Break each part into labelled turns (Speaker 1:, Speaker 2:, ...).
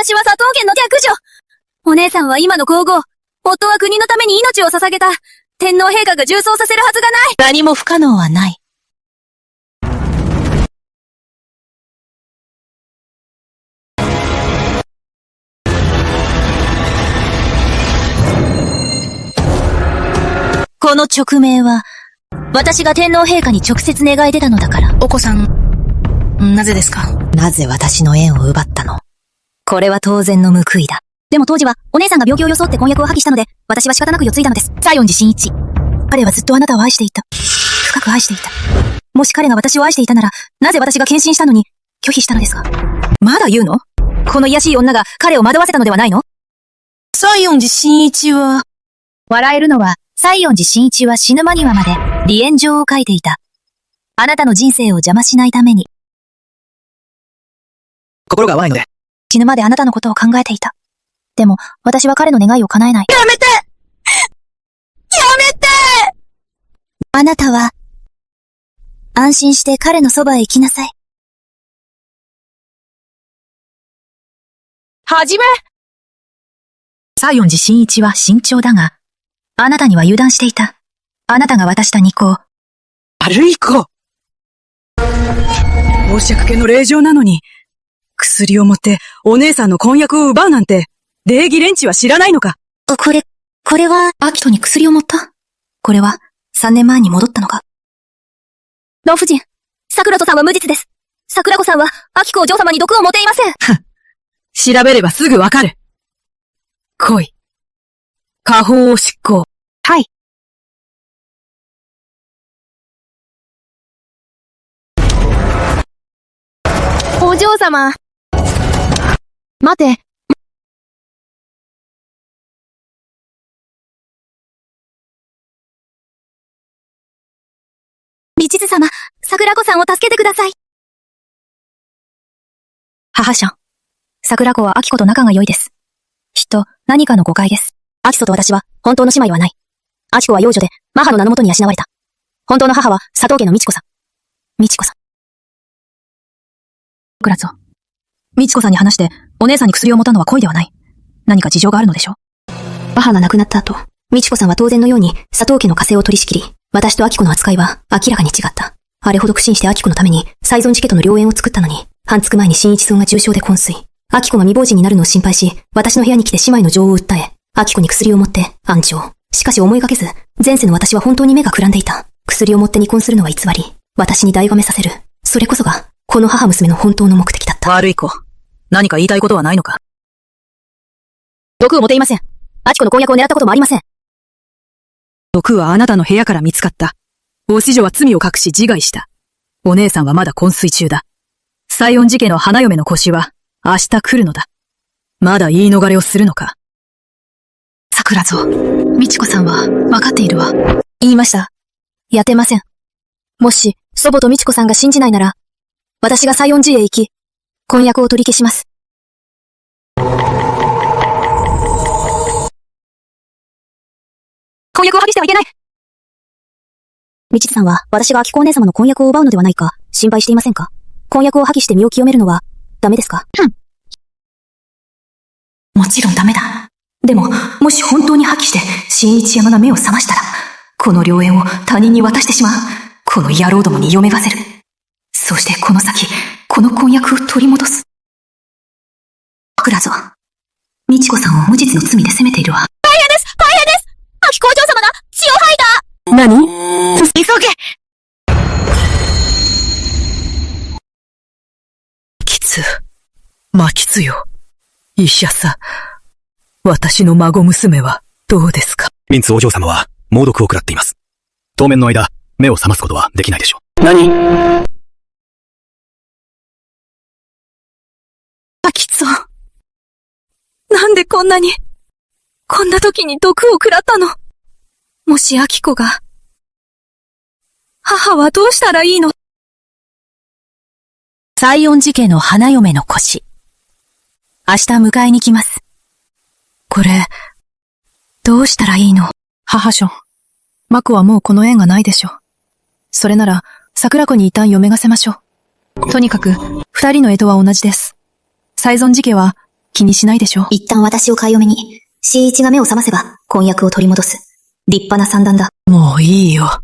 Speaker 1: 私は佐藤家の逆女。お姉さんは今の皇后。夫は国のために命を捧げた。天皇陛下が重装させるはずがない。
Speaker 2: 何も不可能はない。この勅命は、私が天皇陛下に直接願い出たのだから。
Speaker 3: お子さん、なぜですか？
Speaker 2: なぜ私の縁を奪ったの？これは当然の報いだ。
Speaker 1: でも当時は、お姉さんが病気を装って婚約を破棄したので、私は仕方なく嫁いだのです。
Speaker 2: 西園寺真一。彼はずっとあなたを愛していた。深く愛していた。もし彼が私を愛していたなら、なぜ私が献身したのに、拒否したのですか？まだ言うの？この卑しい女が彼を惑わせたのではないの？
Speaker 3: 西園寺真一は、
Speaker 2: 笑えるのは、西園寺真一は死ぬ間際まで、離縁状を書いていた。あなたの人生を邪魔しないために。
Speaker 4: 心が淡いので。
Speaker 2: 死ぬまであなたのことを考えていた。でも、私は彼の願いを叶えない。
Speaker 3: やめて！やめて！
Speaker 2: あなたは、安心して彼のそばへ行きなさい。
Speaker 3: はじめ！
Speaker 2: 西園寺真一は慎重だが、あなたには油断していた。あなたが渡した二項。
Speaker 4: 悪い子。公爵家の令嬢なのに、薬を持ってお姉さんの婚約を奪うなんて、礼儀連中は知らないのか？
Speaker 2: これは、アキトに薬を持った？これは、3年前に戻ったのか？
Speaker 1: 老夫人、桜子さんは無実です。桜子さんは、秋子お嬢様に毒を持っていません。
Speaker 4: 調べればすぐわかる。来い。下方を執行。
Speaker 2: はい。
Speaker 1: お嬢様。
Speaker 2: 待て。
Speaker 1: 道津様、桜子さんを助けてください。
Speaker 2: 母ちゃん。桜子は秋子と仲が良いです。きっと何かの誤解です。秋子と私は本当の姉妹はない。秋子は養女で、マハの名のもとに養われた。本当の母は佐藤家の美智子さん。美智子さん。桜子。美智子さんに話して、お姉さんに薬を持たのは恋ではない。何か事情があるのでしょ？母が亡くなった後、美智子さんは当然のように佐藤家の家政を取り仕切り、私と秋子の扱いは明らかに違った。あれほど苦心して秋子のために西園寺家との良縁を作ったのに、半月前に新一村が重症で昏睡。秋子が未亡人になるのを心配し、私の部屋に来て姉妹の情を訴え、秋子に薬を持って暗調。しかし思いがけず、前世の私は本当に目がくらんでいた。薬を持って離婚するのは偽り、私に代がめさせる。それこそが、この母娘の本当の目的だった。
Speaker 4: 悪い子。何か言いたいことはないのか？
Speaker 2: 毒を持っていません。秋子の婚約を狙ったこともありません。
Speaker 4: 毒はあなたの部屋から見つかった。お子女は罪を隠し自害した。お姉さんはまだ昏睡中だ。西園寺家の花嫁の腰は、明日来るのだ。まだ言い逃れをするのか？
Speaker 2: 桜蔵、美智子さんは分かっているわ。言いました。やってません。もし、祖母と美智子さんが信じないなら、私が西園寺へ行き、婚約を取り消します。婚約を破棄してはいけない。美智さんは、私が秋子お姉様の婚約を奪うのではないか、心配していませんか？婚約を破棄して身を清めるのは、ダメですか？もちろんダメだ。でも、もし本当に破棄して、新一山が目を覚ましたら、この良縁を他人に渡してしまう。この野郎どもに嫁がせる。そしてこの先、この婚約を取り戻す。桜蔵、美智子さんを無実の罪で責めているわ。
Speaker 1: 大変です！秋子お嬢様が血を吐いた！
Speaker 4: 何？
Speaker 3: 急げ！
Speaker 4: きつよ。医者さ。私の孫娘はどうですか？
Speaker 5: ミンツお嬢様は猛毒を食らっています。当面の間、目を覚ますことはできないでしょう。
Speaker 4: 何？秋津。なんでこんな時に毒を食らったの？もし秋子が、母はどうしたらいいの？
Speaker 2: 西園寺家の花嫁の腰。明日迎えに来ます。
Speaker 4: これ、どうしたらいいの？母しょ。マコはもうこの縁がないでしょ。それなら、桜子に一旦嫁がせましょう。とにかく、二人の干支は同じです。西園寺家は、気にしないでしょ。
Speaker 2: 一旦私を買い嫁に、新一が目を覚ませば、婚約を取り戻す。立派な算段だ。
Speaker 4: もういいよ。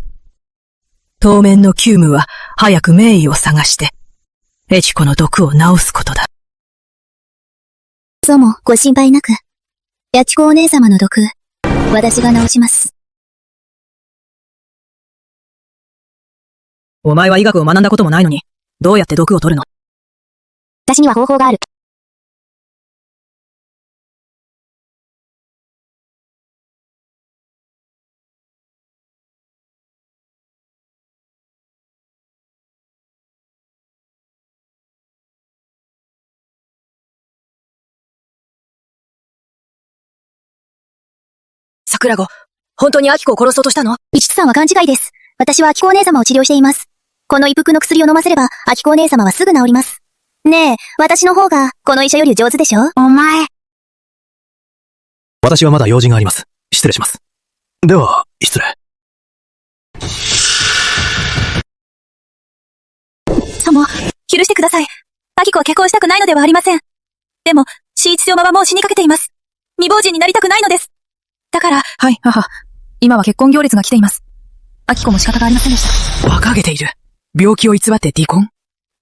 Speaker 4: 当面の急務は、早く名医を探して、エチコの毒を治すことだ。
Speaker 1: そうも、ご心配なく。ヤキコお姉様の毒、私が治します。
Speaker 4: お前は医学を学んだこともないのに、どうやって毒を取るの？
Speaker 1: 私には方法がある。
Speaker 4: 桜子、本当にアキコを殺そうとしたの？
Speaker 1: 一津さんは勘違いです。私はアキコお姉様を治療しています。この異服の薬を飲ませれば、アキコお姉様はすぐ治ります。ねえ、私の方が、この医者より上手でしょ？お前。
Speaker 5: 私はまだ用事があります。失礼します。では、失礼。
Speaker 1: そも、許してください。アキコは結婚したくないのではありません。でも、新一様はもう死にかけています。未亡人になりたくないのです。だから。
Speaker 4: はい、母。今は結婚行列が来ています。アキコも仕方がありませんでした。馬鹿げている。病気を偽って離婚？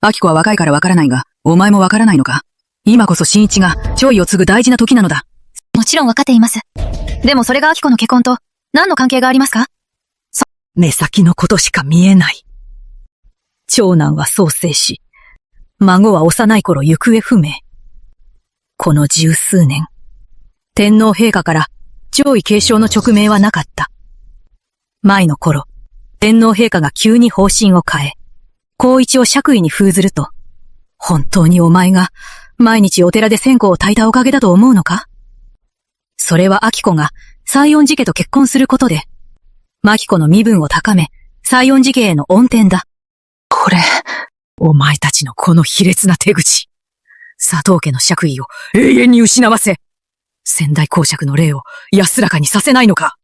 Speaker 4: アキコは若いからわからないが、お前もわからないのか？今こそ新一が、弔意を継ぐ大事な時なのだ。
Speaker 1: もちろんわかっています。でもそれがアキコの結婚と、何の関係がありますか？
Speaker 4: 目先のことしか見えない。長男は早生し、孫は幼い頃行方不明。この十数年、天皇陛下から弔意継承の勅命はなかった。前の頃、天皇陛下が急に方針を変え、光一を爵位に封ずると、本当にお前が毎日お寺で線香を焚いたおかげだと思うのか？それはアキコが西園寺家と結婚することで、マキコの身分を高め、西園寺家への恩典だ。これ、お前たちのこの卑劣な手口。佐藤家の爵位を永遠に失わせ、先代公爵の霊を安らかにさせないのか？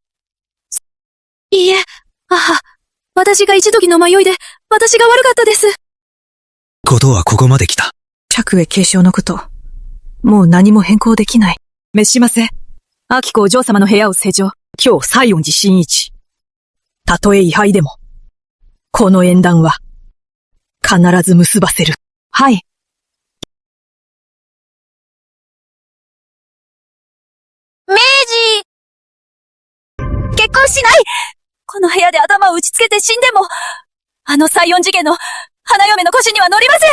Speaker 1: いいえ、母。私が一時の迷いで、私が悪かったです。
Speaker 5: ことはここまで来た。
Speaker 4: 爵位継承のこと、もう何も変更できない。召しませ。アキコお嬢様の部屋を施錠。今日西園寺真一。たとえ位牌でも、この縁談は、必ず結ばせる。はい。
Speaker 1: 明治結婚しない！この部屋で頭を打ちつけて死んでも、あの西園寺家の花嫁の腰には乗りません！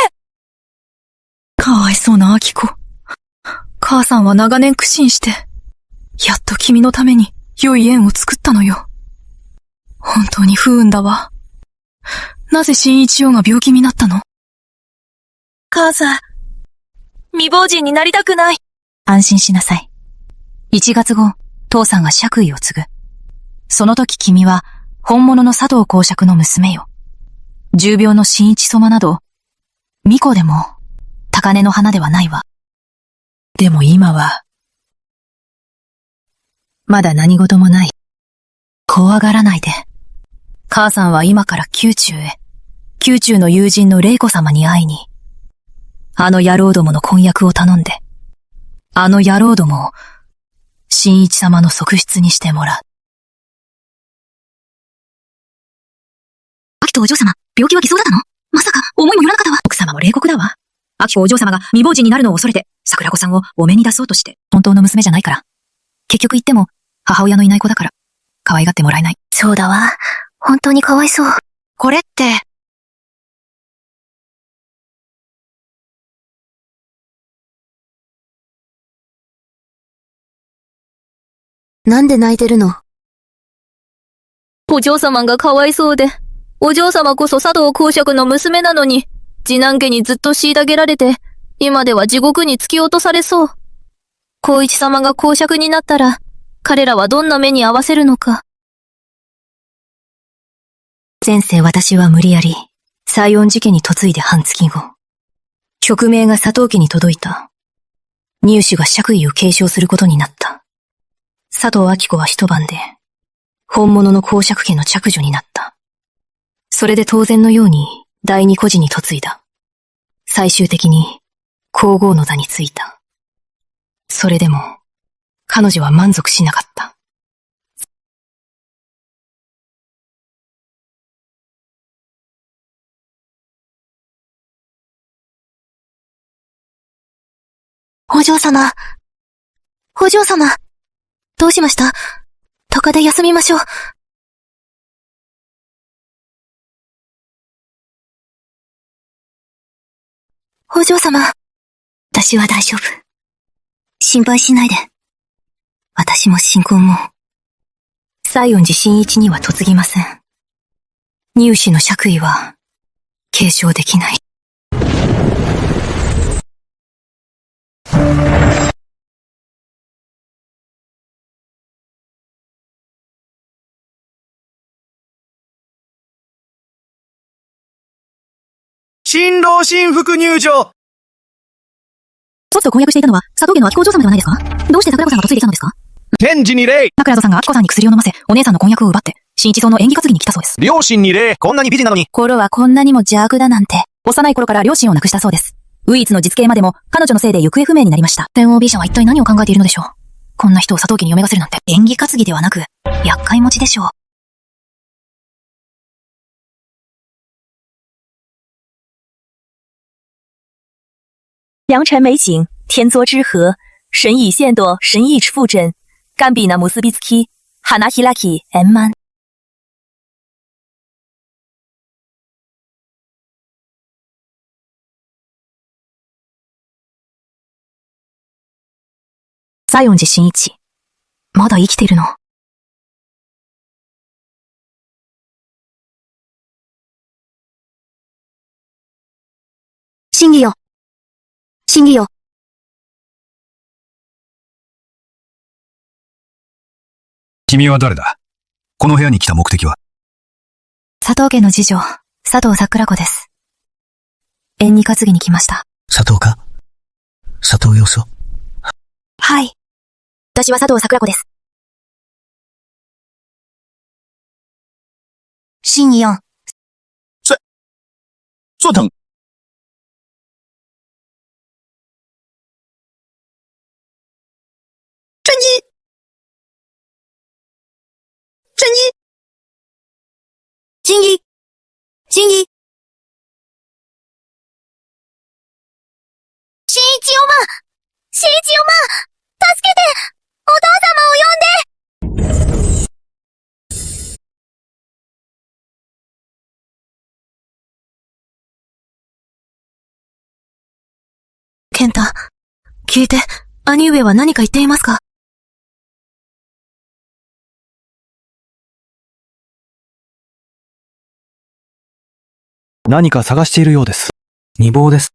Speaker 4: かわいそうなアキコ。母さんは長年苦心して、やっと君のために良い縁を作ったのよ。本当に不運だわ。なぜ新一郎が病気になったの？
Speaker 1: 母さん、未亡人になりたくない。
Speaker 2: 安心しなさい。1月後、父さんが爵位を継ぐ。その時君は、本物の佐藤公爵の娘よ。重病の新一様など、巫女でも、高嶺の花ではないわ。でも今は、まだ何事もない。怖がらないで。母さんは今から宮中へ。宮中の友人の玲子様に会いに、あの野郎どもの婚約を頼んで、あの野郎どもを、新一様の側室にしてもらう。
Speaker 1: 秋とお嬢様、病気は偽装だったの？まさか、思いもよらなかったわ。
Speaker 2: 奥様も冷酷だわ。秋子お嬢様が未亡人になるのを恐れて、桜子さんをお目に出そうとして、本当の娘じゃないから。結局言っても、母親のいない子だから、可愛がってもらえない。
Speaker 1: そうだわ。本当にかわいそう。
Speaker 3: これって、なんで泣いてるの？
Speaker 1: お嬢様がかわいそうで、お嬢様こそ佐藤公爵の娘なのに、次男家にずっと虐げられて、今では地獄に突き落とされそう。光一様が公爵になったら、彼らはどんな目に遭わせるのか。
Speaker 2: 前世私は無理やり、西園寺家に嫁いで半月後、勅命が佐藤家に届いた。入手が爵位を継承することになった。佐藤明子は一晩で、本物の公爵家の嫡女になった。それで当然のように第二孤児に嫁いだ。最終的に皇后の座についた。それでも、彼女は満足しなかった。
Speaker 3: お嬢様。お嬢様。どうしました？床で休みましょう。お嬢様。私は大丈夫。心配しないで。私も信仰も。
Speaker 2: 西園寺真一には嫁ぎません。入試の爵位は、継承できない。
Speaker 6: 新郎新婦入場。
Speaker 2: 卒を婚約していたのは、佐藤家の秋子お嬢様ではないですか？どうして桜子さんが嫁いでいたのですか？
Speaker 6: 天智に礼。
Speaker 2: 桜戸さんが秋子さんに薬を飲ませ、お姉さんの婚約を奪って、新一層の演技担ぎに来たそうです。
Speaker 6: 両親に礼。こんなに美人なのに。
Speaker 3: 頃はこんなにも邪悪だなんて。
Speaker 2: 幼い頃から両親を亡くしたそうです。唯一の実刑までも、彼女のせいで行方不明になりました。天王美者は一体何を考えているのでしょう。こんな人を佐藤家に嫁がせるなんて、演技担ぎではなく、厄介持ちでしょう。
Speaker 7: 良辰美景，天作之合，神以现度，神以附枕，干比那姆斯比斯基，哈纳希拉基 M 曼。
Speaker 2: 西園寺真一。まだ生きているの？
Speaker 3: 審議よ。審議よ。
Speaker 5: 君は誰だ？この部屋に来た目的は？
Speaker 2: 佐藤家の次女、佐藤桜子です。縁に担ぎに来ました。
Speaker 8: 佐藤か？佐藤要素？
Speaker 3: はい。私は佐藤桜子です。審議よ。
Speaker 6: 坐等。
Speaker 3: 真一！真一！真一！真一！新一おま！新一おま！助けて！お父様を呼んで！
Speaker 2: 健太、聞いて、兄上は何か言っていますか？
Speaker 5: 何か探しているようです。
Speaker 8: 二房です。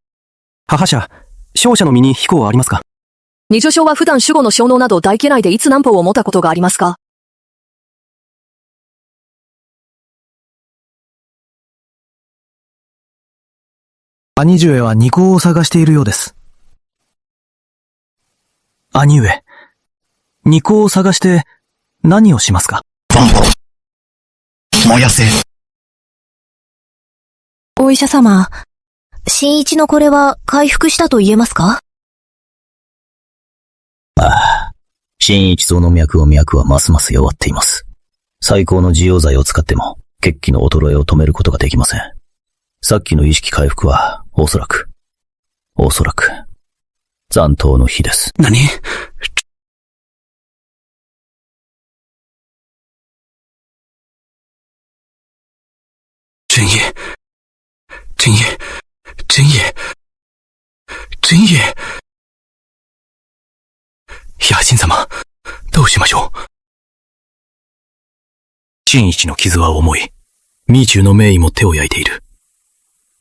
Speaker 8: 母者、勝者の身に非行はありますか？
Speaker 7: 二女将は普段守護の小能など大家内でいつ南方を持ったことがありますか？
Speaker 8: 兄上は二行を探しているようです。兄上、二行を探して何をしますか？
Speaker 5: 燃やせ。
Speaker 2: お医者様、新一のこれは回復したと言えますか？
Speaker 9: ああ。新一層の脈はますます弱っています。最高の治療剤を使っても、血気の衰えを止めることができません。さっきの意識回復は、おそらく、残党の日です。
Speaker 8: 何？
Speaker 5: 真野。野心様、どうしましょう。真一の傷は重い。未中の名医も手を焼いている。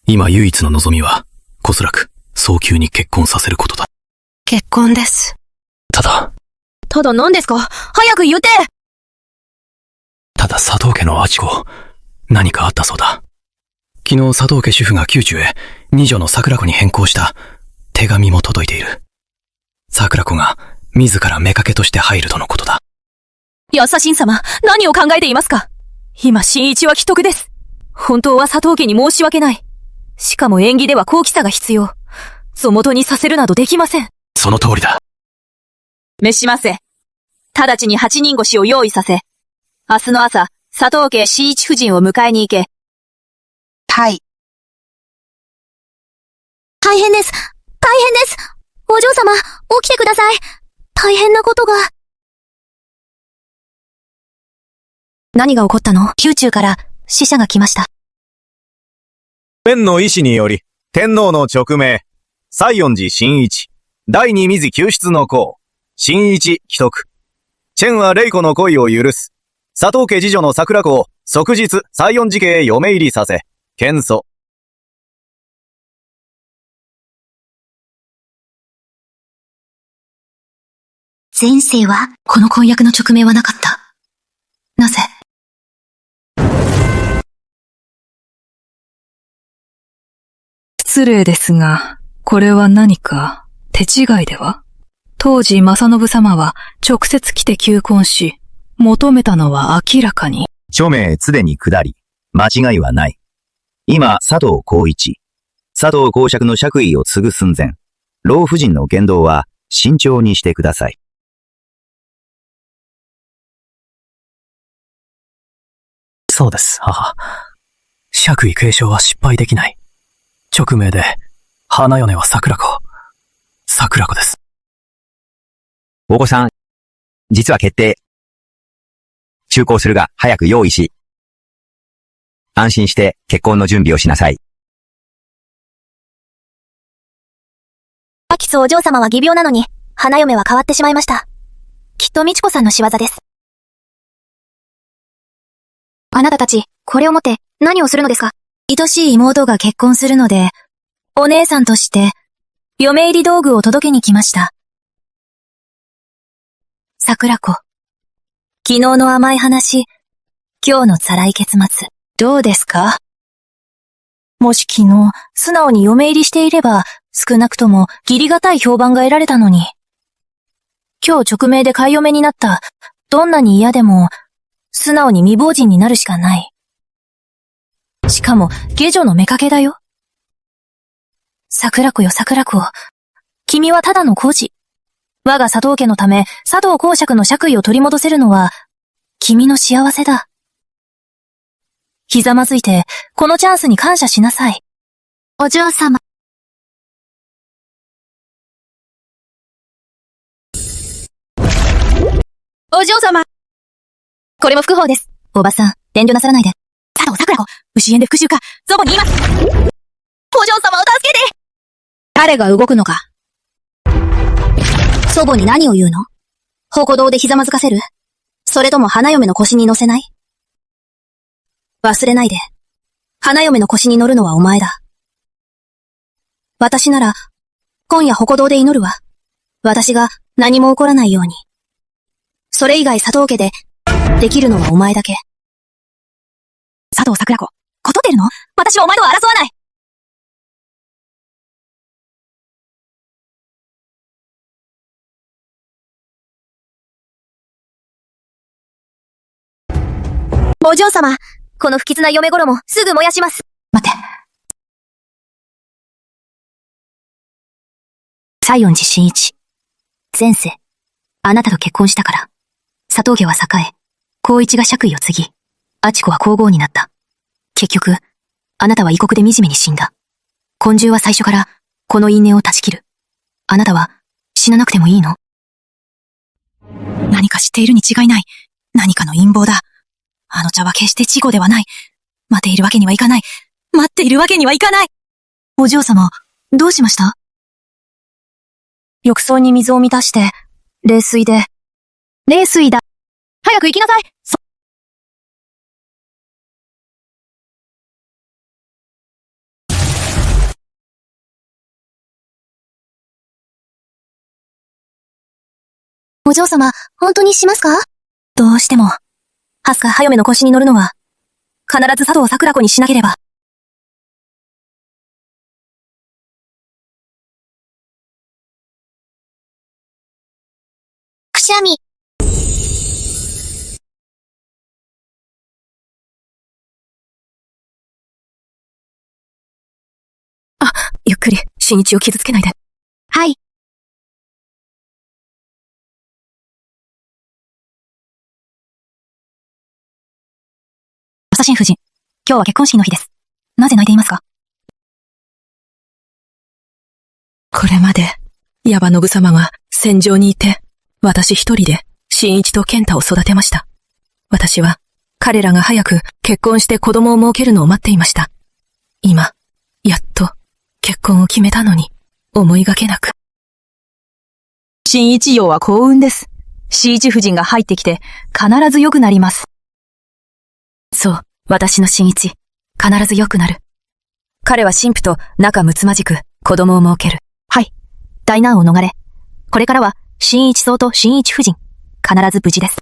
Speaker 5: 今唯一の望みは、こすらく、早急に結婚させることだ。
Speaker 2: 結婚です。
Speaker 5: ただ
Speaker 2: 何ですか？早く言って！
Speaker 5: ただ佐藤家の秋子、何かあったそうだ。昨日佐藤家主婦が宮中へ、二女の桜子に変更した手紙も届いている。桜子が自ら妾として入るとのことだ。
Speaker 7: 優しん様、何を考えていますか？今、新一は既得です。本当は佐藤家に申し訳ない。しかも縁起では好奇さが必要。そ元にさせるなどできません。
Speaker 5: その通りだ。
Speaker 7: 召しませ。直ちに8人越しを用意させ、明日の朝、佐藤家真一夫人を迎えに行け。
Speaker 3: はい。大変です。大変です。お嬢様、起きてください。大変なことが。
Speaker 2: 何が起こったの？宮中から使者が来ました。
Speaker 6: 天の意志により、天皇の勅命、西園寺真一、第二水救出の功、真一既得。チェンは玲子の恋を許す。佐藤家次女の桜子を即日西園寺家へ嫁入りさせ、検訴。
Speaker 3: 前世は、
Speaker 2: この婚約の勅命はなかった。なぜ？
Speaker 4: 失礼ですが、これは何か手違いでは？当時正信様は直接来て求婚し、求めたのは明らかに。
Speaker 9: 署名常に下り、間違いはない。今、佐藤浩一、佐藤公爵の爵位を継ぐ寸前、老婦人の言動は慎重にしてください。
Speaker 5: そうです、母。爵位継承は失敗できない。勅命で、花嫁は桜子。桜子です。
Speaker 9: お子さん、実は決定。中行するが早く用意し、安心して結婚の準備をしなさい。
Speaker 3: アキスお嬢様は義病なのに、花嫁は変わってしまいました。きっと美智子さんの仕業です。あなたたち、これを持って何をするのですか？
Speaker 2: 愛しい妹が結婚するので、お姉さんとして、嫁入り道具を届けに来ました。桜子。昨日の甘い話、今日の辛い結末、どうですか？もし昨日、素直に嫁入りしていれば、少なくとも義理がたい評判が得られたのに。今日勅命で買い嫁になった、どんなに嫌でも、素直に未亡人になるしかない。しかも、下女の妾だよ。桜子よ桜子。君はただの孤児。我が佐藤家のため、佐藤公爵の爵位を取り戻せるのは、君の幸せだ。ひざまずいて、このチャンスに感謝しなさい。
Speaker 3: お嬢様。
Speaker 2: お嬢様。これも複報です。おばさん、遠慮なさらないで。佐藤桜子、牛園で復讐か、祖母に言います。お嬢様を助けて！誰が動くのか。祖母に何を言うの？鉾堂でひざまずかせる？それとも花嫁の腰に乗せない？忘れないで。花嫁の腰に乗るのはお前だ。私なら、今夜鉾堂で祈るわ。私が何も起こらないように。それ以外佐藤家で、できるのはお前だけ。佐藤桜子、ことてるの？私はお前とは争わない！
Speaker 3: お嬢様、この不吉な嫁衣、すぐ燃やします。
Speaker 2: 待て。西園寺真一。前世、あなたと結婚したから、佐藤家は栄え、光一が爵位を継ぎ、あち子は皇后になった。結局、あなたは異国で惨めに死んだ。根中は最初から、この因縁を断ち切る。あなたは、死ななくてもいいの？何か知っているに違いない。何かの陰謀だ。あの茶は決して稚児ではない。待っているわけにはいかない。待っているわけにはいかない。お嬢様、どうしました？浴槽に水を満たして、冷水で。冷水だ。早く行きなさい。
Speaker 3: お嬢様、本当にしますか？
Speaker 2: どうしても。はすか花嫁の腰に乗るのは、必ず佐藤桜子にしなければ。
Speaker 3: くしゃみ。
Speaker 2: ゆっくり、新一を傷つけないで。
Speaker 3: はい。
Speaker 2: 新夫人。今日は結婚式の日です。なぜ泣いていますか？
Speaker 4: これまで、矢場信様が戦場にいて、私一人で新一と健太を育てました。私は、彼らが早く結婚して子供を設けるのを待っていました。今、やっと、結婚を決めたのに、思いがけなく。
Speaker 7: 新一葉は幸運です。新一夫人が入ってきて、必ず良くなります。
Speaker 2: そう、私の新一、必ず良くなる。彼は神父と仲睦まじく子供を設ける。はい。大難を逃れ。これからは、新一荘と新一夫人、必ず無事です。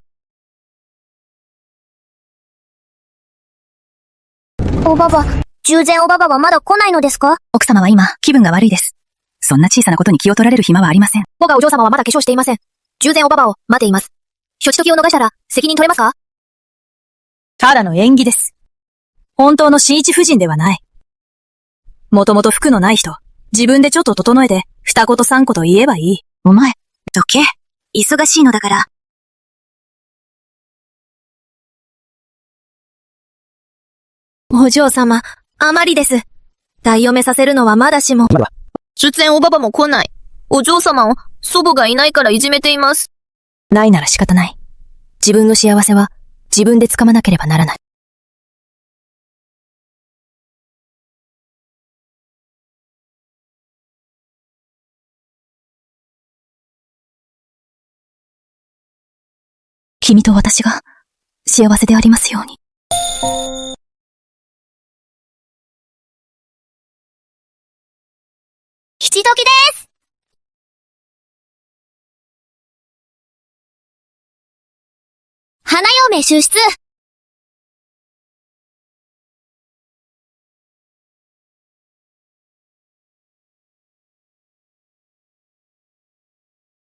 Speaker 3: おばば、従前おばばはまだ来ないのですか？
Speaker 2: 奥様は今、気分が悪いです。そんな小さなことに気を取られる暇はありません。我がお嬢様はまだ化粧していません。従前おばばを待っています。処置時を逃したら、責任取れますか？
Speaker 7: ただの演技です。本当の新一夫人ではない。もともと服のない人、自分でちょっと整えて、二言三言言えばいい。
Speaker 2: お前、
Speaker 3: どけ。忙しいのだから。
Speaker 1: お嬢様、あまりです。大嫁させるのはまだしも。出演おばばも来ない。お嬢様を祖母がいないからいじめています。
Speaker 2: ないなら仕方ない。自分の幸せは自分でつかまなければならない。君と私が幸せでありますように。
Speaker 3: 吉時です。花嫁出出。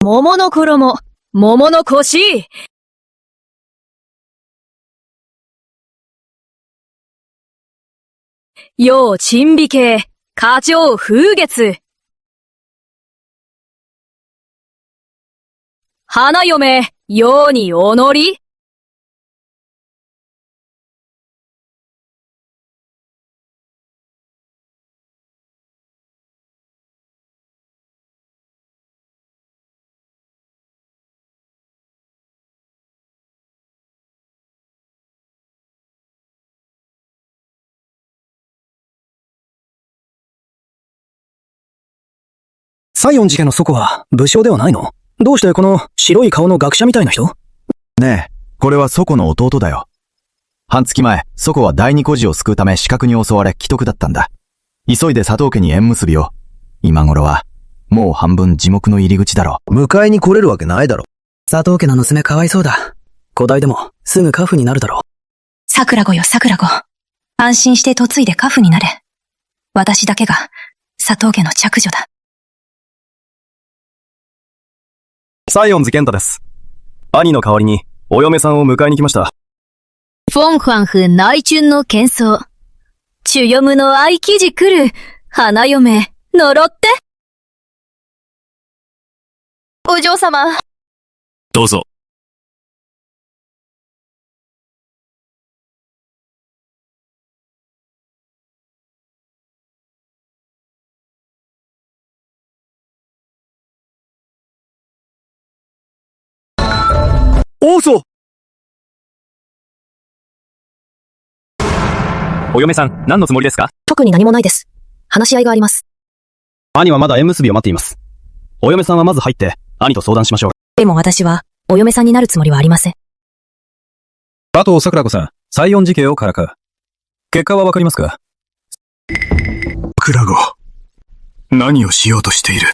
Speaker 7: 桃の衣、桃の腰。陽珍美形、花鳥風月。花嫁、陽におのり。
Speaker 8: 西園寺家の祖母は武将ではないの？どうしてこの白い顔の学者みたいな人？
Speaker 6: ねえ、これは祖母の弟だよ。半月前、祖母は第二孤児を救うため死角に襲われ危篤だったんだ。急いで佐藤家に縁結びを。今頃は、もう半分地獄の入り口だろう。
Speaker 10: 迎えに来れるわけないだろ。
Speaker 8: 佐藤家の娘かわいそうだ。古代でもすぐ家父になるだろう。
Speaker 2: 桜子よ桜子。安心して嫁いで家父になれ。私だけが佐藤家の嫡女だ。
Speaker 6: 西園寺健太です。兄の代わりに、お嫁さんを迎えに来ました。
Speaker 1: フォンファンフ内春の喧騒。チュヨムの愛記事来る。花嫁、呪って。お嬢様。
Speaker 5: どうぞ。
Speaker 6: おそお嫁さん、何のつもりですか？
Speaker 2: 特に何もないです。話し合いがあります。
Speaker 6: 兄はまだ縁結びを待っています。お嫁さんはまず入って、兄と相談しましょう。
Speaker 2: でも私は、お嫁さんになるつもりはありません。
Speaker 8: 佐藤桜子さん、西園寺家をからか。結果はわかりますか？
Speaker 10: 桜子、何をしようとしている？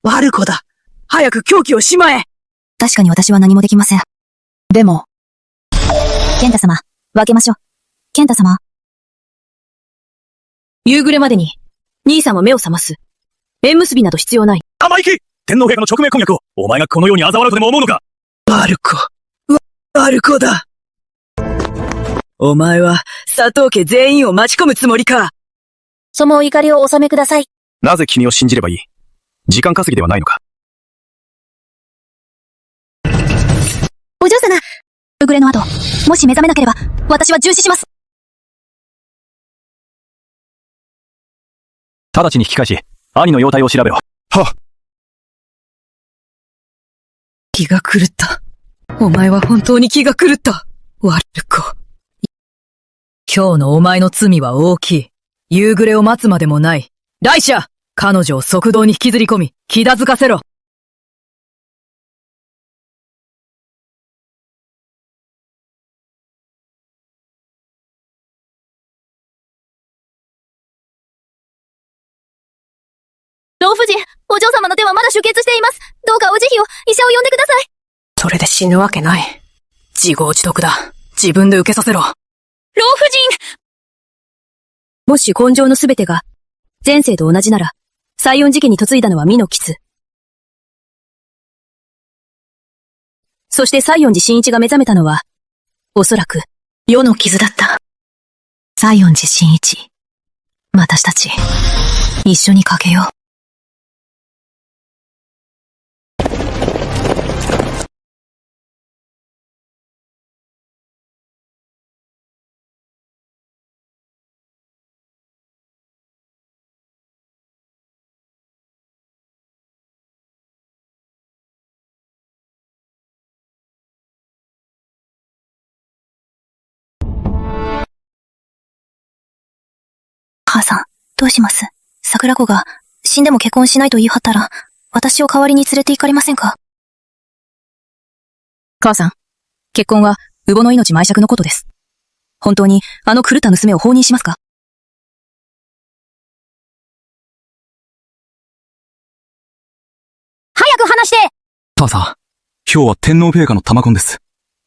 Speaker 4: 悪子だ。早く凶器をしまえ。
Speaker 2: 確かに私は何もできません。でも、健太様、分けましょう。健太様。
Speaker 7: 夕暮れまでに、兄さんは目を覚ます。縁結びなど必要ない。
Speaker 6: 甘いき天皇陛下の直命婚約を、お前がこのように嘲笑うとでも思うのか？
Speaker 4: 悪子。悪子だ。お前は、佐藤家全員を待ち込むつもりか。
Speaker 3: そのお怒りをお収めください。
Speaker 6: なぜ君を信じればいい？時間稼ぎではないのか？
Speaker 3: お嬢様。
Speaker 2: 夕暮れの後、もし目覚めなければ、私は殉死します。
Speaker 8: 直ちに引き返し、兄の容体を調べろ。
Speaker 10: は。
Speaker 4: 気が狂った。お前は本当に気が狂った。悪子。今日のお前の罪は大きい。夕暮れを待つまでもない。来者、彼女を側道に引きずり込み、気だづかせろ。
Speaker 1: 老夫人、お嬢様の手はまだ出血しています。どうかお慈悲を、医者を呼んでください。
Speaker 4: それで死ぬわけない。自業自得だ。自分で受けさせろ。
Speaker 1: 老夫人！
Speaker 2: もし根性のすべてが、前世と同じなら、西園寺家に嫁いだのは美の傷。そして西園寺真一が目覚めたのは、おそらく、世の傷だった。西園寺真一。私たち、一緒にかけよう。
Speaker 3: 母さん、どうします？桜子が死んでも結婚しないと言い張ったら、私を代わりに連れて行かれませんか？
Speaker 2: 母さん、結婚は、乳母の命埋借のことです。本当に、あの狂った娘を放任しますか？
Speaker 7: 早く話して！
Speaker 8: 母さん、今日は天皇陛下の玉婚です。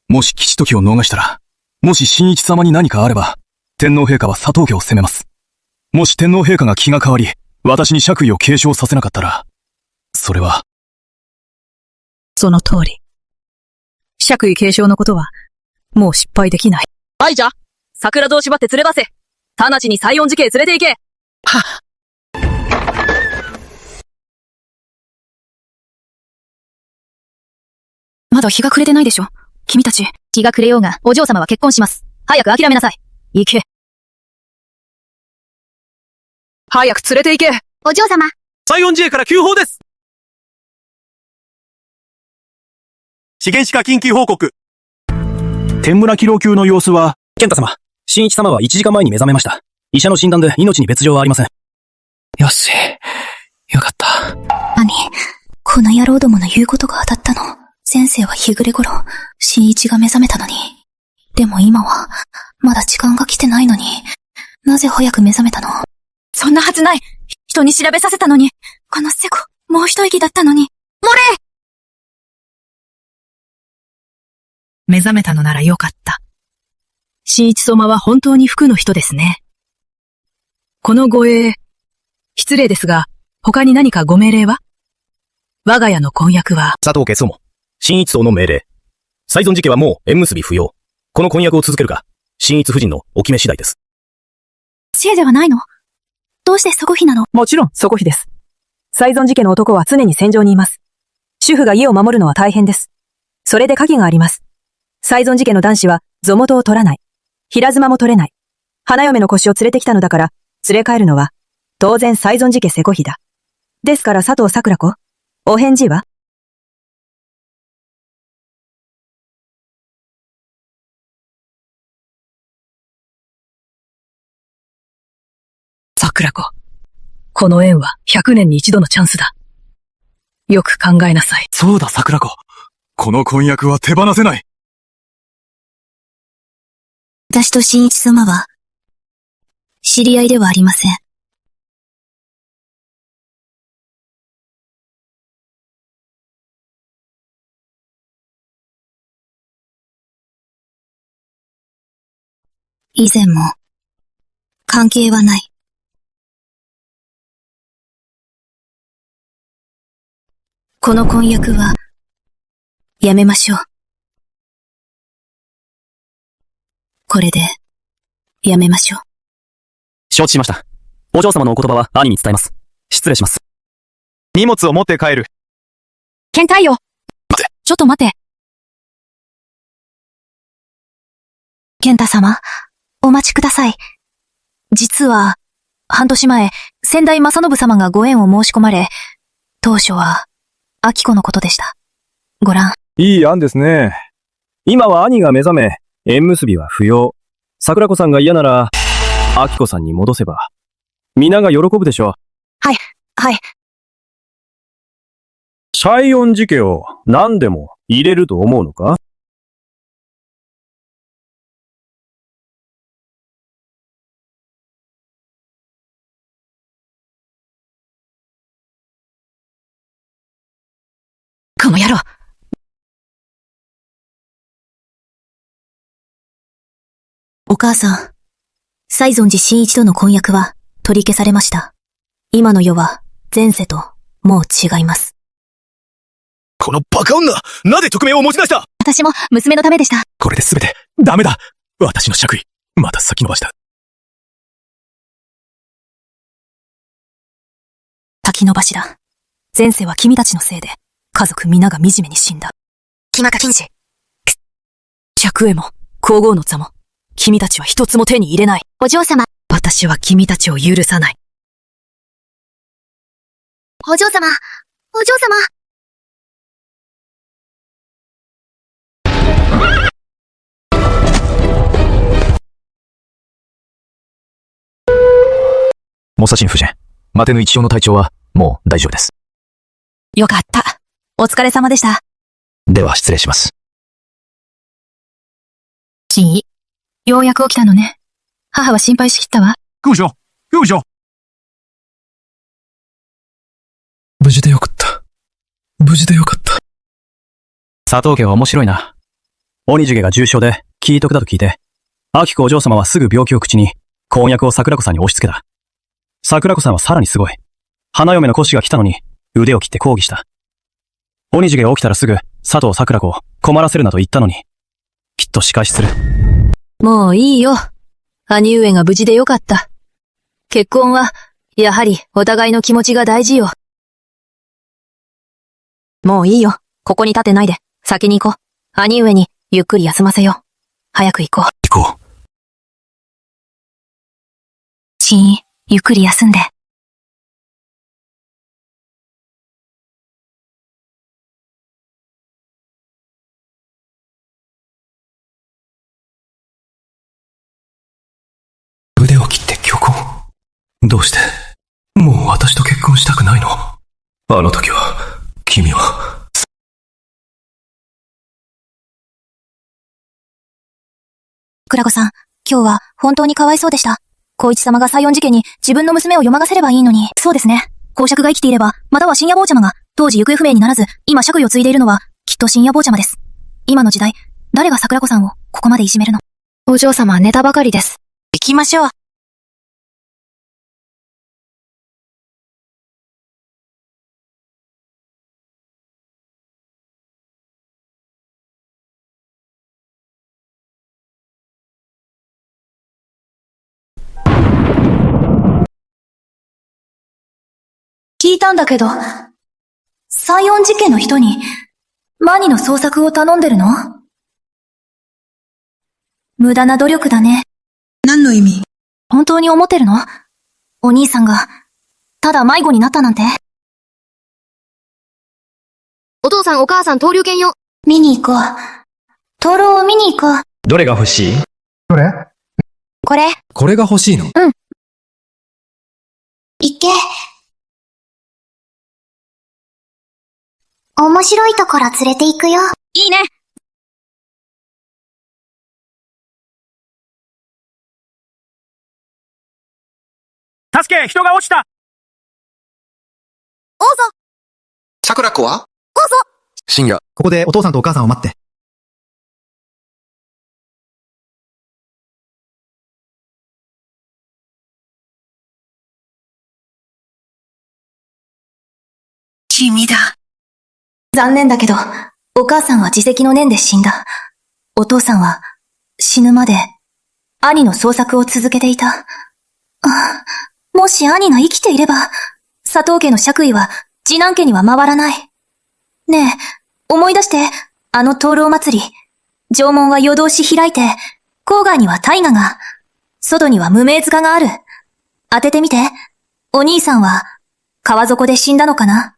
Speaker 8: もし吉時を逃したら、もし真一様に何かあれば、天皇陛下は佐藤家を責めます。もし天皇陛下が気が変わり、私に爵位を継承させなかったら、それは。
Speaker 4: その通り。爵位継承のことは、もう失敗できない。愛じゃ、桜戸を縛って連れ出せ。直ちに西園寺家へ連れて行け。はっ。
Speaker 2: まだ日が暮れてないでしょ。君たち。日が暮れようが、お嬢様は結婚します。早く諦めなさい。行け。
Speaker 4: 早く連れて行け。
Speaker 3: お嬢様。
Speaker 6: 西園寺家から急報です。資源歯科緊急報告。
Speaker 8: 天村気老級の様子は、健太様、真一様は1時間前に目覚めました。医者の診断で命に別状はありません。よし。よかった。
Speaker 3: 兄、この野郎どもの言うことが当たったの。前世は日暮れ頃、真一が目覚めたのに。でも今は、まだ時間が来てないのに。なぜ早く目覚めたの？
Speaker 2: そんなはずない。人に調べさせたのに。このセコ、もう一息だったのに。漏れ！
Speaker 4: 目覚めたのならよかった。真一様は本当に服の人ですね。この護衛、失礼ですが、他に何かご命令は？我が家の婚約は、
Speaker 9: 佐藤家相も、真一党の命令。西園寺家はもう縁結び不要。この婚約を続けるか、真一夫人のお決め次第です。
Speaker 3: 知恵ではないの？どうして底妃なの？
Speaker 4: もちろん、底妃です。西園寺家の男は常に戦場にいます。主婦が家を守るのは大変です。それで鍵があります。西園寺家の男子は、ゾ元を取らない。平妻も取れない。花嫁の腰を連れてきたのだから、連れ帰るのは、当然西園寺家セコ妃だ。ですから佐藤桜子、お返事は？桜子、この縁は100年に一度のチャンスだ。よく考えなさい。
Speaker 10: そうだ、桜子。この婚約は手放せない。
Speaker 3: 私と真一様は、知り合いではありません。以前も、関係はない。この婚約は、やめましょう。これで、やめましょう。
Speaker 5: 承知しました。お嬢様のお言葉は兄に伝えます。失礼します。
Speaker 6: 荷物を持って帰る。
Speaker 2: 健太よ。ちょっと待って。健太様、お待ちください。実は、半年前、先代正信様がご縁を申し込まれ、当初は、明子のことでした。ご覧。
Speaker 8: いい案ですね。今は兄が目覚め、縁結びは不要。桜子さんが嫌なら、明子さんに戻せば、皆が喜ぶでしょう。
Speaker 2: はい。
Speaker 8: 西園寺家を何でも入れると思うのか？
Speaker 2: この野郎。お母さん、西園寺真一との婚約は取り消されました。今の世は前世ともう違います。
Speaker 10: このバカ女、なぜ匿名を持ち出した？
Speaker 2: 私も娘のためでした。
Speaker 10: これで全て、ダメだ。私の爵位、また先延ばした。
Speaker 2: 先延ばしだ。前世は君たちのせいで、家族皆が惨めに死んだ。木俣金次。爵位も、皇后の座も、君たちは一つも手に入れない。お嬢様。私は君たちを許さない。
Speaker 3: お嬢様。お嬢様。
Speaker 5: モサシン夫人、マテヌ一応の体調はもう大丈夫です。
Speaker 2: よかった。お疲れ様でした。
Speaker 5: では失礼します。
Speaker 2: 真意。ようやく起きたのね。母は心配しきったわ。
Speaker 10: 空将。
Speaker 5: 無事でよかった。無事でよかった。佐藤家は面白いな。鬼地家が重症で、気得だと聞いて、明子お嬢様はすぐ病気を口に、婚約を桜子さんに押し付けた。桜子さんはさらにすごい。花嫁の腰が来たのに、腕を切って抗議した。鬼地家が起きたらすぐ、佐藤桜子を困らせるなと言ったのに、きっと仕返しする。
Speaker 1: もういいよ。兄上が無事でよかった。結婚は、やはりお互いの気持ちが大事よ。
Speaker 2: もういいよ。ここに立てないで。先に行こう。兄上にゆっくり休ませよう。早く行こう。
Speaker 5: 行こう。
Speaker 2: 真意、ゆっくり休んで。
Speaker 5: 腕を切って虚婚？どうして？もう私と結婚したくないの？あの時は、君は。
Speaker 3: 倉子さん、今日は本当にかわいそうでした。光一様が西園寺家に自分の娘を読まがせればいいのに。
Speaker 2: そうですね。公爵が生きていれば、または深夜坊ちゃまが、当時行方不明にならず、今爵位を継いでいるのは、きっと深夜坊ちゃまです。今の時代、誰が桜子さんをここまでいじめるの？
Speaker 1: お嬢様は寝たばかりです。
Speaker 2: 行きましょう。
Speaker 3: 聞いたんだけど、西園寺家の人に、マニの捜索を頼んでるの？無駄な努力だね。
Speaker 7: 何の意味？
Speaker 3: 本当に思ってるの？お兄さんが、ただ迷子になったなんて。
Speaker 1: お父さんお母さん登竜犬よ。
Speaker 3: 見に行こう。灯籠を見に行こう。
Speaker 11: どれが欲しい？
Speaker 3: これ。
Speaker 11: これが欲しいの？
Speaker 3: 行け。面白いところ連れて行くよ。
Speaker 2: いいね。
Speaker 8: 助け！人が落ちた！
Speaker 3: どうぞ。
Speaker 11: 桜子は？
Speaker 3: どうぞ。
Speaker 11: 深夜。
Speaker 12: ここでお父さんとお母さんを待って。
Speaker 3: 君だ。残念だけど、お母さんは自責の念で死んだ。お父さんは、死ぬまで、兄の捜索を続けていた。もし兄が生きていれば、佐藤家の爵位は、次男家には回らない。ねえ、思い出して、あの灯籠祭り。城門は夜通し開いて、郊外には大河が、外には無名塚がある。当ててみて。お兄さんは、川底で死んだのかな？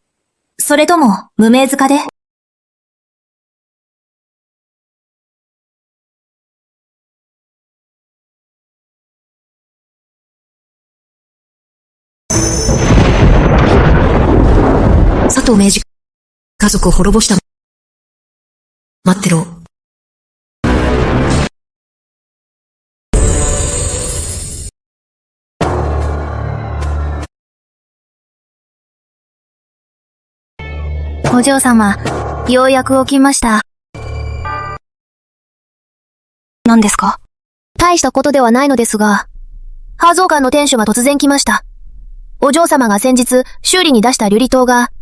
Speaker 3: それとも、無名塚で？
Speaker 2: 佐藤明治、家族を滅ぼした。待ってろ。
Speaker 3: お嬢様、ようやく起きました。
Speaker 2: 何ですか？
Speaker 3: 大したことではないのですが、ハゾー館の店主が突然来ました。お嬢様が先日修理に出した瑠璃刀が、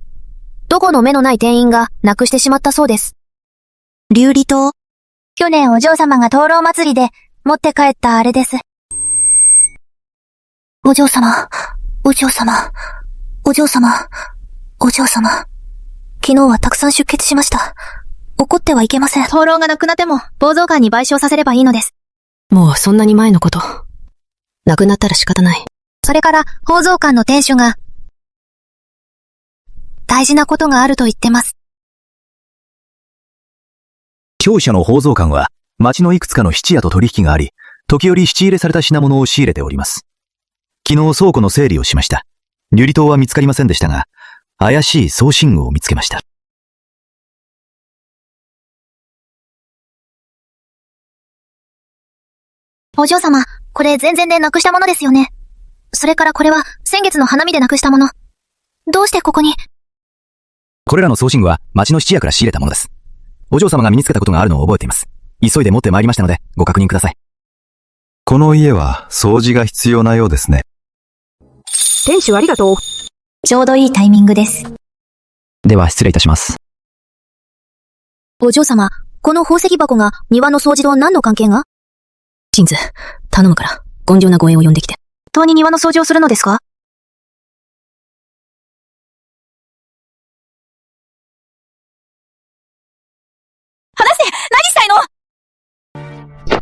Speaker 3: どこの目のない店員がなくしてしまったそうです。
Speaker 2: 琉璃刀？
Speaker 3: 去年お嬢様が灯籠祭りで持って帰ったあれです。お嬢様、お嬢様、お嬢様、お嬢様。昨日はたくさん出血しました。怒ってはいけません。灯籠がなくなっても、宝蔵館に賠償させればいいのです。
Speaker 2: もうそんなに前のこと。なくなったら仕方ない。
Speaker 3: それから、宝蔵館の店主が、大事なことがあると言ってます。
Speaker 6: 商社の宝蔵館は、町のいくつかの質屋と取引があり、時折質入れされた品物を仕入れております。昨日倉庫の整理をしました。瑠璃刀は見つかりませんでしたが、怪しい送信具を見つけました。
Speaker 3: お嬢様、これ全然でなくしたものですよね。それからこれは先月の花見でなくしたもの。どうしてここに？
Speaker 6: これらの送信具は町の質屋から仕入れたものです。お嬢様が身につけたことがあるのを覚えています。急いで持ってまいりましたので、ご確認ください。
Speaker 10: この家は掃除が必要なようですね。
Speaker 2: 店主ありがとう。
Speaker 3: ちょうどいいタイミングです。
Speaker 5: では失礼いたします。
Speaker 3: お嬢様、この宝石箱が庭の掃除と何の関係が？
Speaker 2: シンズ、頼むから、頑丈な護衛を呼んできて。
Speaker 3: 本当に庭の掃除をするのですか？
Speaker 7: 話せ！何したいの？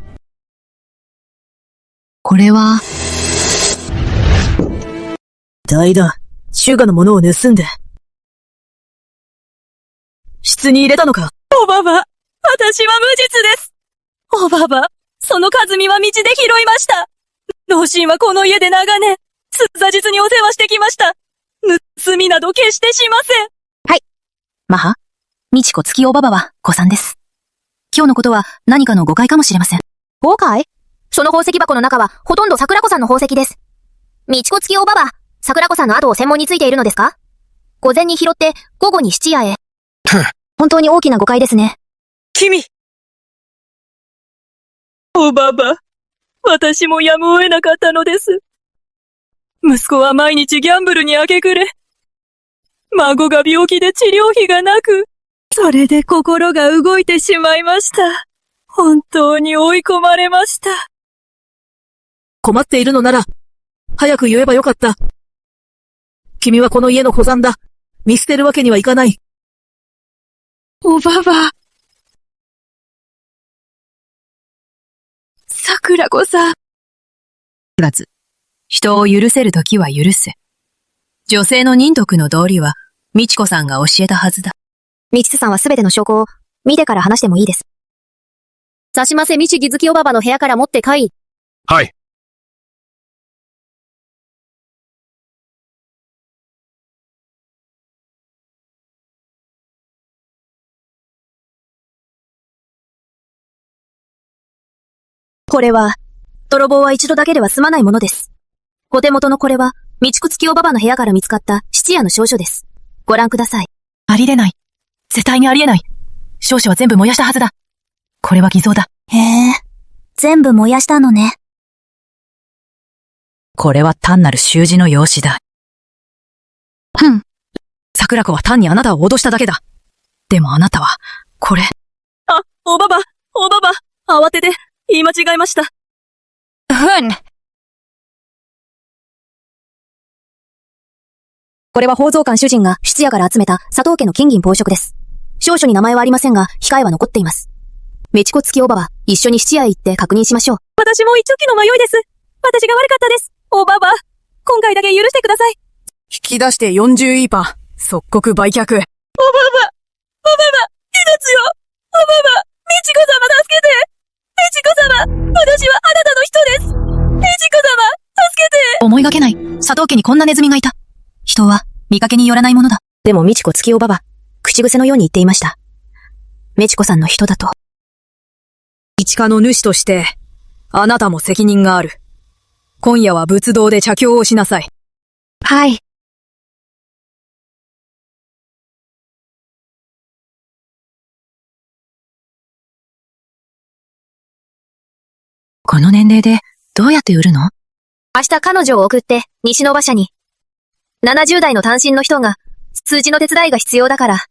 Speaker 4: これは、大だ。シュガのものを盗んで。室に入れたのか？
Speaker 7: おばば、私は無実です。おばば、その和美は道で拾いました。老臣はこの家で長年、つざ実にお世話してきました。盗みなど決してしません。
Speaker 2: はい。マハ、美智子月おばばは、子さんです。今日のことは何かの誤解かもしれません。
Speaker 3: 誤解？その宝石箱の中はほとんど桜子さんの宝石です。美智子月おばば、桜子さんの後を専門についているのですか？午前に拾って午後に質屋へ。本当に大きな誤解ですね。
Speaker 7: 君！おばば、私もやむを得なかったのです。息子は毎日ギャンブルに明け暮れ、孫が病気で治療費がなく、それで心が動いてしまいました。本当に追い込まれました。
Speaker 4: 困っているのなら、早く言えばよかった。君はこの家の子さんだ。見捨てるわけにはいかない。
Speaker 7: おばば。桜子さん。
Speaker 4: らず、人を許せるときは許せ。女性の忍徳の道理は、美智子さんが教えたはずだ。
Speaker 3: 美智さんはすべての証拠を見てから話してもいいです。差しませ美智木月おばばの部屋から持って帰い。
Speaker 10: はい。
Speaker 3: これは、泥棒は一度だけでは済まないものです。お手元のこれは、美智子月おばばの部屋から見つかった質屋の証書です。ご覧ください。
Speaker 2: ありえない。絶対にありえない。証書は全部燃やしたはずだ。これは偽造だ。
Speaker 3: へえ、全部燃やしたのね。
Speaker 4: これは単なる習字の用紙だ。桜子は単にあなたを脅しただけだ。でもあなたは、これ。
Speaker 7: あ、おばば、慌てて、言い間違えました。
Speaker 3: これは宝蔵館主人が質屋から集めた佐藤家の金銀宝飾です。証書に名前はありませんが、控えは残っています。美智子月おばば、一緒に質屋へ行って確認しましょう。
Speaker 7: 私も一時の迷いです。私が悪かったです。おばば、今回だけ許してください。
Speaker 4: 引き出して40イーパー。即刻売却。
Speaker 7: おばば、命よ。おばば、美智子様助けて。美智子様、私はあなたの人です。美智子様、助けて。
Speaker 2: 思いがけない。佐藤家にこんなネズミがいた。人は見かけによらないものだ。でも美智子月夜ばば、口癖のように言っていました。美智子さんの人だと。
Speaker 4: 一家の主として、あなたも責任がある。今夜は仏道で茶教をしなさい。
Speaker 2: はい。この年齢でどうやって売るの？明日彼女を送って西の馬車に。70代の単身の人が数字の手伝いが必要だから。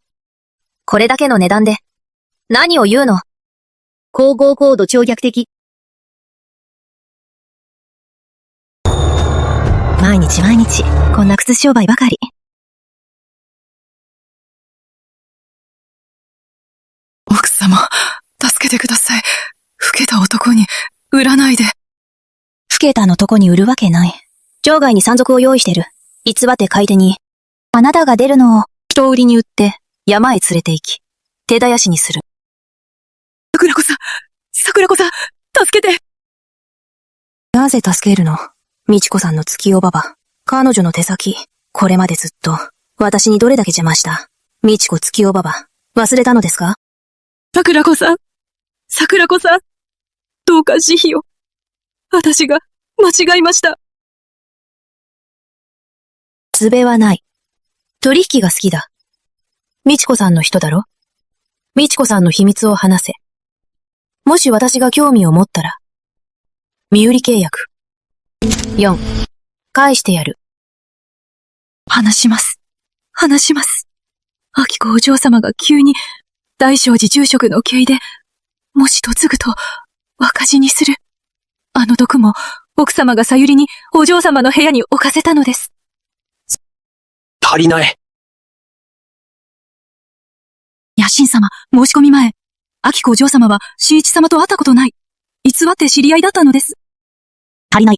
Speaker 2: これだけの値段で何を言うの？
Speaker 1: 高校高度超逆的。
Speaker 2: 毎日毎日こんな靴商売ばかり。
Speaker 4: 奥様、助けてください。老けた男に売らないで。
Speaker 2: 老けたのとこに売るわけない。場外に山賊を用意してる。偽って買い手に。あなたが出るのを人売りに売って山へ連れて行き、手絶やしにする。
Speaker 4: 桜子さん、桜子さん、助けて。
Speaker 2: なぜ助けるの？美智子さんの月夜ばば。彼女の手先、これまでずっと、私にどれだけ邪魔した。美智子月夜ばば、忘れたのですか？
Speaker 7: 桜子さん、桜子さん、どうか慈悲を。私が間違いました。
Speaker 2: 術はない。取引が好きだ。美智子さんの人だろ？美智子さんの秘密を話せ。もし私が興味を持ったら、身売り契約。4、返してやる。
Speaker 4: 話します。話します。秋子お嬢様が急に、大正寺住職の刑で、もし嫁ぐと、赤字にする。あの毒も、奥様がさゆりにお嬢様の部屋に置かせたのです。
Speaker 5: 足りない。
Speaker 4: 野心様、申し込み前、秋子お嬢様は新一様と会ったことない。偽って知り合いだったのです。
Speaker 2: 足りない。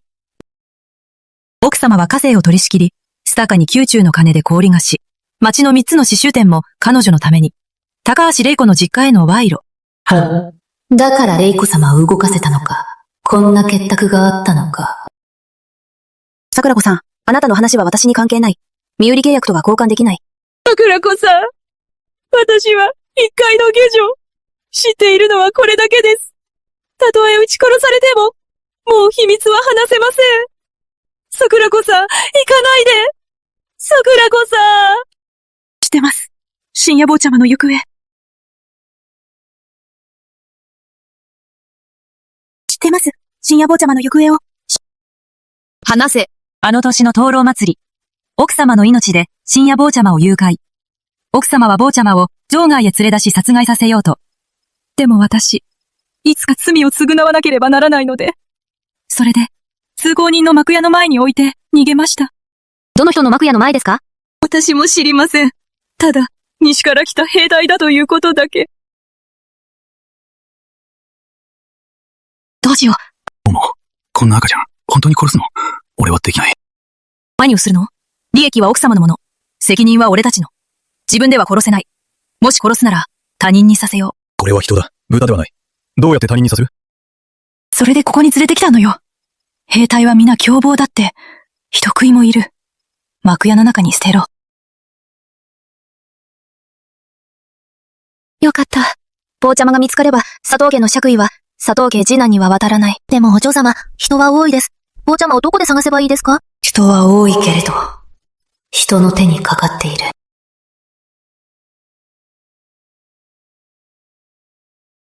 Speaker 4: 奥様は家政を取り仕切り、スタカに宮中の金で氷菓子、町の3つの刺繍店も彼女のために、高橋玲子の実家への賄賂。
Speaker 2: だから玲子様を動かせたのか。こんな結託があったのか。桜子さん、あなたの話は私に関係ない。身売り契約とは交換できない。
Speaker 7: 桜子さん、私は一階の下女。知っているのはこれだけです。たとえ撃ち殺されても、もう秘密は話せません。桜子さん、行かないで。桜子さん。
Speaker 4: 知ってます。深夜坊ちゃまの行方。
Speaker 2: 知ってます。深夜坊ちゃまの行方を。
Speaker 4: 話せ。あの年の灯籠祭り。奥様の命で深夜坊ちゃまを誘拐。奥様は坊ちゃまを場外へ連れ出し殺害させようと。でも私、いつか罪を償わなければならないので。それで、通行人の幕屋の前に置いて逃げました。
Speaker 2: どの人の幕屋の前ですか？
Speaker 7: 私も知りません。ただ、西から来た兵隊だということだけ。
Speaker 2: どうしよう。
Speaker 8: もう、こんな赤ちゃん、本当に殺すの？俺はできない。
Speaker 4: 何をするの？利益は奥様のもの。責任は俺たちの。自分では殺せない。もし殺すなら、他人にさせよう。
Speaker 8: これは人だ。豚ではない。どうやって他人にさせる？
Speaker 4: それでここに連れてきたのよ。兵隊は皆凶暴だって、人食いもいる。幕屋の中に捨てろ。
Speaker 2: よかった。坊ちゃまが見つかれば、佐藤家の爵位は、佐藤家次男には渡らない。でもお嬢様、人は多いです。坊ちゃまをどこで探せばいいですか？人は多いけれど、人の手にかかっている。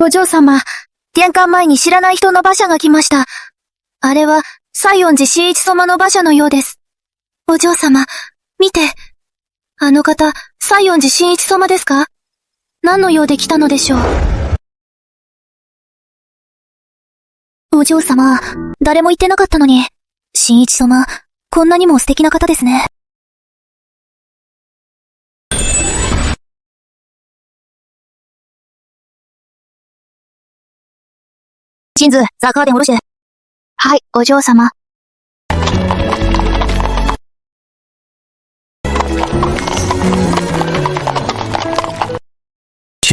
Speaker 2: お嬢様、玄関前に知らない人の馬車が来ました。あれは、西園寺真一様の馬車のようです。お嬢様、見て。あの方、西園寺真一様ですか？何の用で来たのでしょう。お嬢様、誰も言ってなかったのに。真一様、こんなにも素敵な方ですね。シンズ、ザ・カーテン下ろして。はい、お嬢様。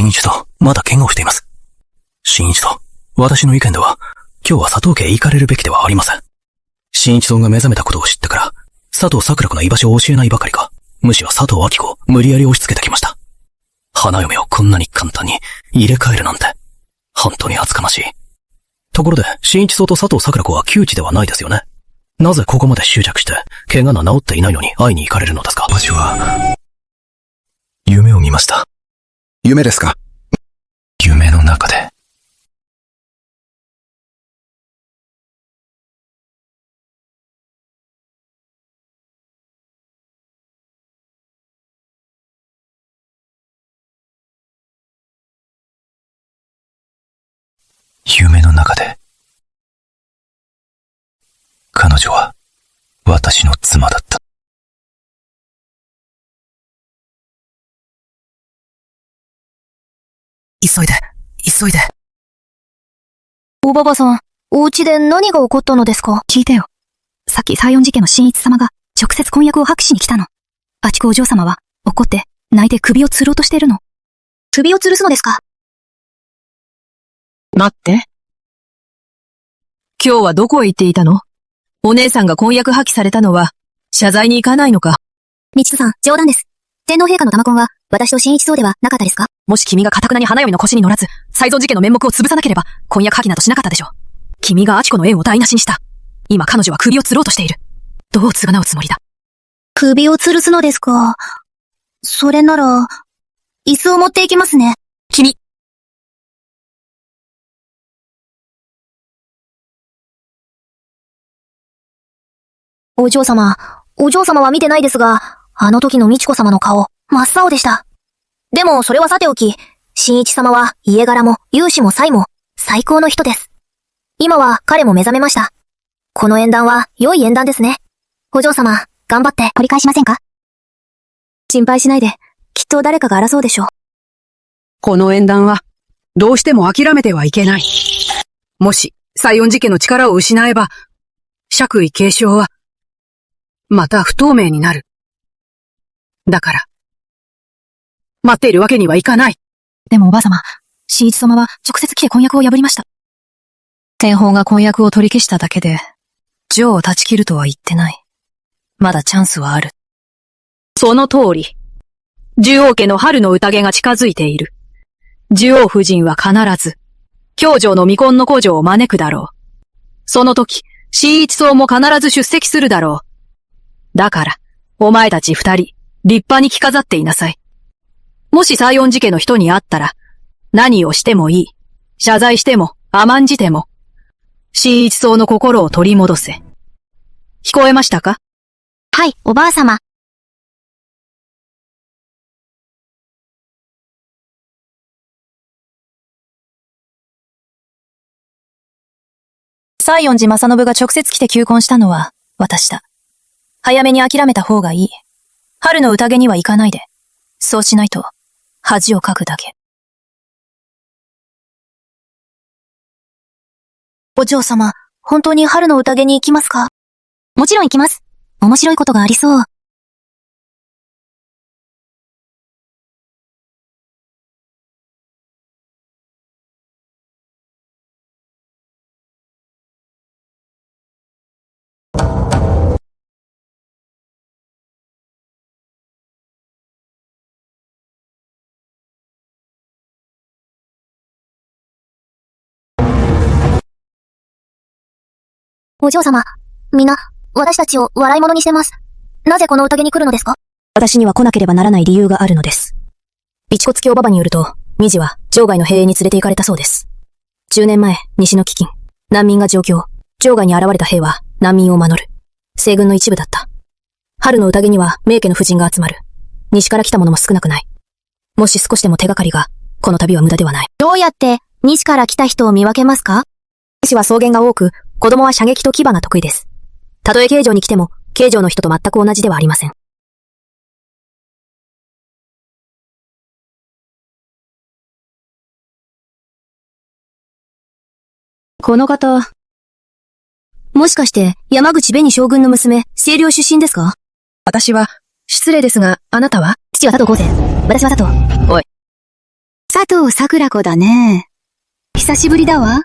Speaker 5: 新一とまだ怪我をしています。新一と、私の意見では、今日は佐藤家へ行かれるべきではありません。新一郎が目覚めたことを知ってから、佐藤桜子の居場所を教えないばかりか、むしろ佐藤明子を無理やり押し付けてきました。花嫁をこんなに簡単に入れ替えるなんて、本当に厚かましい。ところで、新一郎と佐藤桜子は旧知ではないですよね。なぜここまで執着して、怪我の治っていないのに会いに行かれるのですか？
Speaker 11: 私は、
Speaker 5: 夢を見ました。
Speaker 11: 夢ですか？
Speaker 5: 夢の中で。夢の中で。彼女は、私の妻だった。
Speaker 2: 急いで、急いで。
Speaker 3: おばばさん、お家で何が起こったのですか？
Speaker 2: 聞いてよ。さっき西園寺家の新一様が直接婚約を破棄しに来たの。あちこお嬢様は怒って泣いて首を吊ろうとしているの。
Speaker 3: 首を吊るすのですか？
Speaker 4: 待って。今日はどこへ行っていたの？お姉さんが婚約破棄されたのは、謝罪に行かないのか？
Speaker 3: みちこさん、冗談です。天皇陛下の玉婚は、私と新一そうではなかったですか？
Speaker 2: もし君が堅くなに花嫁の腰に乗らず、西園寺家の面目を潰さなければ、婚約破棄などしなかったでしょう。君があちこの縁を台無しにした。今彼女は首を吊ろうとしている。どう償うつもりだ？
Speaker 3: 首を吊るすのですか？それなら、椅子を持っていきますね。
Speaker 2: 君！
Speaker 3: お嬢様は見てないですが、あの時の美智子様の顔、真っ青でした。でもそれはさておき、新一様は家柄も容姿も才も最高の人です。今は彼も目覚めました。この縁談は良い縁談ですね。お嬢様、頑張って取り返しませんか？心配しないで、きっと誰かが争うでしょう。
Speaker 4: この縁談は、どうしても諦めてはいけない。もし、西園寺家の力を失えば、爵位継承は、また不透明になる。だから、待っているわけにはいかない。
Speaker 2: でもおばあ様、新一様は直接来て婚約を破りました。天皇が婚約を取り消しただけで、女王を断ち切るとは言ってない。まだチャンスはある。
Speaker 4: その通り。獣王家の春の宴が近づいている。獣王夫人は必ず、教場の未婚の故女を招くだろう。その時、新一層も必ず出席するだろう。だから、お前たち二人、立派に着飾っていなさい。もし西園寺家の人に会ったら、何をしてもいい。謝罪しても、甘んじても。新一層の心を取り戻せ。聞こえましたか？
Speaker 3: はい、おばあ様。
Speaker 2: 西園寺正信が直接来て求婚したのは、私だ。早めに諦めた方がいい。春の宴には行かないで。そうしないと、恥をかくだけ。
Speaker 3: お嬢様、本当に春の宴に行きますか？もちろん行きます。面白いことがありそう。お嬢様、皆、私たちを笑い物にしてます。なぜこの宴に来るのですか？
Speaker 2: 私には来なければならない理由があるのです。美智子付きおばばによると、ミジは場外の兵営に連れて行かれたそうです。10年前、西の飢饉、難民が上京、場外に現れた兵は難民を名乗る。西軍の一部だった。春の宴には名家の婦人が集まる。西から来た者も少なくない。もし少しでも手がかりが、この旅は無駄ではない。
Speaker 3: どうやって西から来た人を見分けますか？
Speaker 2: 西は草原が多く、子供は射撃と騎馬が得意です。たとえ京城に来ても、京城の人と全く同じではありません。
Speaker 3: この方、もしかして山口紅将軍の娘、清涼出身ですか？
Speaker 2: 私は、失礼ですが、あなたは？
Speaker 3: 父は佐藤浩生。私は佐藤。
Speaker 2: おい。佐藤桜子だね。久しぶりだわ。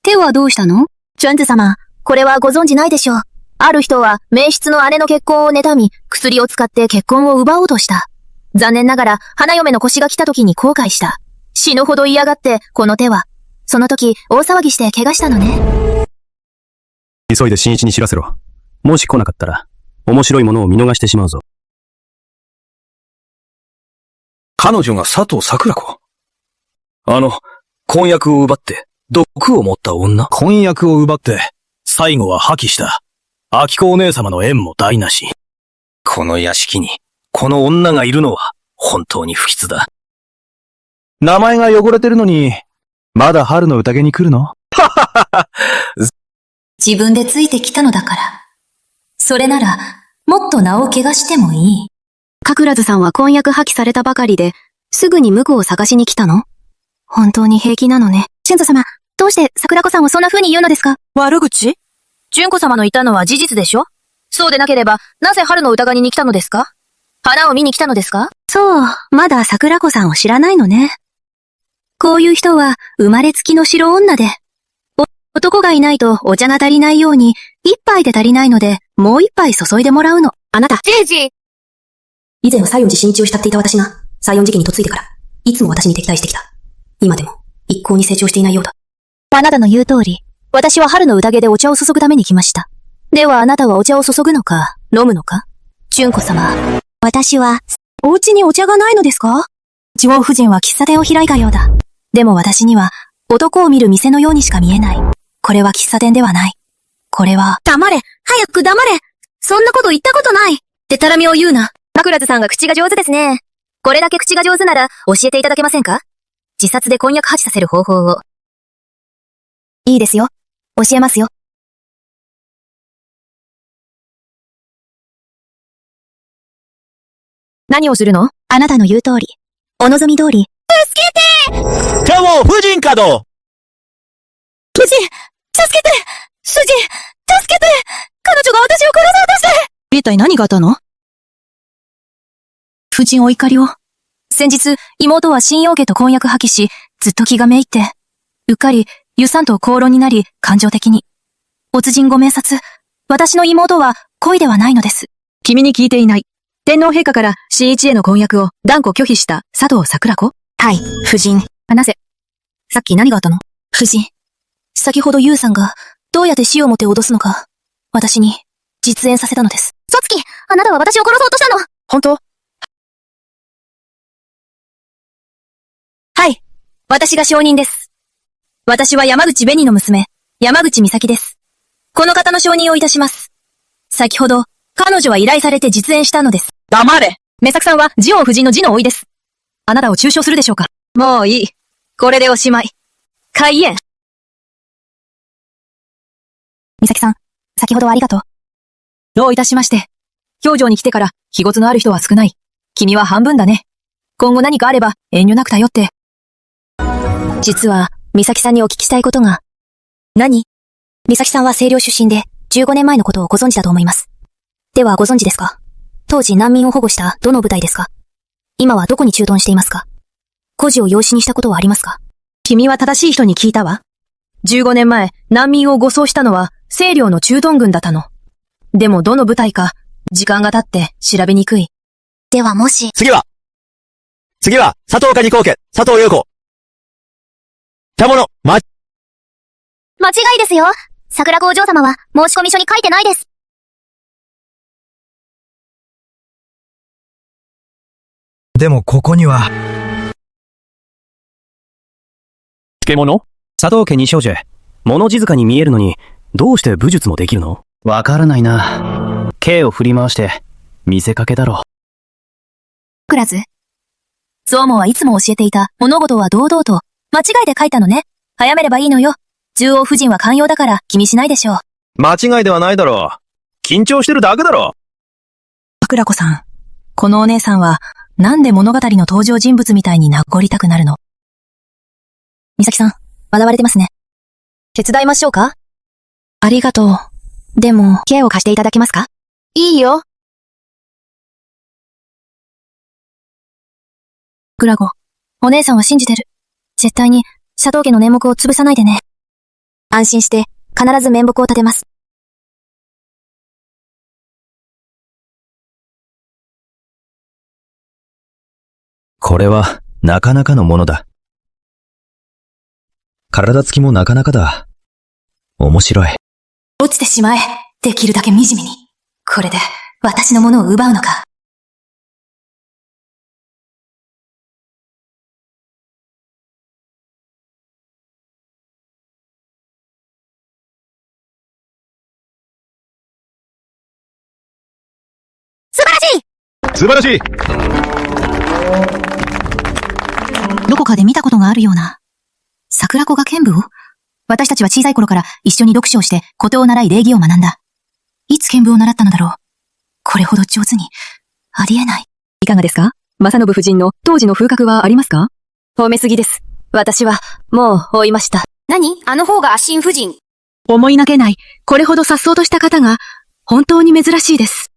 Speaker 2: 手はどうしたの？
Speaker 1: チュンズ様、これはご存知ないでしょう。ある人は、名筆の姉の結婚を妬み、薬を使って結婚を奪おうとした。残念ながら、花嫁の腰が来た時に後悔した。死ぬほど嫌がって、この手は。その時、大騒ぎして怪我したのね。
Speaker 5: 急いで新一に知らせろ。もし来なかったら、面白いものを見逃してしまうぞ。
Speaker 8: 彼女が佐藤桜子。婚約を奪って、毒を持った女。
Speaker 6: 婚約を奪って、最後は破棄した。秋子お姉様の縁も台無し。
Speaker 8: この屋敷に、この女がいるのは、本当に不吉だ。
Speaker 6: 名前が汚れてるのに、まだ春の宴に来るの？
Speaker 3: 自分でついてきたのだから。それなら、もっと名を汚してもいい。
Speaker 2: かくらずさんは婚約破棄されたばかりで、すぐに婿を探しに来たの？本当に平気なのね。
Speaker 1: 俊子様、どうして桜子さんをそんな風に言うのですか？
Speaker 7: 悪口？
Speaker 1: 純子様の言ったのは事実でしょ？そうでなければ、なぜ春の疑いに来たのですか？花を見に来たのですか？
Speaker 2: そう、まだ桜子さんを知らないのね。こういう人は生まれつきの白女で、男がいないとお茶が足りないように、一杯で足りないので、もう一杯注いでもらうの。あなた。
Speaker 1: じいじ！
Speaker 2: 以前は西園寺真一を慕っていた私が、西園寺家に嫁いでから、いつも私に敵対してきた。今でも、一向に成長していないようだ。
Speaker 1: あなたの言う通り、私は春の宴でお茶を注ぐために来ました。ではあなたはお茶を注ぐのか、飲むのか？純子様。
Speaker 2: 私は、お家にお茶がないのですか？地方夫人は喫茶店を開いたようだ。でも私には、男を見る店のようにしか見えない。これは喫茶店ではない。これは、
Speaker 1: 黙れ！早く黙れ！そんなこと言ったことない！でたらみを言うな。桜津さんが口が上手ですね。これだけ口が上手なら教えていただけませんか？自殺で婚約破棄させる方法を。いいですよ。教えますよ。何をするの？
Speaker 2: あなたの言う通り。お望み通り。
Speaker 1: 助けて！
Speaker 6: カモ夫人かど！
Speaker 1: 夫人！助けて！主人！助けて！彼女が私を殺そうとして！
Speaker 7: 一体何があったの？
Speaker 2: 夫人お怒りを。先日、妹は新陽家と婚約破棄し、ずっと気がめいって。うっかり、湯さんと口論になり、感情的に。没人ご明察。私の妹は恋ではないのです。
Speaker 4: 君に聞いていない。天皇陛下から新一への婚約を断固拒否した佐藤桜子？
Speaker 2: はい、夫人。
Speaker 4: 話せ。さっき何があったの？
Speaker 2: 夫人。先ほどユウさんが、どうやって死をもて脅すのか、私に、実演させたのです。
Speaker 1: ソツキ、あなたは私を殺そうとしたの！
Speaker 4: 本当？
Speaker 2: はい。私が証人です。私は山口紅の娘、山口美咲です。この方の証人をいたします。先ほど、彼女は依頼されて実演したのです。
Speaker 7: 黙れ！
Speaker 2: 目作さんは、ジオン夫人の次の甥です。あなたを中傷するでしょうか？
Speaker 4: もういい。これでおしまい。
Speaker 2: 開演。美咲さん、先ほどはありがとう。
Speaker 4: どういたしまして。表情に来てから、気ごつのある人は少ない。君は半分だね。今後何かあれば、遠慮なく頼って。
Speaker 2: 実は、美咲さんにお聞きしたいことが。
Speaker 4: 何？
Speaker 2: 美咲さんは清涼出身で、15年前のことをご存知だと思います。ではご存知ですか？当時難民を保護したどの部隊ですか？今はどこに駐屯していますか？孤児を養子にしたことはありますか？
Speaker 4: 君は正しい人に聞いたわ。15年前、難民を護送したのは、清涼の駐屯軍だったの。でもどの部隊か、時間が経って調べにくい。
Speaker 2: ではもし。
Speaker 6: 次は、佐藤家に後家、佐藤優子。田物、
Speaker 1: 間違いですよ。桜子お嬢様は申し込み書に書いてないです。
Speaker 6: でもここには。
Speaker 5: 漬物？佐藤家二少女。物静かに見えるのに、どうして武術もできるの？わからないな。剣を振り回して、見せかけだろ。
Speaker 2: クラズ。ゾウモはいつも教えていた物事は堂々と、間違いで書いたのね。早めればいいのよ。獣王夫人は寛容だから気にしないでしょう。
Speaker 6: 間違いではないだろう。緊張してるだけだろ。
Speaker 4: 桜子さん。このお姉さんは、なんで物語の登場人物みたいに名残りたくなるの？
Speaker 2: 美咲さん、笑われてますね。手伝いましょうか？
Speaker 4: ありがとう。
Speaker 2: でも、剣を貸していただけますか？
Speaker 1: いいよ。
Speaker 4: 桜子、
Speaker 3: お姉さんは信じてる。絶対に、佐藤家の面目を潰さないでね。安心して、必ず面目を立てます。
Speaker 6: これは、なかなかのものだ。体つきもなかなかだ。面白い。
Speaker 3: 落ちてしまえ。できるだけ惨めに。これで、私のものを奪うのか。
Speaker 6: 素晴らしい。
Speaker 2: どこかで見たことがあるような。桜子が剣舞を？私たちは小さい頃から一緒に読書をして古を習い礼儀を学んだ。いつ剣舞を習ったのだろう。これほど上手に。ありえない。
Speaker 4: いかがですか？正信夫人の当時の風格はありますか？
Speaker 1: 褒めすぎです。私は、もう追いました。
Speaker 3: 何？あの方が新婦人。
Speaker 4: 思いがけない、これほど颯爽とした方が、本当に珍しいです。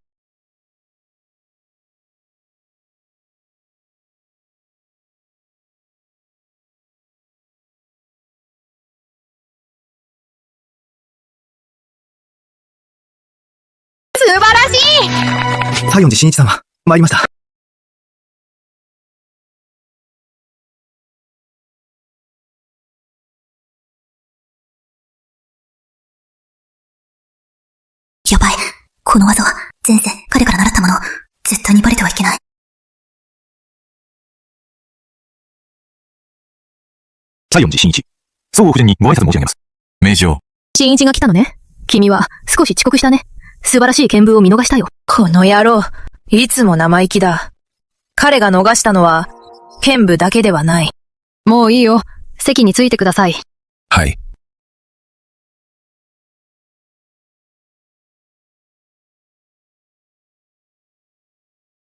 Speaker 3: 素晴らしい！
Speaker 11: 西園寺真一様、参りました。
Speaker 3: やばい。この技は、前世、彼から習ったもの。絶対にバレてはいけない。
Speaker 8: 西園寺真一。総夫人にご挨拶申し上げます。名城。
Speaker 4: 新一が来たのね。君は少し遅刻したね。素晴らしい剣舞を見逃したよ。
Speaker 7: この野郎、いつも生意気だ。彼が逃したのは、剣舞だけではない。
Speaker 4: もういいよ。席についてください。
Speaker 11: はい。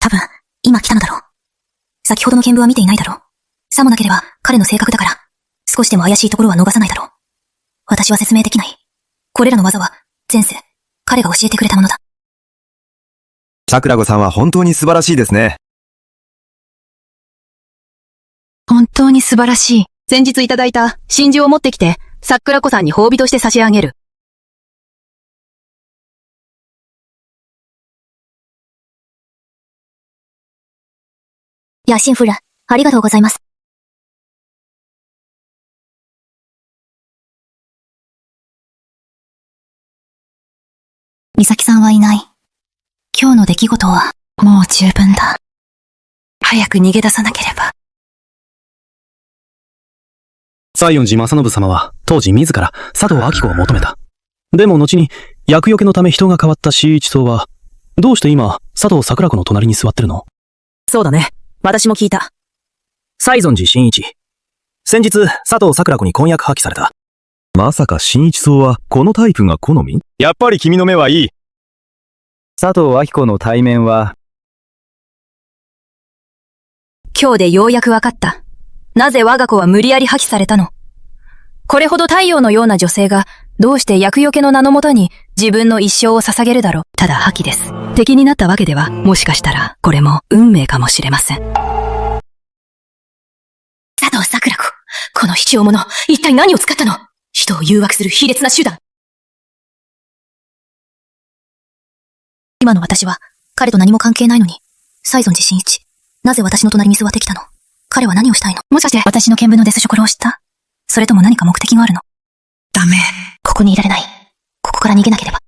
Speaker 2: 多分、今来たのだろう。先ほどの剣舞は見ていないだろう。さもなければ、彼の性格だから、少しでも怪しいところは逃さないだろう。私は説明できない。これらの技は、前世、彼が教えてくれたものだ。
Speaker 11: 桜子さんは本当に素晴らしいですね。
Speaker 4: 本当に素晴らしい。先日いただいた真珠を持ってきて、桜子さんに褒美として差し上げる。
Speaker 3: 野心夫人、ありがとうございます。
Speaker 2: 美咲さんはいない。今日の出来事は、もう十分だ。早く逃げ出さなければ。
Speaker 5: 西園寺正信様は当時自ら佐藤明子を求めた。でも後に厄除けのため人が変わった新一党は、どうして今佐藤桜子の隣に座ってるの？
Speaker 7: そうだね。私も聞いた。
Speaker 5: 西園寺真一。先日佐藤桜子に婚約破棄された。
Speaker 8: まさか新一層はこのタイプが好み？やっぱり君の目はいい。
Speaker 6: 佐藤明子の対面は、
Speaker 1: 今日でようやくわかった。なぜ我が子は無理やり破棄されたの？これほど太陽のような女性が、どうして厄除けの名のもとに自分の一生を捧げるだろう。
Speaker 4: ただ破棄です。敵になったわけでは、もしかしたら、これも運命かもしれません。
Speaker 2: 佐藤桜子、この卑怯者、一体何を使ったの？人を誘惑する卑劣な手段。今の私は、彼と何も関係ないのに、西園寺真一、なぜ私の隣に座ってきたの？彼は何をしたいの？もしかして、私の見聞のデスショコラを知った？それとも何か目的があるの？ダメ。ここにいられない。ここから逃げなければ。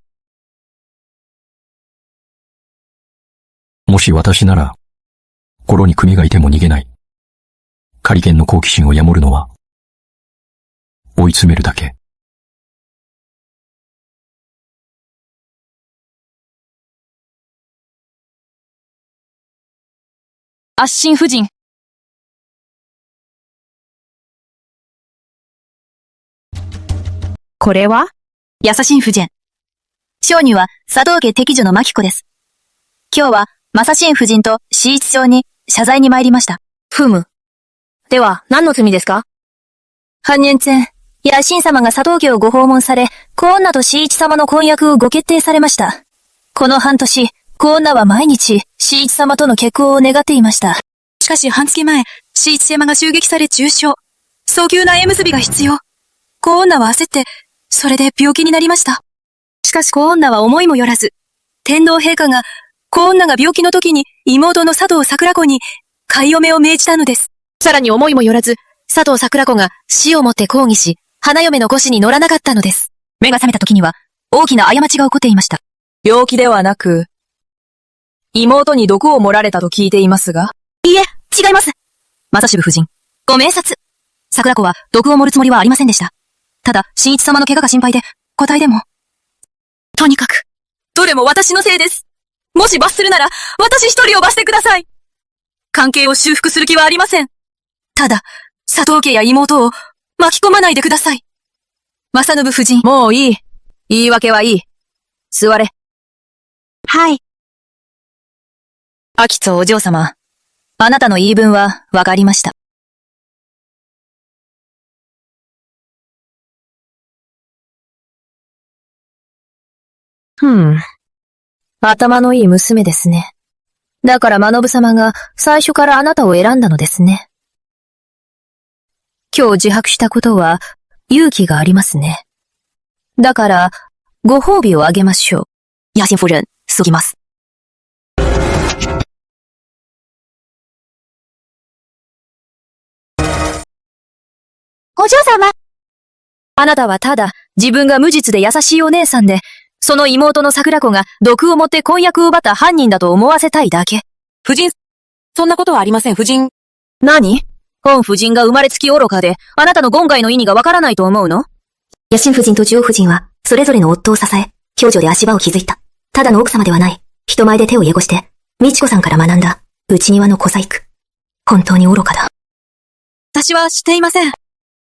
Speaker 8: もし私なら、心に組がいても逃げない。仮剣の好奇心をやもるのは、追い詰めるだけ。
Speaker 1: 圧心夫人。これは？
Speaker 2: 優しい夫人。商人は佐藤家敵女の牧子です。今日は正信夫人と私一町に謝罪に参りました。
Speaker 1: ふむ。では、何の罪ですか？半年前、野心様が佐藤家をご訪問され、小女と私一様の婚約をご決定されました。この半年、小女は毎日、私一様との結婚を願っていました。
Speaker 2: しかし半月前、新一山が襲撃され重傷。早急な縁結びが必要。小女は焦って、それで病気になりました。しかし小女は思いもよらず、天皇陛下が、小女が病気の時に妹の佐藤桜子に、買い嫁を命じたのです。さらに思いもよらず、佐藤桜子が死をもって抗議し、花嫁の御子に乗らなかったのです。目が覚めた時には、大きな過ちが起こっていました。
Speaker 7: 病気ではなく、妹に毒を盛られたと聞いていますが。
Speaker 2: いいえ、違います。正渋夫人、ご明察。桜子は毒を盛るつもりはありませんでした。ただ、新一様の怪我が心配で、答えでも。とにかく、どれも私のせいです。もし罰するなら、私一人を罰してください。関係を修復する気はありません。ただ、佐藤家や妹を巻き込まないでください。正信夫人。
Speaker 7: もういい。言い訳はいい。座れ。
Speaker 2: はい。秋津お嬢様、あなたの言い分はわかりました。
Speaker 1: 頭のいい娘ですね。だからマノブ様が最初からあなたを選んだのですね。今日自白したことは勇気がありますね。だから、ご褒美をあげましょう。
Speaker 2: 野心夫人、過ぎます。
Speaker 1: お嬢様。あなたはただ自分が無実で優しいお姉さんで、その妹の桜子が毒を持って婚約を奪った犯人だと思わせたいだけ。
Speaker 2: 夫人、そんなことはありません、夫人。
Speaker 1: 何？本夫人が生まれつき愚かで、あなたの言外の意味がわからないと思うの？
Speaker 2: 野心夫人と寿夫人は、それぞれの夫を支え、共助で足場を築いた。ただの奥様ではない。人前で手を汚して、美智子さんから学んだ、内庭の小細工。本当に愚かだ。私はしていません。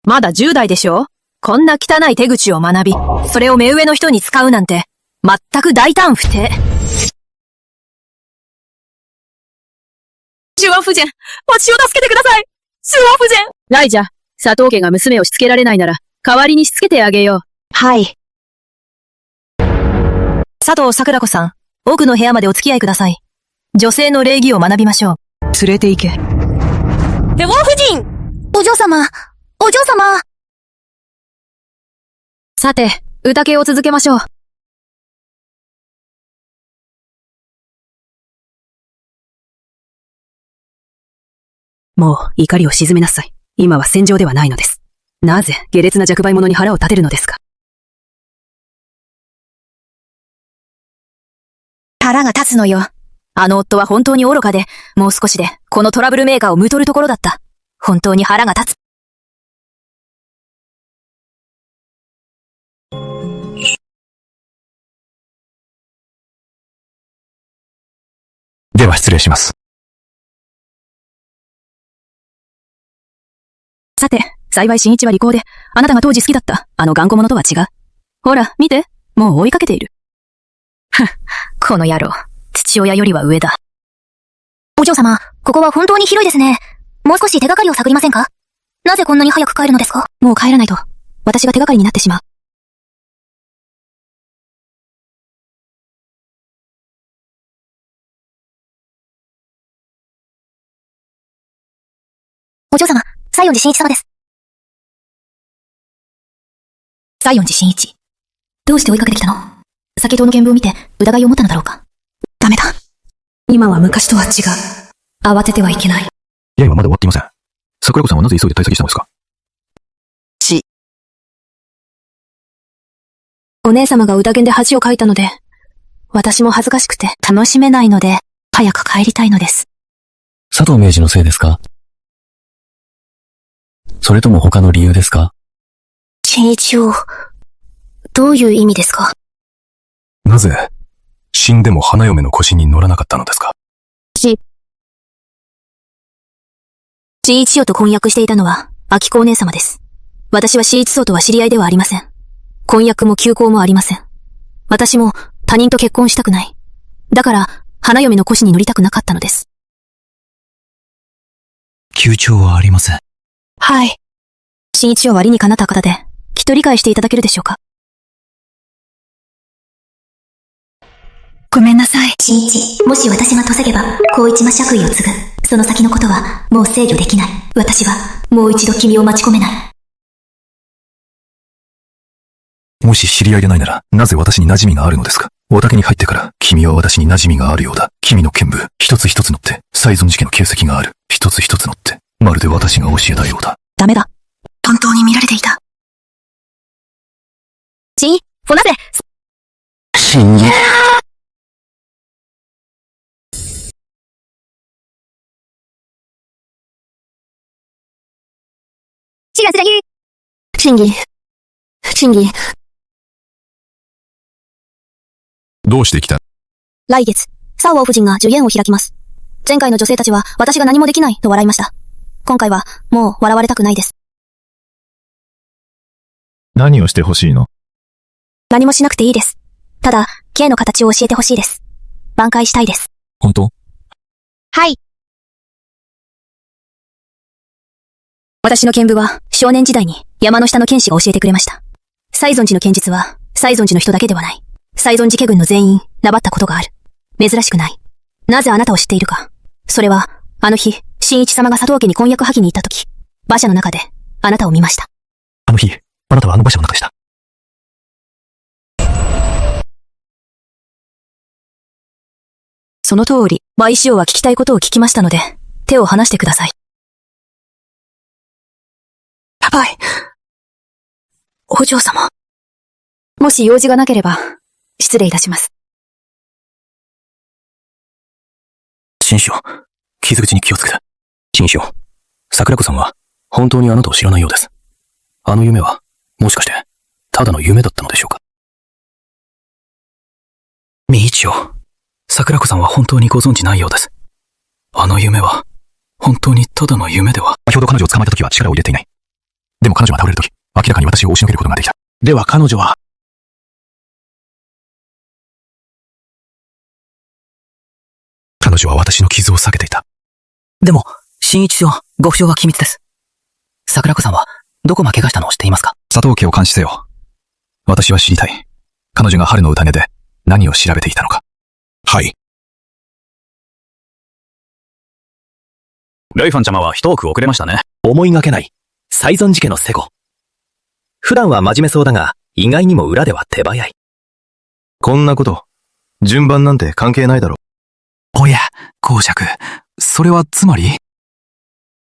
Speaker 1: まだ10代でしょ？こんな汚い手口を学び、それを目上の人に使うなんて、全く大胆不貞。
Speaker 7: 寿王夫人、私を助けてください。寿王夫人。
Speaker 4: ライジャ、佐藤家が娘をしつけられないなら、代わりにしつけてあげよう。
Speaker 1: はい。佐藤桜子さん、奥の部屋までお付き合いください。女性の礼儀を学びましょう。
Speaker 4: 連れて行け。
Speaker 7: 寿王夫人。
Speaker 3: お嬢様、お嬢様。
Speaker 1: さて、歌系を続けましょう。
Speaker 4: もう怒りを鎮めなさい。今は戦場ではないのです。なぜ下劣な弱売者に腹を立てるのですか？
Speaker 1: 腹が立つのよ。あの夫は本当に愚かで、もう少しでこのトラブルメーカーを貪るところだった。本当に腹が立つ。
Speaker 8: では失礼します。
Speaker 4: さて、幸い新一は利口で、あなたが当時好きだったあの頑固者とは違う。ほら、見て、もう追いかけている。
Speaker 1: この野郎、父親よりは上だ。
Speaker 3: お嬢様、ここは本当に広いですね。もう少し手がかりを探りませんか？なぜこんなに早く帰るのですか？
Speaker 2: もう帰らないと、私が手がかりになってしまう。
Speaker 3: お嬢様、西園寺真一様です。
Speaker 2: 西園寺真一。どうして追いかけてきたの？先ほどの見聞を見て疑いを持ったのだろうか？ダメだ。今は昔とは違う。慌ててはいけない。
Speaker 8: いや、まだ終わっていません。桜子さんはなぜ急いで退席したのですか？
Speaker 2: お姉様が歌剣で恥をかいたので、私も恥ずかしくて楽しめないので、早く帰りたいのです。
Speaker 5: 佐藤明治のせいですか？それとも他の理由ですか？
Speaker 3: 真一を、どういう意味ですか？
Speaker 8: なぜ、死んでも花嫁の腰に乗らなかったのですか？
Speaker 2: 真一よと婚約していたのは、秋子お姉様です。私は真一層とは知り合いではありません。婚約も休校もありません。私も他人と結婚したくない。だから、花嫁の腰に乗りたくなかったのです。
Speaker 5: 休庁はありません。
Speaker 2: はい。真一を割にかなった方で、きっと理解していただけるでしょうか。
Speaker 3: ごめんなさい。
Speaker 2: 新一、もし私が嫁げば、光一が爵位を継ぐ。その先のことは、もう制御できない。私は、もう一度君を待ち込めない。
Speaker 8: もし知り合いでないなら、なぜ私に馴染みがあるのですか？お宅に入ってから、君は私に馴染みがあるようだ。君の剣舞、一つ一つのって、再存寺家の形跡がある。一つ一つのって、まるで私が教えたようだ。
Speaker 2: ダメだ。本当に見られていた。
Speaker 1: フォナゼ
Speaker 9: 真偽。
Speaker 2: 真偽。
Speaker 8: どうして来た？
Speaker 2: 来月、サウオ夫人が受験を開きます。前回の女性たちは私が何もできないと笑いました。今回はもう笑われたくないです。
Speaker 10: 何をしてほしいの？
Speaker 2: 何もしなくていいです。ただ、K の形を教えてほしいです。挽回したいです。
Speaker 8: 本当？
Speaker 2: はい。私の剣舞は少年時代に山の下の剣士が教えてくれました。西存寺の剣術は西存寺の人だけではない。西存寺家軍の全員、なばったことがある。珍しくない。なぜあなたを知っているか。それは、あの日、新一様が佐藤家に婚約破棄に行った時、馬車の中で、あなたを見ました。
Speaker 5: あの日、あなたはあの馬車の中でした。
Speaker 2: その通り、舞潮は聞きたいことを聞きましたので、手を離してください。やばい。お嬢様。もし用事がなければ、失礼いたします。
Speaker 5: 新章、傷口に気をつけて。新章、桜子さんは本当にあなたを知らないようです。あの夢は、もしかして、ただの夢だったのでしょうか。みちお、桜子さんは本当にご存知ないようです。あの夢は、本当にただの夢では。先ほど彼女を捕まえた時は力を入れていない。でも彼女が倒れる時、明らかに私を押しのけることができた。では彼女は、彼女は私の傷を避けていた。でも、新一は、ご不詳は機密です。桜子さんは、どこが怪我したのを知っていますか？佐藤家を監視せよ。私は知りたい。彼女が春の宴で、何を調べていたのか。はい。レイファンちゃまは一奥遅れましたね。
Speaker 6: 思いがけない。西存寺家のセコ。普段は真面目そうだが、意外にも裏では手早い。こんなこと、順番なんて関係ないだろ。
Speaker 5: おや、公爵。それはつまり？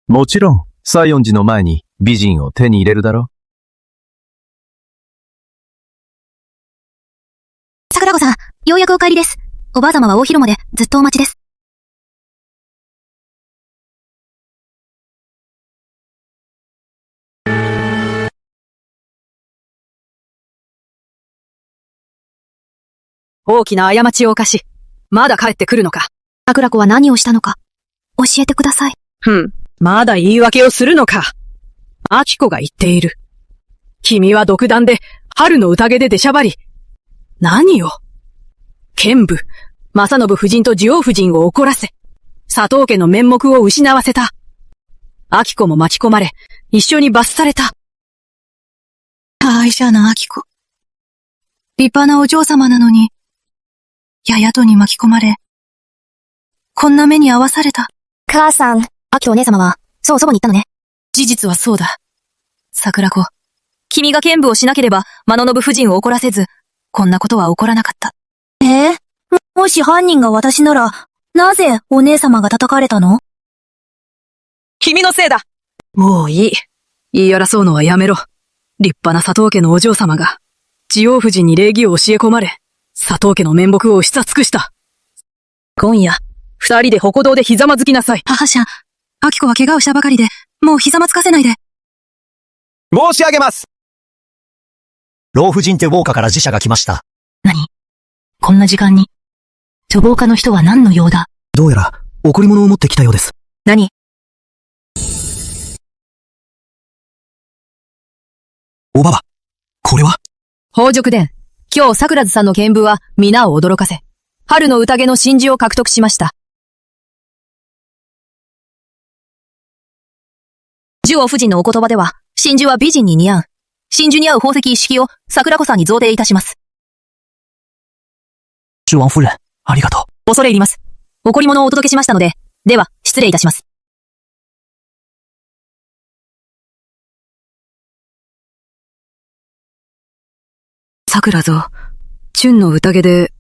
Speaker 6: もちろん、西園寺の前に美人を手に入れるだろ。
Speaker 2: 桜子さん、ようやくお帰りです。おばあ様は大広間でずっとお待ちです。
Speaker 4: 大きな過ちを犯し、まだ帰ってくるのか。
Speaker 2: 桜子は何をしたのか、教えてください。
Speaker 4: まだ言い訳をするのか。明子が言っている。君は独断で、春の宴で出しゃばり。何よ。剣舞、正信夫人と寿王夫人を怒らせ、佐藤家の面目を失わせた。明子も巻き込まれ、一緒に罰された。
Speaker 3: 愛者の明子。立派なお嬢様なのに、ややとに巻き込まれ、こんな目に遭わされた。
Speaker 2: 母さん。明子お姉様は、そうそばに行ったのね。
Speaker 4: 事実はそうだ。
Speaker 2: 桜子。君が剣舞をしなければ、正信夫人を怒らせず、こんなことは起こらなかった。
Speaker 3: もし犯人が私なら、なぜお姉様が叩かれたの？
Speaker 4: 君のせいだ。もういい。言い争うのはやめろ。立派な佐藤家のお嬢様が、寿王夫人に礼儀を教え込まれ、佐藤家の面目を押し尽くした。今夜、二人で鉾道でひざまずきなさい。
Speaker 3: 母者、明子は怪我をしたばかりで、もうひざまつかせないで。
Speaker 6: 申し上げます。老婦人手ウォーカーから使者が来ました。
Speaker 2: 何？こんな時間に。処方家の人は何の用だ？
Speaker 5: どうやら、贈り物を持ってきたようです。
Speaker 2: 何？
Speaker 5: おばば、これは？
Speaker 1: 宝玉殿。今日桜津さんの剣舞は皆を驚かせ、春の宴の真珠を獲得しました。寿王夫人のお言葉では、真珠は美人に似合う。真珠に合う宝石一式を桜子さんに贈呈いたします。
Speaker 5: 寿王夫人、ありがとう。
Speaker 2: 恐れ入ります。贈り物をお届けしましたので、では、失礼いたします。
Speaker 4: 桜蔵、チュンの宴で、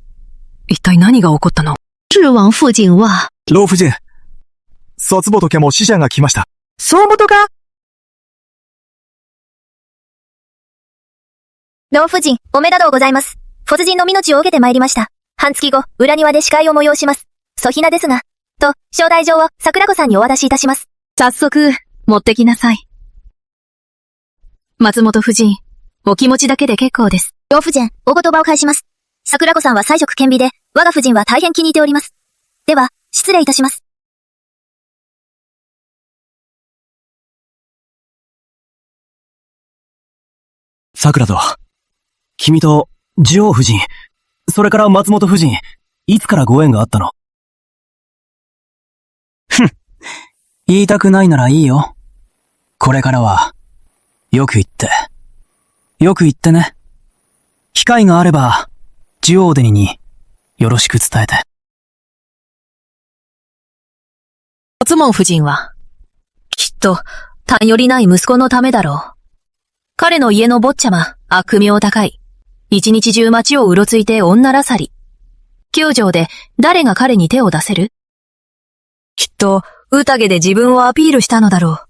Speaker 4: 一体何が起こったの？
Speaker 3: 智王附近は、
Speaker 10: 老夫人。卒仏も死者が来ました。
Speaker 7: そう元か？
Speaker 1: 老夫人、おめでとうございます。フォズ人の命を受けて参りました。半月後、裏庭で司会を催します。粗ひなですが、と、招待状を桜子さんにお渡しいたします。
Speaker 2: 早速、持ってきなさい。松本夫人、お気持ちだけで結構です。
Speaker 1: 老夫人、お言葉を返します。桜子さんは才色兼備で、我が夫人は大変気に入っております。では、失礼いたします。
Speaker 5: 桜と、君と、ジオ夫人、それから松本夫人、いつからご縁があったの？ふん。言いたくないならいいよ。これからは、よく言ってね。機会があれば、ジオーデニに、よろしく伝えて。
Speaker 2: 松門夫人は、きっと、頼りない息子のためだろう。彼の家の坊ちゃま、悪名高い。一日中街をうろついて女らさり。宮城で誰が彼に手を出せる？きっと、宴で自分をアピールしたのだろ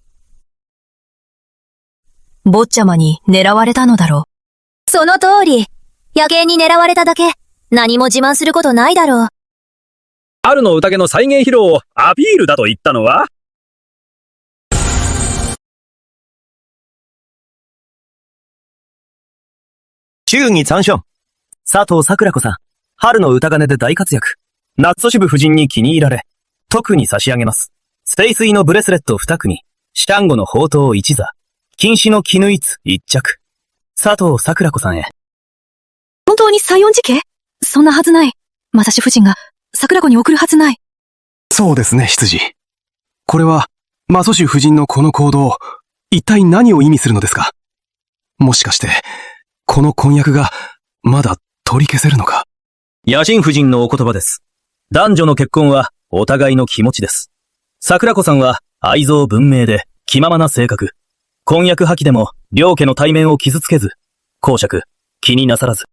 Speaker 2: う。坊ちゃまに狙われたのだろう。
Speaker 1: その通り。夜景に狙われただけ。何も自慢することないだろう。
Speaker 8: 春の宴の再現披露をアピールだと言ったのは？
Speaker 5: 祝儀参照。佐藤桜子さん、春の歌金で大活躍。夏支部夫人に気に入られ、特に差し上げます。ステイスイのブレスレット2組、シャンゴの宝刀1座、金糸の絹糸1着。佐藤桜子さんへ。
Speaker 2: 本当に西園寺家？そんなはずない。正志夫人が桜子に送るはずない。
Speaker 8: そうですね、執事。これは、マソシュ夫人のこの行動、一体何を意味するのですか？もしかして、この婚約が、まだ取り消せるのか？野心夫人のお言葉です。男女の結婚は、お互いの気持ちです。桜子さんは、愛憎文明で、気ままな性格。婚約破棄でも、両家の対面を傷つけず、公爵、気になさらず。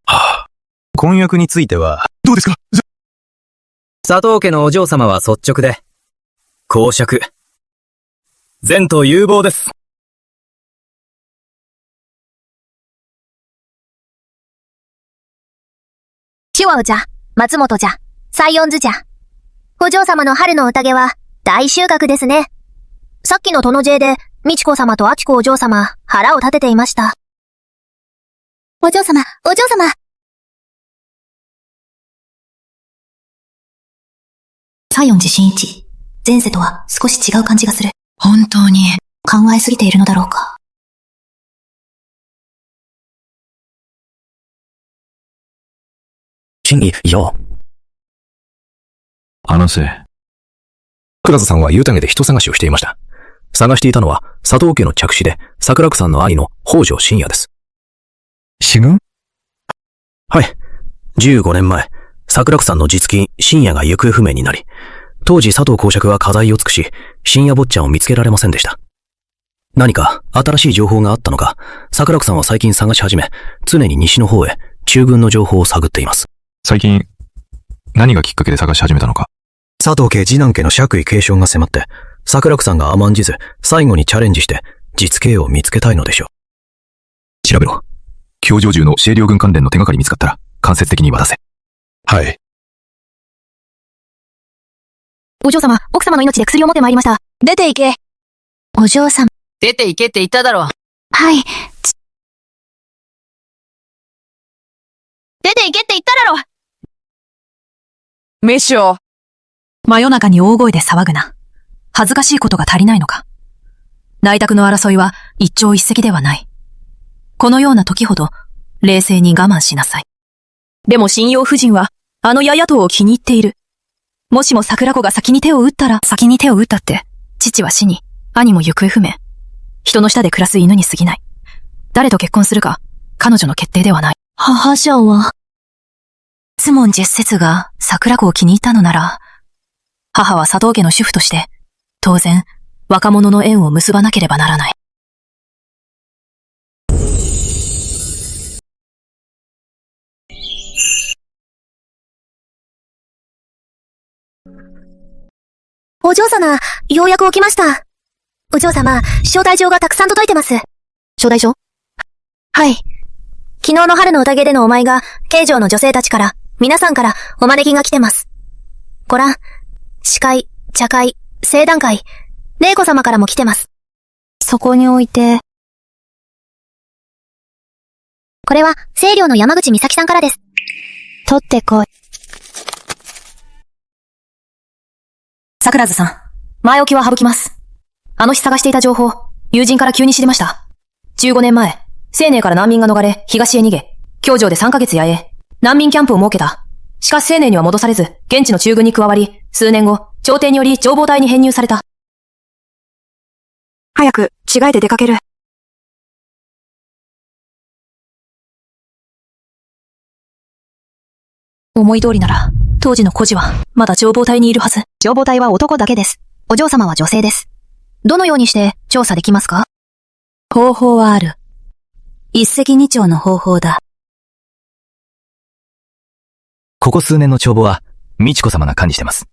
Speaker 6: 婚約については、
Speaker 10: どうですか？
Speaker 5: 佐藤家のお嬢様は率直で、公爵。前途有望です。
Speaker 1: 手話じゃ、松本じゃ、西園寺じゃ。お嬢様の春の宴は、大収穫ですね。さっきの殿 J で、美智子様と明子お嬢様、腹を立てていました。お嬢様、お嬢様。
Speaker 3: 西園寺真一。前世とは少し違う感じがする。
Speaker 2: 本当に。
Speaker 3: 考えすぎているのだろうか。
Speaker 5: 真意、よ。
Speaker 8: 話せ。
Speaker 5: 倉田さんは湯種で人探しをしていました。探していたのは、佐藤家の着手で、桜子さんの兄の北条信也です。
Speaker 8: 死ぬ？
Speaker 5: はい。15年前、桜子さんの実金、信也が行方不明になり、当時佐藤公爵は課題を尽くし、信也坊ちゃんを見つけられませんでした。何か新しい情報があったのか、桜子さんは最近探し始め、常に西の方へ中軍の情報を探っています。
Speaker 8: 最近、何がきっかけで探し始めたのか？
Speaker 5: 佐藤家次男家の爵位継承が迫って、桜子さんが甘んじず、最後にチャレンジして、実刑を見つけたいのでしょう。
Speaker 8: 調べろ。教場中の清涼軍関連の手がかり見つかったら、間接的に渡せ。はい。
Speaker 2: お嬢様、奥様の命で薬を持ってまいりました。出て行け。
Speaker 3: お嬢様。
Speaker 2: 出て行けって言っただろう。
Speaker 3: はい。
Speaker 1: 出て行けって言っただろ。
Speaker 7: 飯を。
Speaker 2: 真夜中に大声で騒ぐな。恥ずかしいことが足りないのか。大宅の争いは一朝一夕ではない。このような時ほど、冷静に我慢しなさい。でも信用夫人は、あのややとを気に入っている。もしも桜子が先に手を打ったら、先に手を打ったって、父は死に、兄も行方不明。人の下で暮らす犬に過ぎない。誰と結婚するか、彼女の決定ではない。
Speaker 3: 母者は、
Speaker 2: 質問10節が桜子を気に入ったのなら、母は佐藤家の主婦として、当然、若者の縁を結ばなければならない。
Speaker 3: お嬢様、ようやく起きました。お嬢様、招待状がたくさん届いてます。
Speaker 2: 招待状？
Speaker 3: はい。昨日の春の宴でのお前が、慶城の女性たちから、皆さんからお招きが来てます。ご覧、司会、茶会、聖壇会、玲子様からも来てます。
Speaker 2: そこに置いて。
Speaker 3: これは、清涼の山口美咲さんからです。
Speaker 2: 取ってこい。桜津さん、前置きは省きます。あの日探していた情報、友人から急に知りました。15年前、青年から難民が逃れ、東へ逃げ、京城で3ヶ月野営、難民キャンプを設けた。しかし青年には戻されず、現地の中軍に加わり、数年後、朝廷により情報隊に編入された。早く、着替えて出かける。思い通りなら、当時の孤児は、まだ情報隊にいるはず。
Speaker 3: 情報隊は男だけです。お嬢様は女性です。どのようにして調査できますか？
Speaker 2: 方法はある。一石二鳥の方法だ。
Speaker 5: ここ数年の帳簿は、美智子様が管理してます。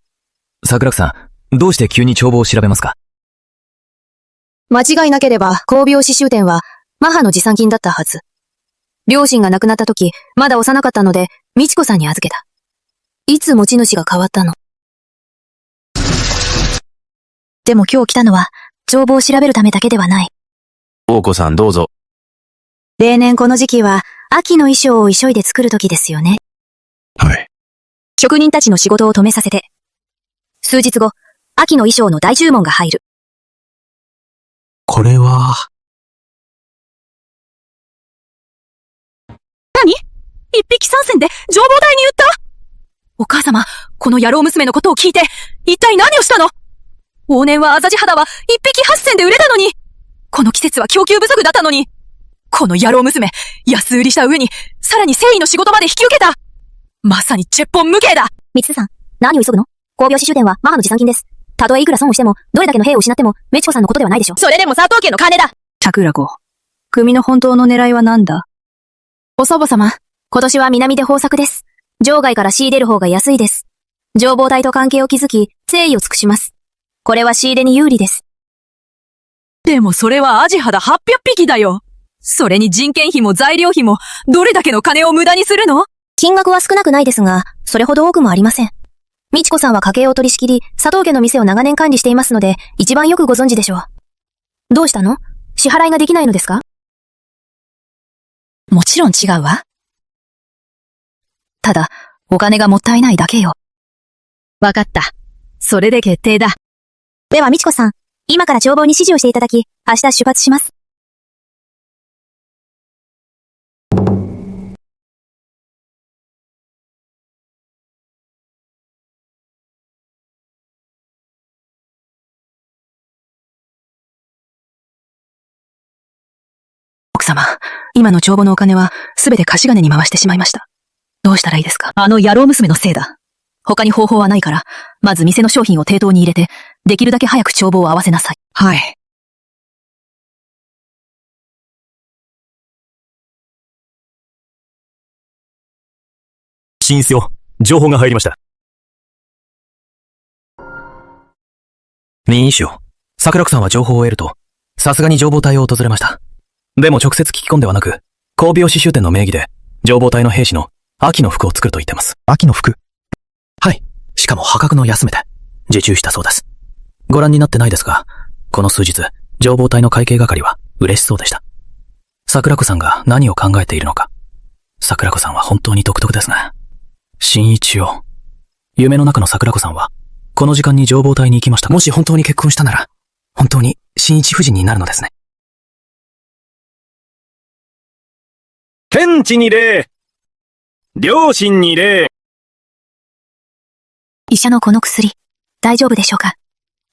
Speaker 5: 桜子さん、どうして急に帳簿を調べますか？
Speaker 2: 間違いなければ、交病刺繍店は、マハの持参金だったはず。両親が亡くなった時、まだ幼かったので、美智子さんに預けた。いつ持ち主が変わったの？
Speaker 3: でも今日来たのは、帳簿を調べるためだけではない。
Speaker 11: 王子さんどうぞ。
Speaker 3: 例年この時期は、秋の衣装を急いで作る時ですよね。
Speaker 10: はい。
Speaker 2: 職人たちの仕事を止めさせて。数日後、秋の衣装の大注文が入る。
Speaker 10: これは、
Speaker 7: 何？一匹三銭で情報隊に言った？お母様、この野郎娘のことを聞いて、一体何をしたの？往年はアザジ肌は一匹八銭で売れたのに、この季節は供給不足だったのに、この野郎娘、安売りした上に、さらに繊維の仕事まで引き受けた。まさにチェッポン無形だ。
Speaker 3: みつさん、何を急ぐの？交病刺繍店はマハの持参金です。たとえいくら損をしても、どれだけの兵を失っても、メチコさんのことではないでしょ。
Speaker 7: それでも佐藤家の金だ。
Speaker 4: 桜子。組の本当の狙いは何だ？
Speaker 2: お祖母様、今年は南で豊作です。場外から仕入れる方が安いです。情報隊と関係を築き、誠意を尽くします。これは仕入れに有利です。
Speaker 7: でもそれはアジ肌800匹だよ。それに人件費も材料費も、どれだけの金を無駄にするの？
Speaker 2: 金額は少なくないですが、それほど多くもありません。美智子さんは家計を取り仕切り、佐藤家の店を長年管理していますので、一番よくご存知でしょう。どうしたの？支払いができないのですか？もちろん違うわ。ただ、お金がもったいないだけよ。
Speaker 4: わかった。それで決定だ。
Speaker 3: では美智子さん、今から帳簿に指示をしていただき、明日出発します。
Speaker 2: 奥様、今の帳簿のお金は、すべて貸し金に回してしまいました。どうしたらいいですか？あの野郎娘のせいだ。他に方法はないから、まず店の商品を抵当に入れて、できるだけ早く帳簿を合わせなさい。
Speaker 4: はい。
Speaker 5: 真実よ。情報が入りました。任意よ。桜子さんは情報を得ると、さすがに情報隊を訪れました。でも直接聞き込んではなく、交病刺繍店の名義で、情報隊の兵士の秋の服を作ると言ってます。
Speaker 11: 秋の服？
Speaker 5: はい。しかも破格の安値で、受注したそうです。ご覧になってないですが、この数日、情報隊の会計係は嬉しそうでした。桜子さんが何を考えているのか。桜子さんは本当に独特ですね。新一よ。夢の中の桜子さんは、この時間に情報隊に行きました。もし本当に結婚したなら、本当に新一夫人になるのですね。
Speaker 10: 天地に礼。両親に礼。
Speaker 3: 医者のこの薬、大丈夫でしょうか？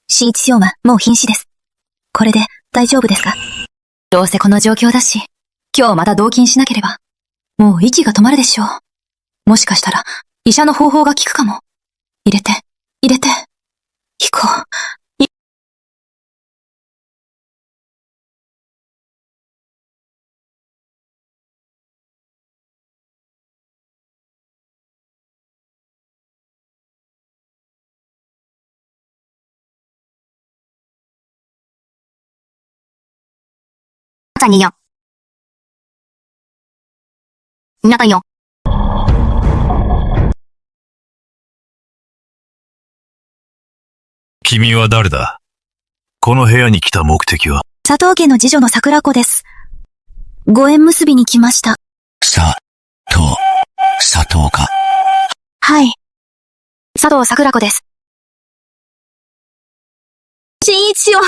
Speaker 3: 新一将はもう瀕死です。これで大丈夫ですか？
Speaker 2: どうせこの状況だし、今日また同勤しなければ、もう息が止まるでしょう。もしかしたら、医者の方法が効くかも。入れて。行こう。
Speaker 3: 324。皆さんよ。
Speaker 10: 君は誰だ？この部屋に来た目的は？
Speaker 3: 佐藤家の次女の桜子です。ご縁結びに来ました。
Speaker 9: 佐藤か。
Speaker 3: はい。
Speaker 2: 佐藤桜子です。
Speaker 3: 新一よ。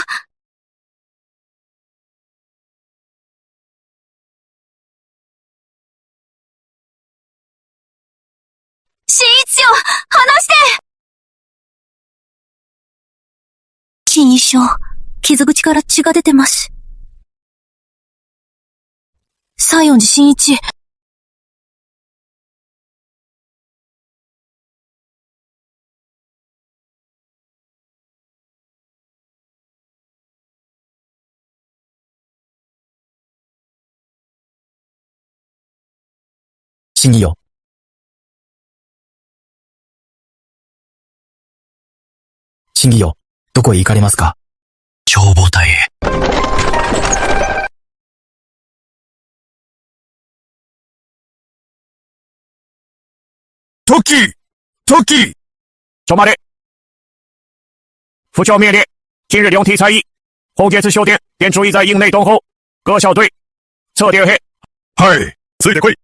Speaker 3: 新一よ、離して。新一よ、傷口から血が出てます。西園寺新一。
Speaker 5: 真偽よ。真偽よ、どこへ行かれますか？
Speaker 9: 消防隊へ。
Speaker 10: トキ
Speaker 6: 止まれ。副教命令，今日量体裁议，后这次修订便注意在营内等候，各小队撤点へ。
Speaker 10: はい、ついてこい。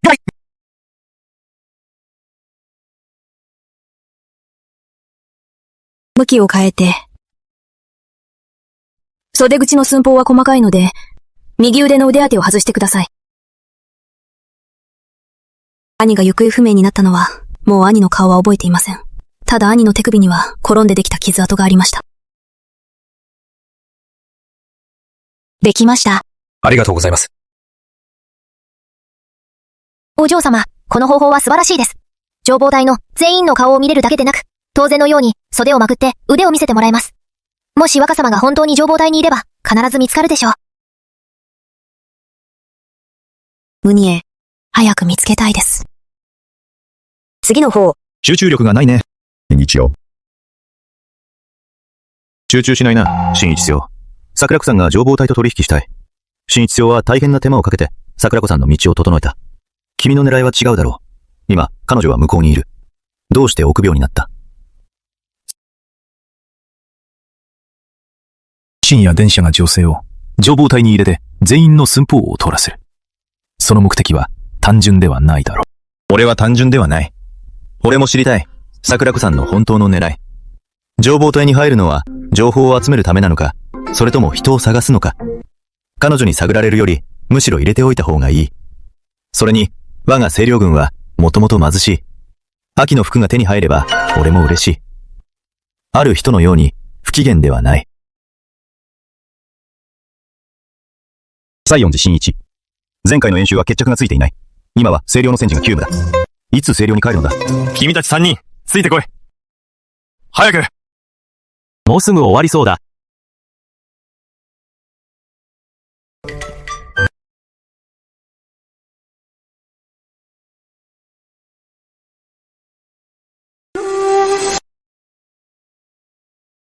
Speaker 2: 向きを変えて。袖口の寸法は細かいので、右腕の腕当てを外してください。兄が行方不明になったのは、もう兄の顔は覚えていません。ただ兄の手首には転んでできた傷跡がありました。できました。
Speaker 5: ありがとうございます。
Speaker 3: お嬢様、この方法は素晴らしいです。消防隊の全員の顔を見れるだけでなく、当然のように袖をまくって腕を見せてもらいます。もし若様が本当に消防隊にいれば、必ず見つかるでしょう。ムニエ、早く見つけたいです。
Speaker 2: 次の方。
Speaker 6: 集中力がないね。日曜。集中しないな、新一郎。桜子さんが消防隊と取引したい。新一郎は大変な手間をかけて、桜子さんの道を整えた。君の狙いは違うだろう。今、彼女は向こうにいる。どうして臆病になった？
Speaker 8: 深夜電車が女性を消防隊に入れて全員の寸法を取らせる。その目的は単純ではないだろう。
Speaker 6: 俺は単純ではない。俺も知りたい。桜子さんの本当の狙い。消防隊に入るのは情報を集めるためなのか、それとも人を探すのか。彼女に探られるより、むしろ入れておいた方がいい。それに、我が清涼軍はもともと貧しい。秋の服が手に入れば、俺も嬉しい。ある人のように不機嫌ではない。西園寺真一。前回の演習は決着がついていない。今は清涼の戦時が急務だ。いつ清涼に帰るのだ？君たち3人、ついてこい。早く。もうすぐ終わりそうだ。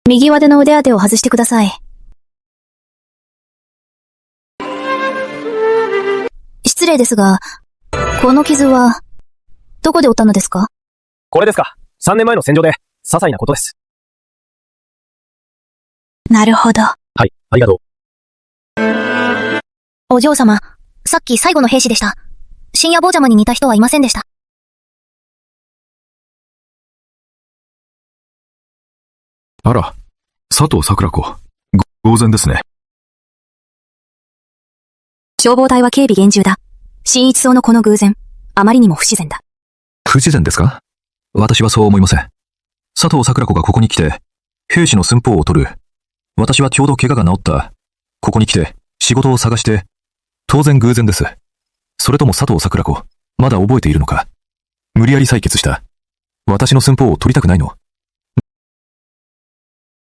Speaker 2: 右腕の腕当てを外してください。失礼ですが、この傷は、どこで負ったのですか？
Speaker 6: これですか。3年前の戦場で、些細なことです。
Speaker 3: なるほど。
Speaker 6: はい、ありがとう。
Speaker 3: お嬢様、さっき最後の兵士でした。深夜坊ちゃまに似た人はいませんでした。
Speaker 8: あら、佐藤桜子。偶然ですね。
Speaker 2: 消防隊は警備厳重だ。新一層のこの偶然、あまりにも不自然だ。
Speaker 8: 不自然ですか？私はそう思いません。佐藤桜子がここに来て、兵士の寸法を取る。私はちょうど怪我が治った。ここに来て、仕事を探して、当然偶然です。それとも佐藤桜子、まだ覚えているのか？無理やり採血した。私の寸法を取りたくないの？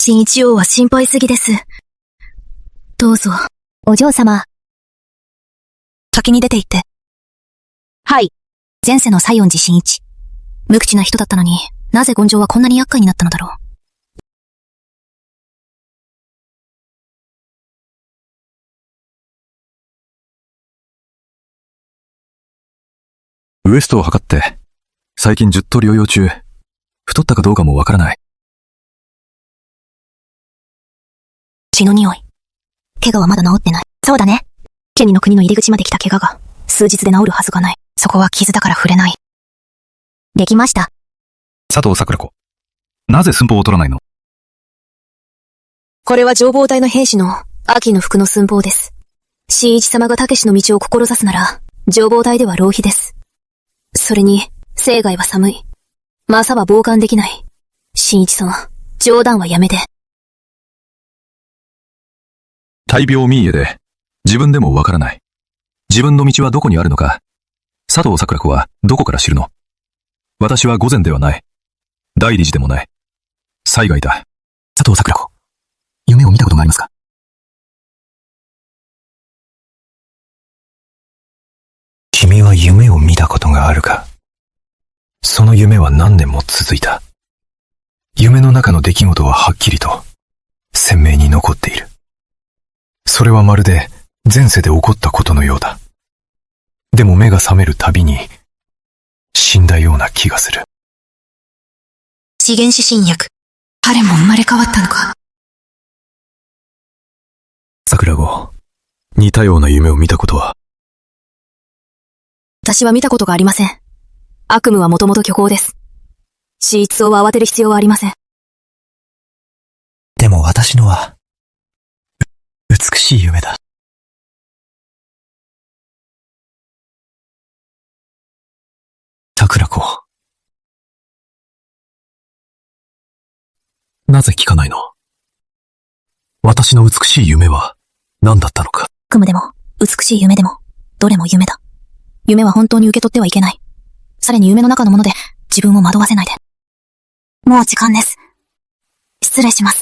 Speaker 2: 新一王は心配すぎです。どうぞ。
Speaker 3: お嬢様。
Speaker 2: 先に出て行って。
Speaker 3: はい。前世の西園寺真一。無口な人だったのに、なぜ権城はこんなに厄介になったのだろ
Speaker 8: ウエストを測って、最近ずっと療養中。太ったかどうかもわからない。
Speaker 2: 血の匂い。怪我はまだ治ってない。そうだね。ケニの国の入り口まで来た怪我が、数日で治るはずがない。そこは傷だから触れない。
Speaker 3: できました。
Speaker 8: 佐藤桜子。なぜ寸法を取らないの？
Speaker 2: これは情報隊の兵士の、秋の服の寸法です。新一様が武士の道を志すなら、情報隊では浪費です。それに、生涯は寒い。マサは傍観できない。新一様、冗談はやめて。
Speaker 8: 大病ミーエで、自分でもわからない。自分の道はどこにあるのか。佐藤桜子はどこから知るの？私は御前ではない。大理寺でもない。災害だ。佐藤桜子。夢を見たことがありますか？
Speaker 5: 君は夢を見たことがあるか？その夢は何年も続いた。夢の中の出来事ははっきりと、鮮明に残っている。それはまるで前世で起こったことのようだ。でも目が覚めるたびに、死んだような気がする。
Speaker 2: 資源子新薬。彼も生まれ変わったのか。
Speaker 5: 桜子、似たような夢を見たことは？
Speaker 2: 私は見たことがありません。悪夢はもともと虚構です。新一郎は慌てる必要はありません。
Speaker 5: でも私のは、美しい夢だ。桜子。なぜ聞かないの？私の美しい夢は何だったのか。
Speaker 2: 悪夢でも、美しい夢でも、どれも夢だ。夢は本当に受け取ってはいけない。さらに夢の中のもので自分を惑わせないで。もう時間です。失礼します。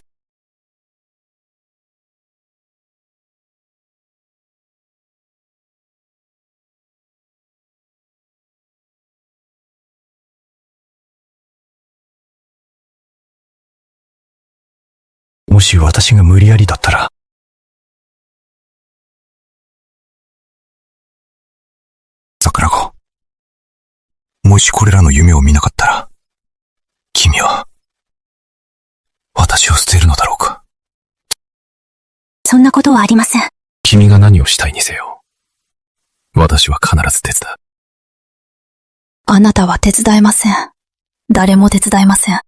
Speaker 5: もし私が無理やりだったら。桜子。もしこれらの夢を見なかったら、君は、私を捨てるのだろうか。
Speaker 2: そんなことはありません。
Speaker 5: 君が何をしたいにせよ。私は必ず手伝う。
Speaker 2: あなたは手伝えません。誰も手伝えません。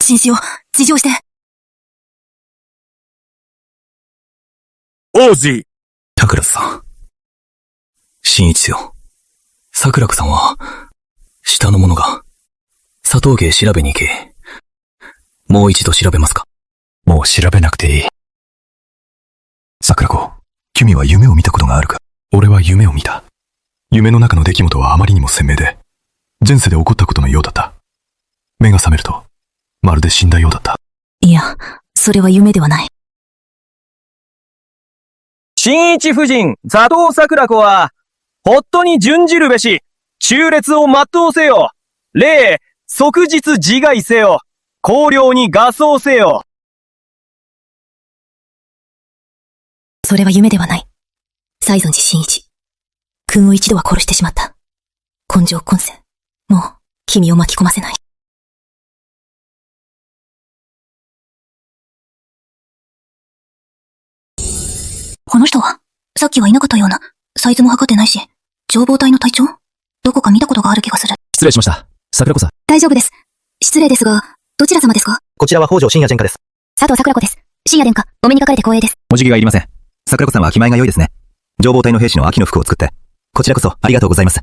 Speaker 2: 新一を、事情して。
Speaker 10: 王子。
Speaker 5: 桜津さん。新一よ。桜子さんは、下の者が、佐藤家へ調べに行け。もう一度調べますか？もう調べなくていい。桜子、君は夢を見たことがあるか？俺は夢を見た。夢の中の出来事はあまりにも鮮明で、前世で起こったことのようだった。目が覚めると、まるで死んだようだった。
Speaker 2: いや、それは夢ではない。
Speaker 6: 新一夫人、佐藤桜子は、ホットに準じるべし、忠烈を全うせよ。礼、即日自害せよ。公領に画装せよ。
Speaker 2: それは夢ではない。西園寺真一。君を一度は殺してしまった。根性今世。もう、君を巻き込ませない。この人は
Speaker 3: さっきはいなかったような。サイズも測ってないし。消防隊の隊長？どこか見たことがある気がする。
Speaker 8: 失礼しました。桜子さん。
Speaker 3: 大丈夫です。失礼ですが、どちら様ですか？
Speaker 11: こちらは北条深夜殿下です。
Speaker 3: 佐藤桜子です。深夜殿下、お目にかかれて光栄です。
Speaker 11: お辞儀がいりません。桜子さんは気前が良いですね。情報隊の兵士の秋の服を作って、こちらこそありがとうございます。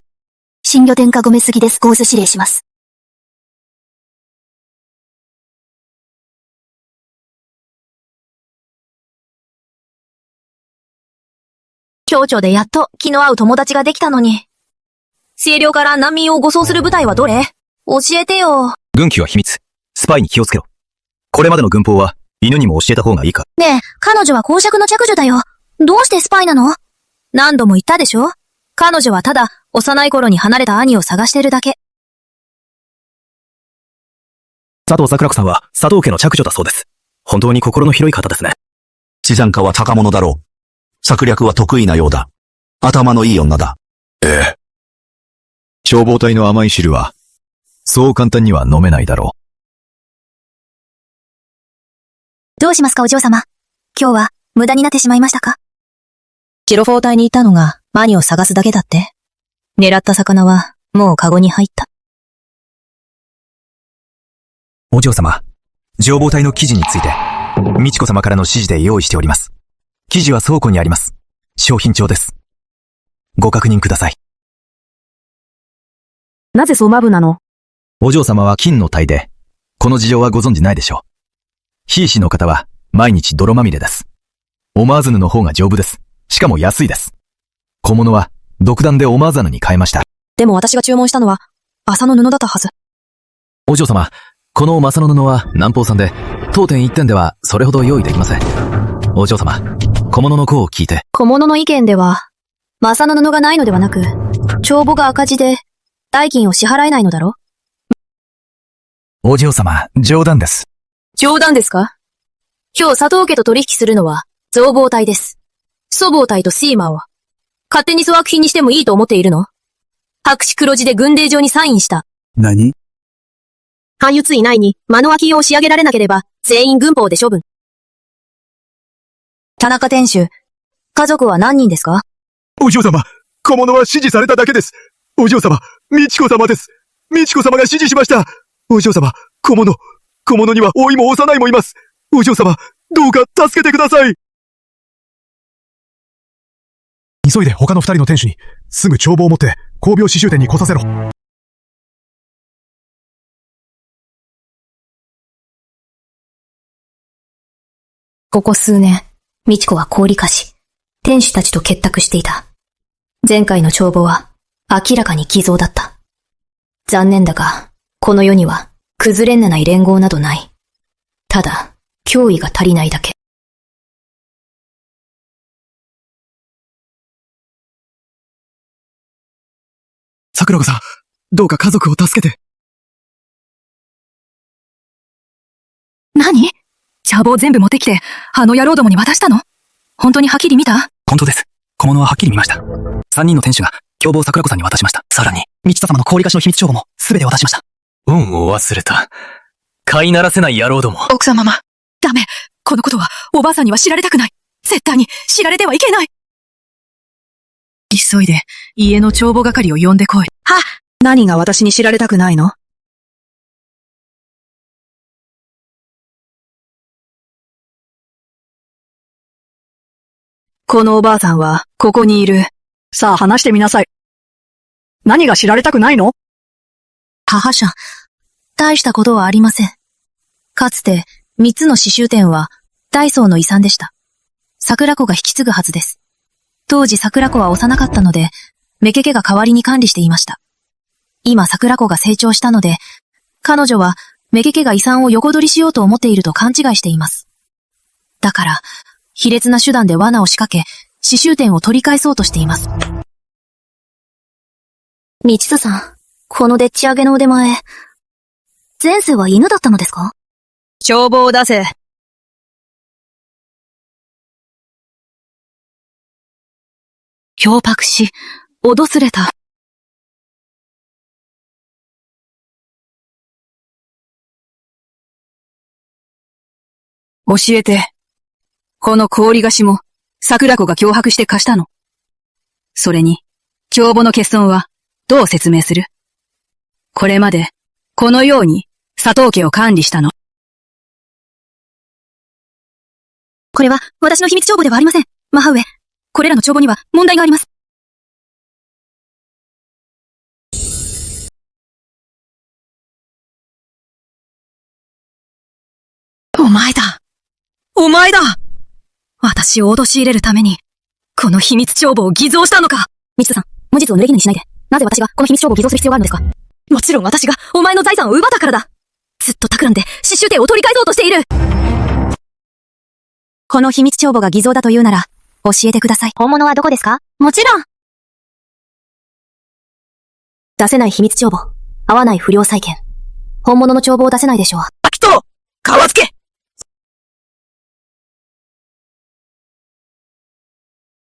Speaker 3: 深夜殿下ごめすぎです。コース指令します。
Speaker 1: 京都でやっと気の合う友達ができたのに。清涼から難民を護送する部隊はどれ？教えてよ。
Speaker 11: 軍機は秘密。スパイに気をつけろ。これまでの軍法は、犬にも教えた方がいいか。
Speaker 3: ねえ、彼女は公爵の嫡女だよ。どうしてスパイなの？
Speaker 1: 何度も言ったでしょ？彼女はただ、幼い頃に離れた兄を探してるだけ。
Speaker 11: 佐藤桜子さんは佐藤家の嫡女だそうです。本当に心の広い方ですね。
Speaker 12: 資産家は高者だろう。策略は得意なようだ。頭のいい女だ。
Speaker 6: ええ。消防隊の甘い汁は、そう簡単には飲めないだろ
Speaker 3: どうしますかお嬢様。今日は無駄になってしまいましたか？
Speaker 2: 白フォー隊にいたのがマニを探すだけだって。狙った魚はもうカゴに入った。
Speaker 11: お嬢様、情報隊の記事について、美智子様からの指示で用意しております。記事は倉庫にあります。商品帳です。ご確認ください。
Speaker 4: なぜそうマブなの？
Speaker 11: お嬢様は金の体で、この事情はご存じないでしょう。兵士の方は毎日泥まみれです。思わずぬの方が丈夫です。しかも安いです。小物は独断で思わざぬに変えました。
Speaker 2: でも私が注文したのは麻の布だったはず。
Speaker 5: お嬢様、この麻の布は南方産で、当店一点ではそれほど用意できません。お嬢様、小物の子を聞いて。
Speaker 1: 小物の意見では、麻の布がないのではなく、帳簿が赤字で、代金を支払えないのだろ？
Speaker 11: お嬢様、冗談です。
Speaker 1: 冗談ですか？今日佐藤家と取引するのは、造防隊です。祖防隊とシーマーを。勝手に粗悪品にしてもいいと思っているの？白紙黒字で軍令状にサインした。
Speaker 10: 何？
Speaker 1: 半月以内に間の空きを仕上げられなければ、全員軍法で処分。田中店主、家族は何人ですか？
Speaker 10: お嬢様、小物は指示されただけです。お嬢様、美智子様です。美智子様が指示しました。お嬢様、小物には老いも幼いもいます。お嬢様、どうか助けてください。急いで他の二人の店主に、すぐ帳簿を持って、工病刺繍店に来させろ。
Speaker 2: ここ数年、美智子は高利貸し、店主たちと結託していた。前回の帳簿は明らかに偽造だった。残念だが、この世には崩れんない連合などない。ただ、脅威が足りないだけ。
Speaker 10: 桜子さん、どうか家族を助けて。
Speaker 4: 何？茶棒全部持ってきて、あの野郎どもに渡したの？本当にはっきり見た？
Speaker 8: 本当です。小物ははっきり見ました。3人の店主が、凶暴桜子さんに渡しました。さらに、道田様の氷菓子の秘密帳簿も、すべて渡しました。
Speaker 5: 恩を忘れた。飼いならせない野郎ども。
Speaker 4: 奥様ま、ダメ。このことは、おばあさんには知られたくない。絶対に知られてはいけない。急いで、家の帳簿係を呼んでこい。は！何が私に知られたくないの？このおばあさんは、ここにいる。さあ話してみなさい。何が知られたくないの？
Speaker 2: 母者、大したことはありません。かつて、三つの刺繍店は、大宗の遺産でした。桜子が引き継ぐはずです。当時桜子は幼かったので、メケケが代わりに管理していました。今桜子が成長したので、彼女はメケケが遺産を横取りしようと思っていると勘違いしています。だから、卑劣な手段で罠を仕掛け、刺繍店を取り返そうとしています。
Speaker 3: 道津さん、このでっち上げの腕前、前世は犬だったのですか？
Speaker 4: 帳簿を出せ。脅迫し、脅すれた。教えて。この氷菓子も、桜子が脅迫して貸したの。それに、帳簿の欠損は、どう説明する？これまで、このように、佐藤家を管理したの。
Speaker 2: これは、私の秘密帳簿ではありません。母上、これらの帳簿には問題があります。お前だ。お前だ。私を陥れるために、この秘密帳簿を偽造したのか。みち子さん、無実を濡れ衣にしないで。なぜ私がこの秘密帳簿を偽造する必要があるのですか？もちろん私がお前の財産を奪ったからだ。ずっと企んで刺繍展を取り返そうとしている。この秘密帳簿が偽造だというなら、教えてください。
Speaker 3: 本物はどこですか？
Speaker 2: もちろん。出せない秘密帳簿。合わない不良債権。本物の帳簿を出せないでしょう。
Speaker 4: 秋人！川付け！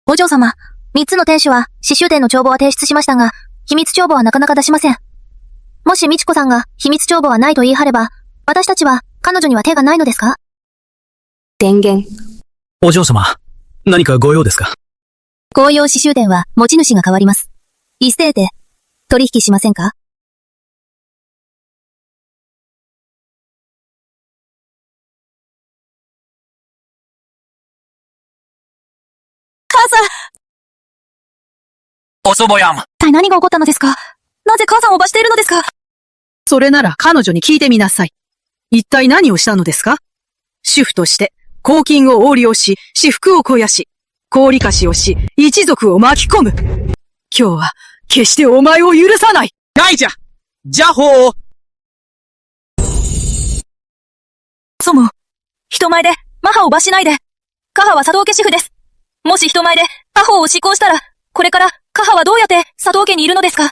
Speaker 1: お嬢様、3つの店主は刺繍展の帳簿は提出しましたが、秘密帳簿はなかなか出しません。もし美智子さんが秘密帳簿はないと言い張れば、私たちは彼女には手がないのですか？
Speaker 2: 電源。
Speaker 5: お嬢様、何かご用ですか？
Speaker 1: 公用刺繍展は持ち主が変わります。一斉で取引しませんか？母さん！
Speaker 5: おそぼやん。
Speaker 2: 一体何が起こったのですか？なぜ母さんを罰しているのですか？
Speaker 4: それなら彼女に聞いてみなさい。一体何をしたのですか？主婦として、公金を横領し、私腹を肥やし、高利貸しをし、一族を巻き込む。今日は、決してお前を許さない。
Speaker 5: ないじゃじゃほー。
Speaker 2: 祖母、人前で、マハを罰しないで。カハは佐藤家主婦です。もし人前で、他方を執行したら、これから、カハはどうやって佐藤家にいるのですか？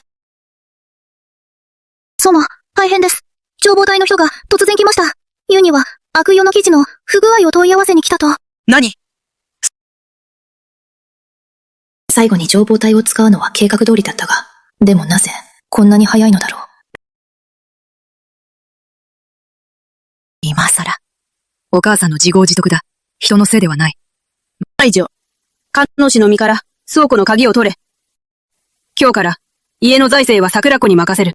Speaker 1: 祖母、大変です。消防隊の人が突然来ました。言うには、悪用の記事の不具合を問い合わせに来たと。
Speaker 4: 何？
Speaker 2: 最後に消防隊を使うのは計画通りだったが、でもなぜ、こんなに早いのだろう。今更。
Speaker 4: お母さんの自業自得だ。人のせいではない。以上。神主の身から倉庫の鍵を取れ。今日から、家の財政は桜子に任せる。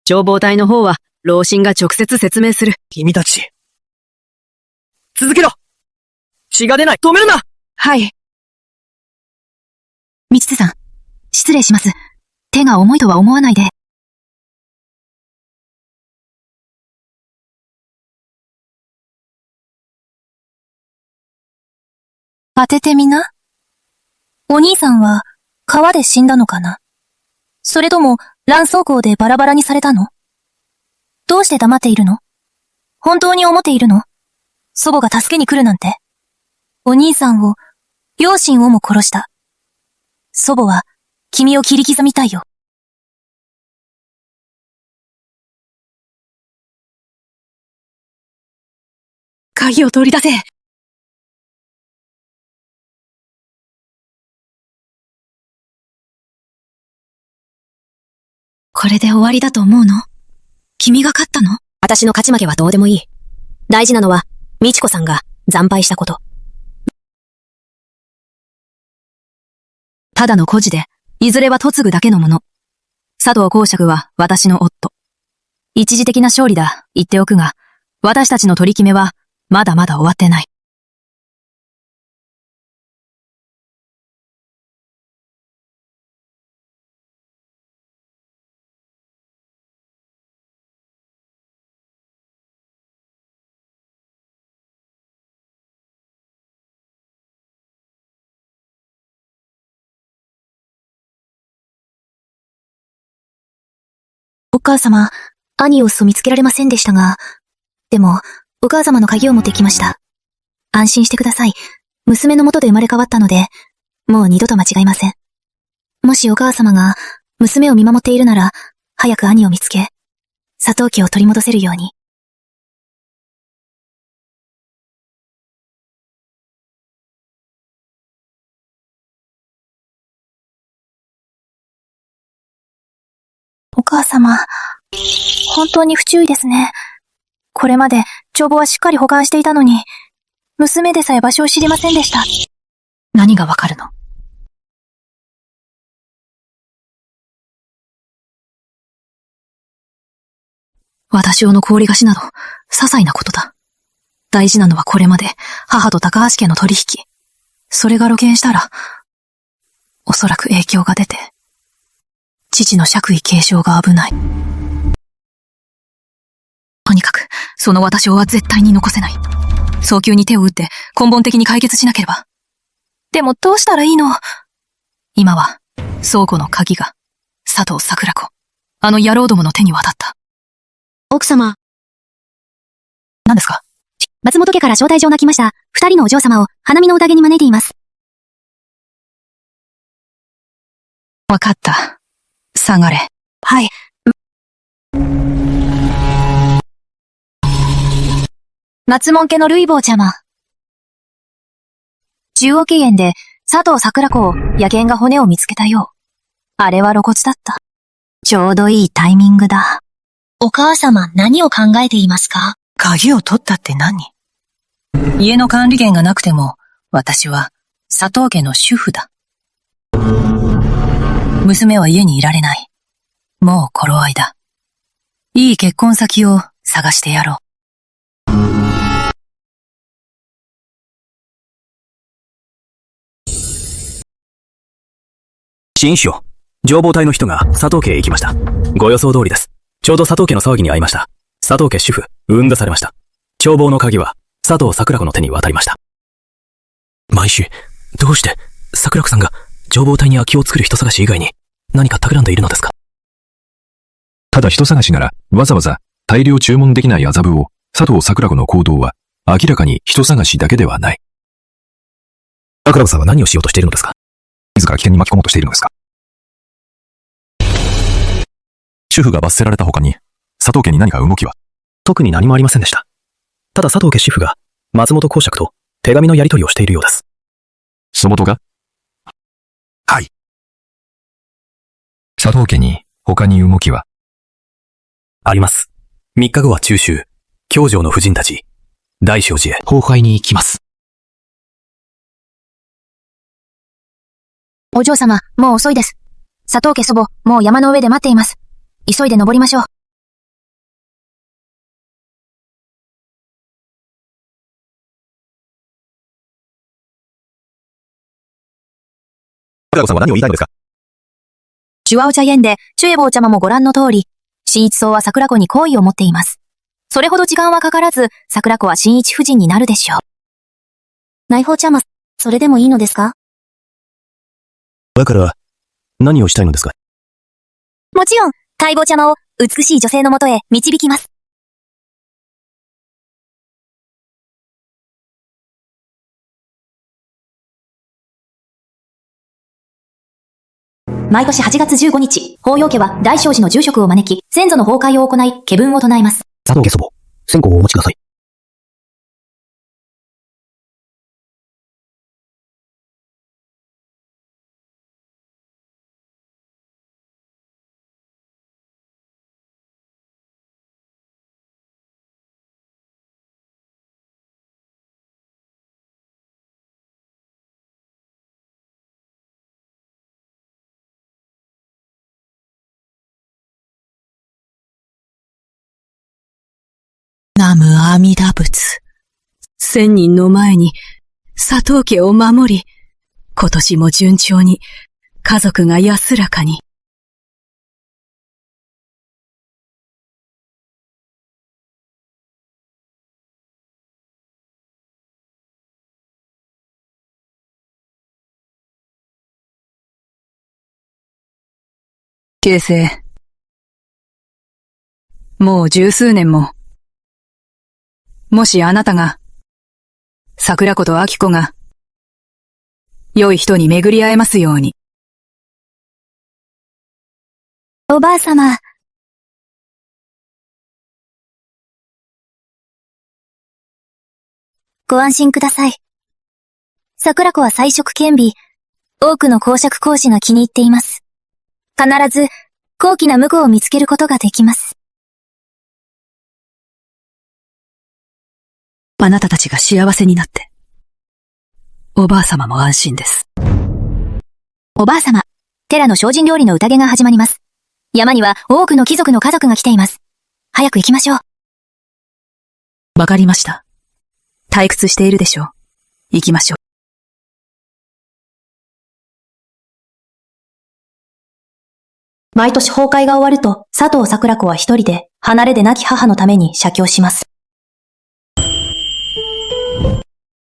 Speaker 4: 消防隊の方は、老臣が直接説明する。
Speaker 5: 君たち。続けろ！血が出ない！止めるな！
Speaker 4: はい。
Speaker 2: みちつさん、失礼します。手が重いとは思わないで。
Speaker 1: 当ててみな。お兄さんは、川で死んだのかな？それとも、乱走行でバラバラにされたの？どうして黙っているの？本当に思っているの？祖母が助けに来るなんて。お兄さんを、両親をも殺した。祖母は、君を切り刻みたいよ。
Speaker 4: 鍵を取り出せ。
Speaker 2: これで終わりだと思うの？君が勝ったの？私の勝ち負けはどうでもいい。大事なのは、みち子さんが惨敗したこと。ただの孤児で、いずれは嫁ぐだけのもの。佐藤公爵は私の夫。一時的な勝利だ、言っておくが、私たちの取り決めは、まだまだ終わってない。
Speaker 1: お母様、兄を見つけられませんでしたが、でも、お母様の鍵を持ってきました。安心してください。娘の元で生まれ変わったので、もう二度と間違いません。もしお母様が、娘を見守っているなら、早く兄を見つけ、佐藤家を取り戻せるように。お母様、本当に不注意ですね。これまで帳簿はしっかり保管していたのに、
Speaker 3: 娘でさえ場所を知りませんでした。
Speaker 2: 何がわかるの？私をの氷菓子など、些細なことだ。大事なのはこれまで、母と高橋家の取引。それが露見したら、おそらく影響が出て、父の爵位継承が危ない。とにかく、その私をは絶対に残せない。早急に手を打って根本的に解決しなければ。でもどうしたらいいの？今は、倉庫の鍵が、佐藤桜子、あの野郎どもの手に渡った。
Speaker 3: 奥様。
Speaker 2: 何ですか？
Speaker 3: 松本家から招待状が来ました。二人のお嬢様を花見の宴に招いています。
Speaker 2: わかった。下がれ。
Speaker 3: はい。松門家の類坊ちゃま。中央敬遠で佐藤桜子を野犬が骨を見つけたよう。あれは露骨だった。ちょうどいいタイミングだ。
Speaker 13: お母様、何を考えていますか？
Speaker 4: 鍵を取ったって何？家の管理権がなくても、私は佐藤家の主婦だ。娘は家にいられない。もう頃合いだ。いい結婚先を探してやろう。
Speaker 5: 新一よ。情報隊の人が佐藤家へ行きました。ご予想通りです。ちょうど佐藤家の騒ぎに遭いました。佐藤家主婦、産んだされました。帳簿の鍵は佐藤桜子の手に渡りました。毎週、どうして桜子さんが情報隊に空きを作る人探し以外に何か企んでいるのですか？
Speaker 8: ただ人探しなら、わざわざ大量注文できない麻布を、佐藤桜子の行動は、明らかに人探しだけではない。
Speaker 5: 桜子さんは何をしようとしているのですか？
Speaker 8: 自ら危険に巻き込もうとしているのですか？主婦が罰せられた他に、佐藤家に何か動きは？
Speaker 5: 特に何もありませんでした。ただ佐藤家主婦が松本公爵と手紙のやり取りをしているようです。
Speaker 8: そのとが？
Speaker 12: はい。
Speaker 8: 佐藤家に他に動きは？
Speaker 5: あります。3日後は中秋、京城の夫人たち、大正寺へ奉拝に行きます。
Speaker 3: お嬢様、もう遅いです。佐藤家祖母、もう山の上で待っています。急いで登りましょう。
Speaker 6: 桜子さんは何を言いたいのですか？
Speaker 3: チュワオ茶園で、チュエボーちゃまもご覧の通り、新一草は桜子に好意を持っています。それほど時間はかからず、桜子は新一夫人になるでしょう。
Speaker 13: 内包ちゃま、それでもいいのですか？
Speaker 5: だから、何をしたいのですか？
Speaker 3: もちろん、解剖ちゃまを美しい女性のもとへ導きます。毎年8月15日、法要家は大正寺の住職を招き、先祖の崩壊を行い、家文を唱えます。
Speaker 5: 佐藤家祖母、線香をお持ちください。
Speaker 4: 南無阿弥陀仏。1000人の前に佐藤家を守り、今年も順調に家族が安らかに。形勢。もう十数年も。もしあなたが、桜子と明子が、良い人に巡り会えますように。
Speaker 3: おばあ様。ご安心ください。桜子は才色兼備、多くの公爵公子が気に入っています。必ず、高貴な婿を見つけることができます。
Speaker 4: あなたたちが幸せになって、おばあ様も安心です。
Speaker 2: おばあ様、テラの精進料理の宴が始まります。山には多くの貴族の家族が来ています。早く行きましょう。
Speaker 4: わかりました。退屈しているでしょう。行きましょう。
Speaker 2: 毎年崩壊が終わると、佐藤桜子は一人で、離れで亡き母のために写経します。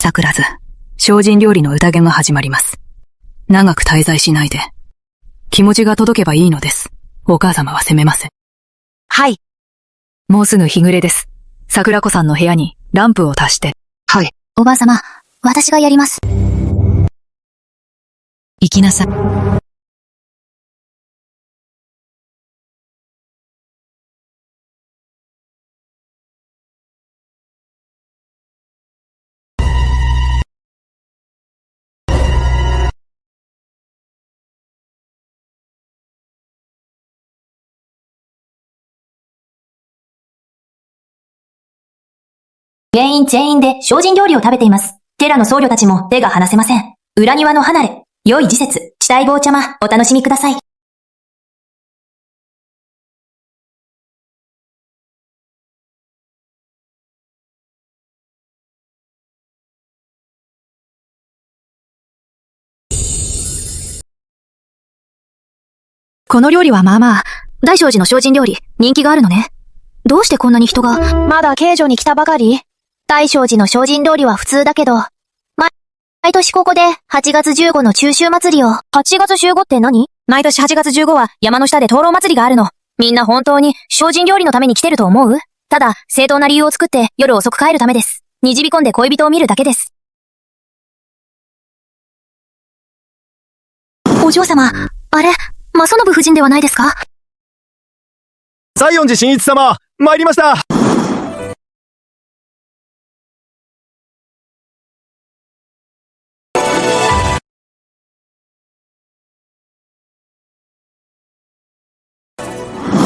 Speaker 4: 桜津、精進料理の宴が始まります。長く滞在しないで、気持ちが届けばいいのです。お母様は責めません。
Speaker 2: はい。
Speaker 4: もうすぐ日暮れです。桜子さんの部屋にランプを足して。
Speaker 2: はい。おばあ様、私がやります。
Speaker 4: 行きなさい。
Speaker 2: 全員で精進料理を食べています。テラの僧侶たちも手が離せません。裏庭の離れ、良い時節、地帯棒茶間、お楽しみください。この料理はまあまあ、大聖寺の精進料理、人気があるのね。どうしてこんなに人が、まだ慶女に来たばかり？大聖寺の精進料理は普通だけど、毎年ここで8月15の中秋祭りを。8月15って何？毎年8月15は山の下で灯籠祭りがあるの。みんな本当に精進料理のために来てると思う？ただ、正当な理由を作って夜遅く帰るためです。にじび込んで恋人を見るだけです。お嬢様、あれ、正信夫人ではないですか？
Speaker 10: 西園寺真一様、参りました。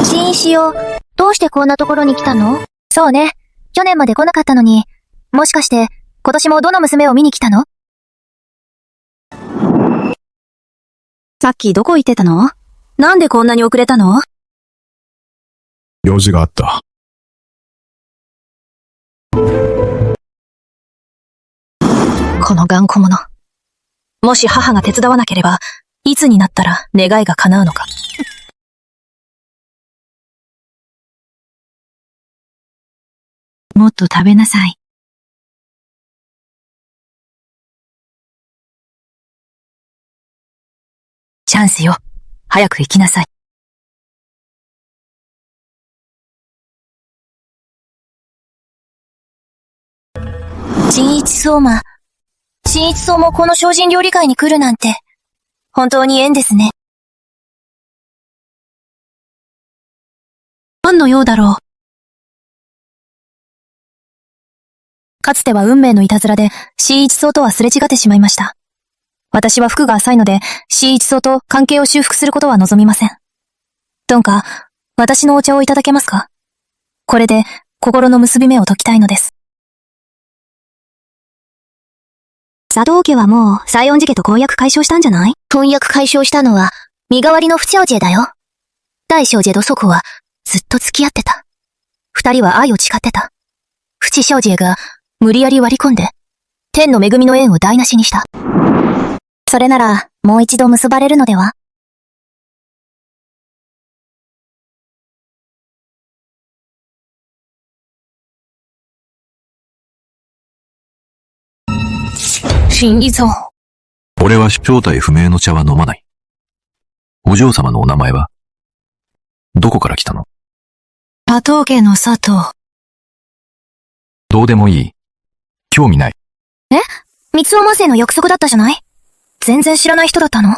Speaker 13: 新一よ、どうしてこんなところに来たの？そうね、去年まで来なかったのに、もしかして今年もどの娘を見に来たの？
Speaker 2: さっきどこ行ってたの？なんでこんなに遅れたの？
Speaker 10: 用事があった。
Speaker 2: この頑固者。もし母が手伝わなければ、いつになったら願いが叶うのか。もっと食べなさい。チャンスよ。早く行きなさい。
Speaker 13: 新一相馬。新一相もこの精進料理会に来るなんて、本当に縁ですね。
Speaker 2: 何の用だろう。かつては運命のいたずらで、新一層とはすれ違ってしまいました。私は服が浅いので、新一層と関係を修復することは望みません。どうか、私のお茶をいただけますか？これで、心の結び目を解きたいのです。
Speaker 13: 佐藤家はもう、西園寺家と婚約解消したんじゃない？婚約解消したのは、身代わりの不祥事だよ。大聖寺と祖子は、ずっと付き合ってた。二人は愛を誓ってた。不知小姐が、無理やり割り込んで、天の恵みの縁を台無しにした。それなら、もう一度結ばれるのでは？
Speaker 2: 新一層。
Speaker 8: 俺は正体不明の茶は飲まない。お嬢様のお名前は？どこから来たの？
Speaker 2: 佐藤家の佐藤。
Speaker 8: どうでもいい。興味ない。
Speaker 13: 三尾魔生の約束だったじゃない？
Speaker 2: 全然知らない人だったの？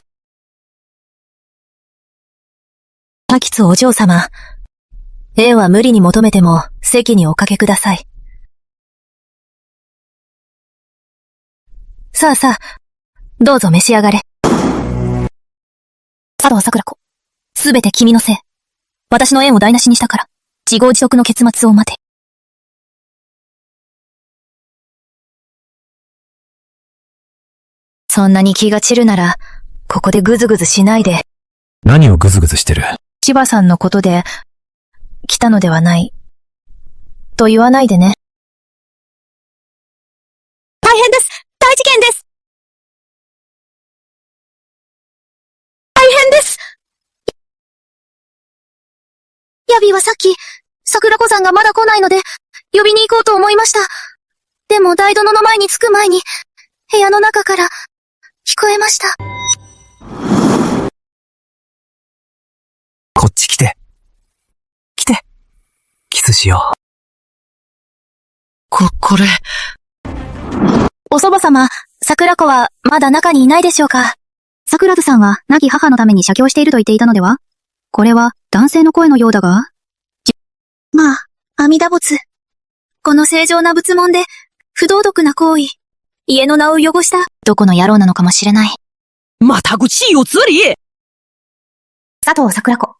Speaker 2: 滝津お嬢様。縁は無理に求めても、席におかけください。さあさあ、どうぞ召し上がれ。佐藤桜子。すべて君のせい。私の縁を台無しにしたから、自業自得の結末を待て。そんなに気が散るなら、ここでぐずぐずしないで。
Speaker 11: 何をぐずぐずしてる？
Speaker 2: 千葉さんのことで、来たのではない。と言わないでね。
Speaker 13: 大変です。大事件です。大変です。ヤビはさっき、桜子さんがまだ来ないので、呼びに行こうと思いました。でも台殿の前に着く前に、部屋の中から、聞こえました。
Speaker 11: こっち来て。来て。キスしよう。
Speaker 7: これ。
Speaker 13: お祖母様、桜子はまだ中にいないでしょうか？桜子さんは亡き母のために写経していると言っていたのでは？これは男性の声のようだが？まあ、阿弥陀仏。この正常な仏門で、不道徳な行為。家の名を汚した、どこの野郎なのかもしれない。
Speaker 7: また口よつり！
Speaker 2: 佐藤桜子。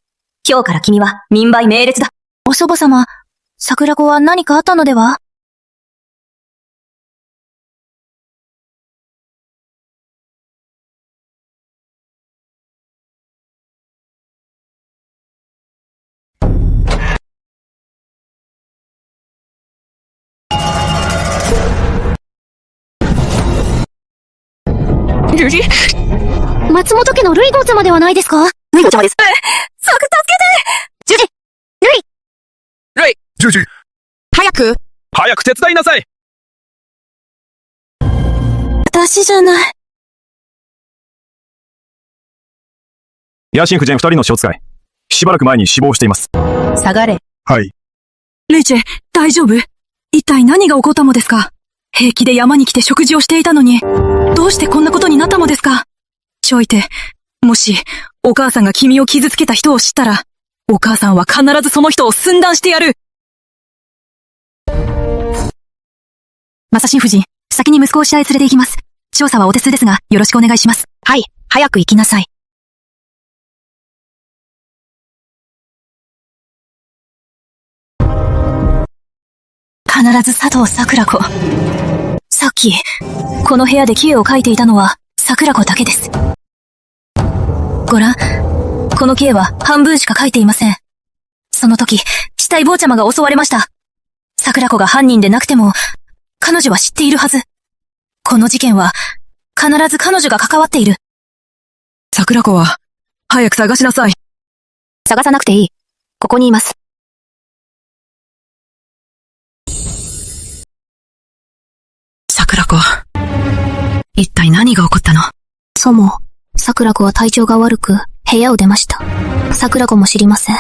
Speaker 2: 今日から君は民売命列だ。
Speaker 13: お祖母様、桜子は何かあったのでは？松本家のルイゴー様ではないですか？ルイゴー様です。助けて！ジュジ！
Speaker 10: ジュジュ、早く手伝いなさい！
Speaker 13: 私じゃない。
Speaker 8: 野心夫人二人の小使い。しばらく前に死亡しています。
Speaker 2: 下がれ。
Speaker 10: はい。
Speaker 4: レイチェ、大丈夫？一体何が起こったのですか？平気で山に来て食事をしていたのに、どうしてこんなことになったのですか？ちょいて、もし、お母さんが君を傷つけた人を知ったら、お母さんは必ずその人を寸断してやる。
Speaker 2: マサシン夫人、先に息子を試合連れて行きます。調査はお手数ですが、よろしくお願いします。はい、早く行きなさい。必ず佐藤桜子。さっき、この部屋でキエを書いていたのは、桜子だけです。ご覧、このキエは半分しか書いていません。その時、死体坊ちゃまが襲われました。桜子が犯人でなくても、彼女は知っているはず。この事件は、必ず彼女が関わっている。
Speaker 4: 桜子は、早く探しなさい。
Speaker 2: 探さなくていい。ここにいます。
Speaker 4: 桜子。一体何が起こったの？
Speaker 13: そうも、桜子は体調が悪く、部屋を出ました。桜子も知りません。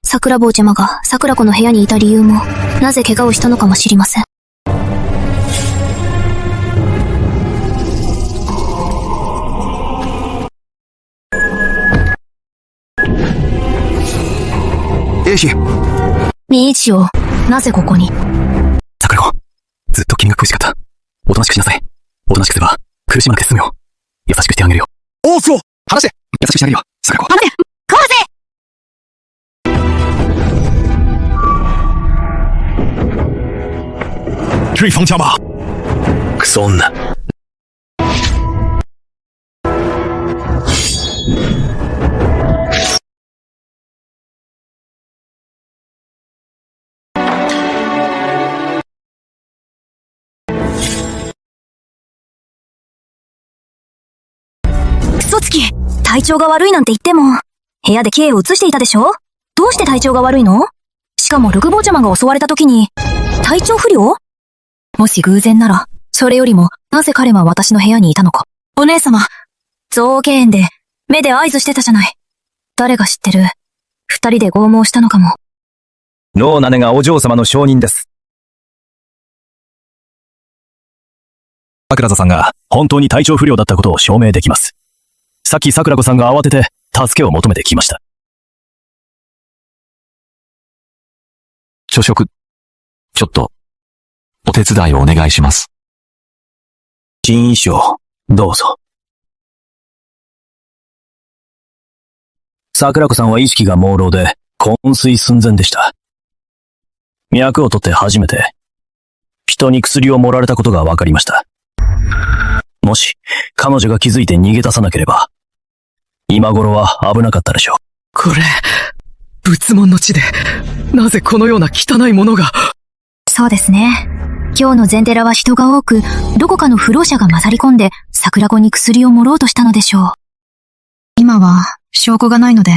Speaker 13: 桜坊ちゃまが桜子の部屋にいた理由も、なぜ怪我をしたのかも知りません。
Speaker 11: エイシ。
Speaker 2: ミイチを、なぜここに？
Speaker 11: 桜子、ずっと君が苦しかった。おとなしくしなさい。おとなしくすれば、苦しまなくて済むよ。優しくしてあげるよ。
Speaker 10: オースを
Speaker 11: 話せ！優しくしてあげるよ、桜子。
Speaker 13: 待て！壊せ！
Speaker 10: 对方家马。
Speaker 5: クソ女。
Speaker 2: 嘘つき、体調が悪いなんて言っても、部屋で刑を移していたでしょ？どうして体調が悪いの？しかもルク坊ちゃまが襲われた時に、体調不良？もし偶然なら、それよりも、なぜ彼は私の部屋にいたのか。お姉様、造形園で、目で合図してたじゃない。誰が知ってる？二人で拷問したのかも。
Speaker 6: ノーナネがお嬢様の証人です。
Speaker 8: 桜田さんが本当に体調不良だったことを証明できます。さっき桜子さんが慌てて助けを求めてきました。
Speaker 12: 朝食、ちょっと、お手伝いをお願いします。
Speaker 6: 陳医師、どうぞ。桜子さんは意識が朦朧で、昏睡寸前でした。脈を取って初めて、人に薬を盛られたことが分かりました。
Speaker 9: もし、彼女が気づいて逃げ出さなければ、今頃は危なかったでしょう。
Speaker 4: これ、仏門の地で、なぜこのような汚いものが。
Speaker 2: そうですね。今日の禅寺は人が多く、どこかの不老者が混ざり込んで、桜子に薬を盛ろうとしたのでしょう。今は、証拠がないので、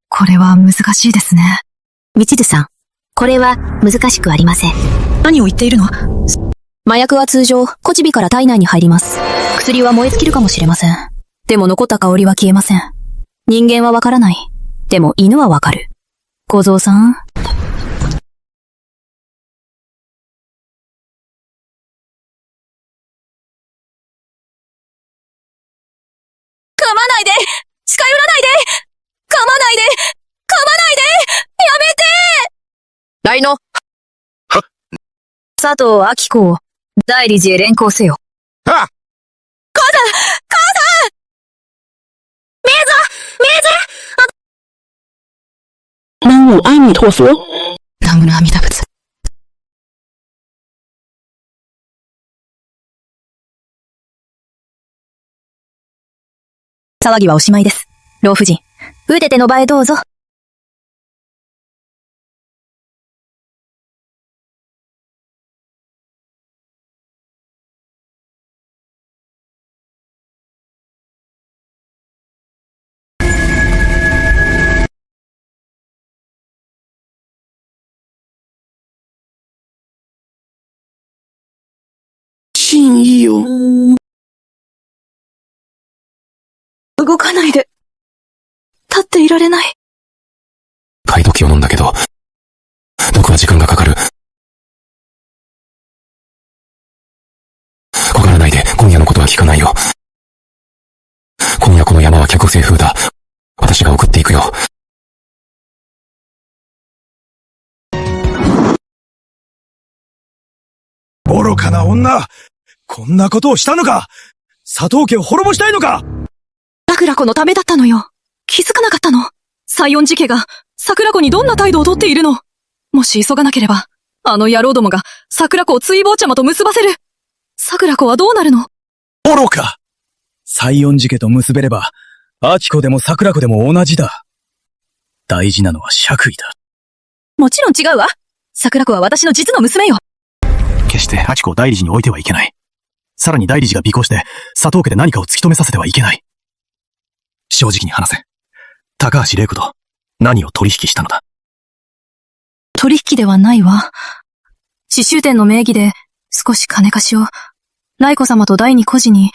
Speaker 2: これは難しいですね。
Speaker 13: 道津さん、これは難しくありません。
Speaker 2: 何を言っているの？麻薬は通常、小チビから体内に入ります。薬は燃え尽きるかもしれません。でも残った香りは消えません。人間はわからない。でも犬はわかる。小僧さん。
Speaker 1: 噛まないで！近寄らないで！噛まないで！噛まないで！やめて！
Speaker 4: 来の。
Speaker 2: 佐藤明子を、大理寺へ連行せよ。
Speaker 1: 母さん！母さん！
Speaker 7: 南无阿弥陀佛。
Speaker 2: 南無阿弥陀仏。騒ぎはおしまいです。老婦人、腕手の場へどうぞ。
Speaker 7: 真意よ。動かないで。立っていられない。
Speaker 5: 解毒を飲んだけど、僕は時間がかかる。小柄ないで、今夜のことは聞かないよ。今夜この山は客星風だ。私が送っていくよ。
Speaker 10: 愚かな女！こんなことをしたのか！佐藤家を滅ぼしたいのか！
Speaker 4: 桜子のためだったのよ。気づかなかったの。西園寺家が桜子にどんな態度をとっているの。もし急がなければ、あの野郎どもが桜子を追坊ちゃまと結ばせる。桜子はどうなるの？
Speaker 10: 愚か！西園寺家と結べれば、明子でも桜子でも同じだ。大事なのは爵位だ。
Speaker 4: もちろん違うわ。桜子は私の実の娘よ。
Speaker 8: 決して明子を大理寺に置いてはいけない。さらに大理寺が尾行して、佐藤家で何かを突き止めさせてはいけない。正直に話せ。高橋玲子と何を取引したのだ？
Speaker 2: 取引ではないわ。刺繍店の名義で少し金貸しを、来子様と第二孤児に、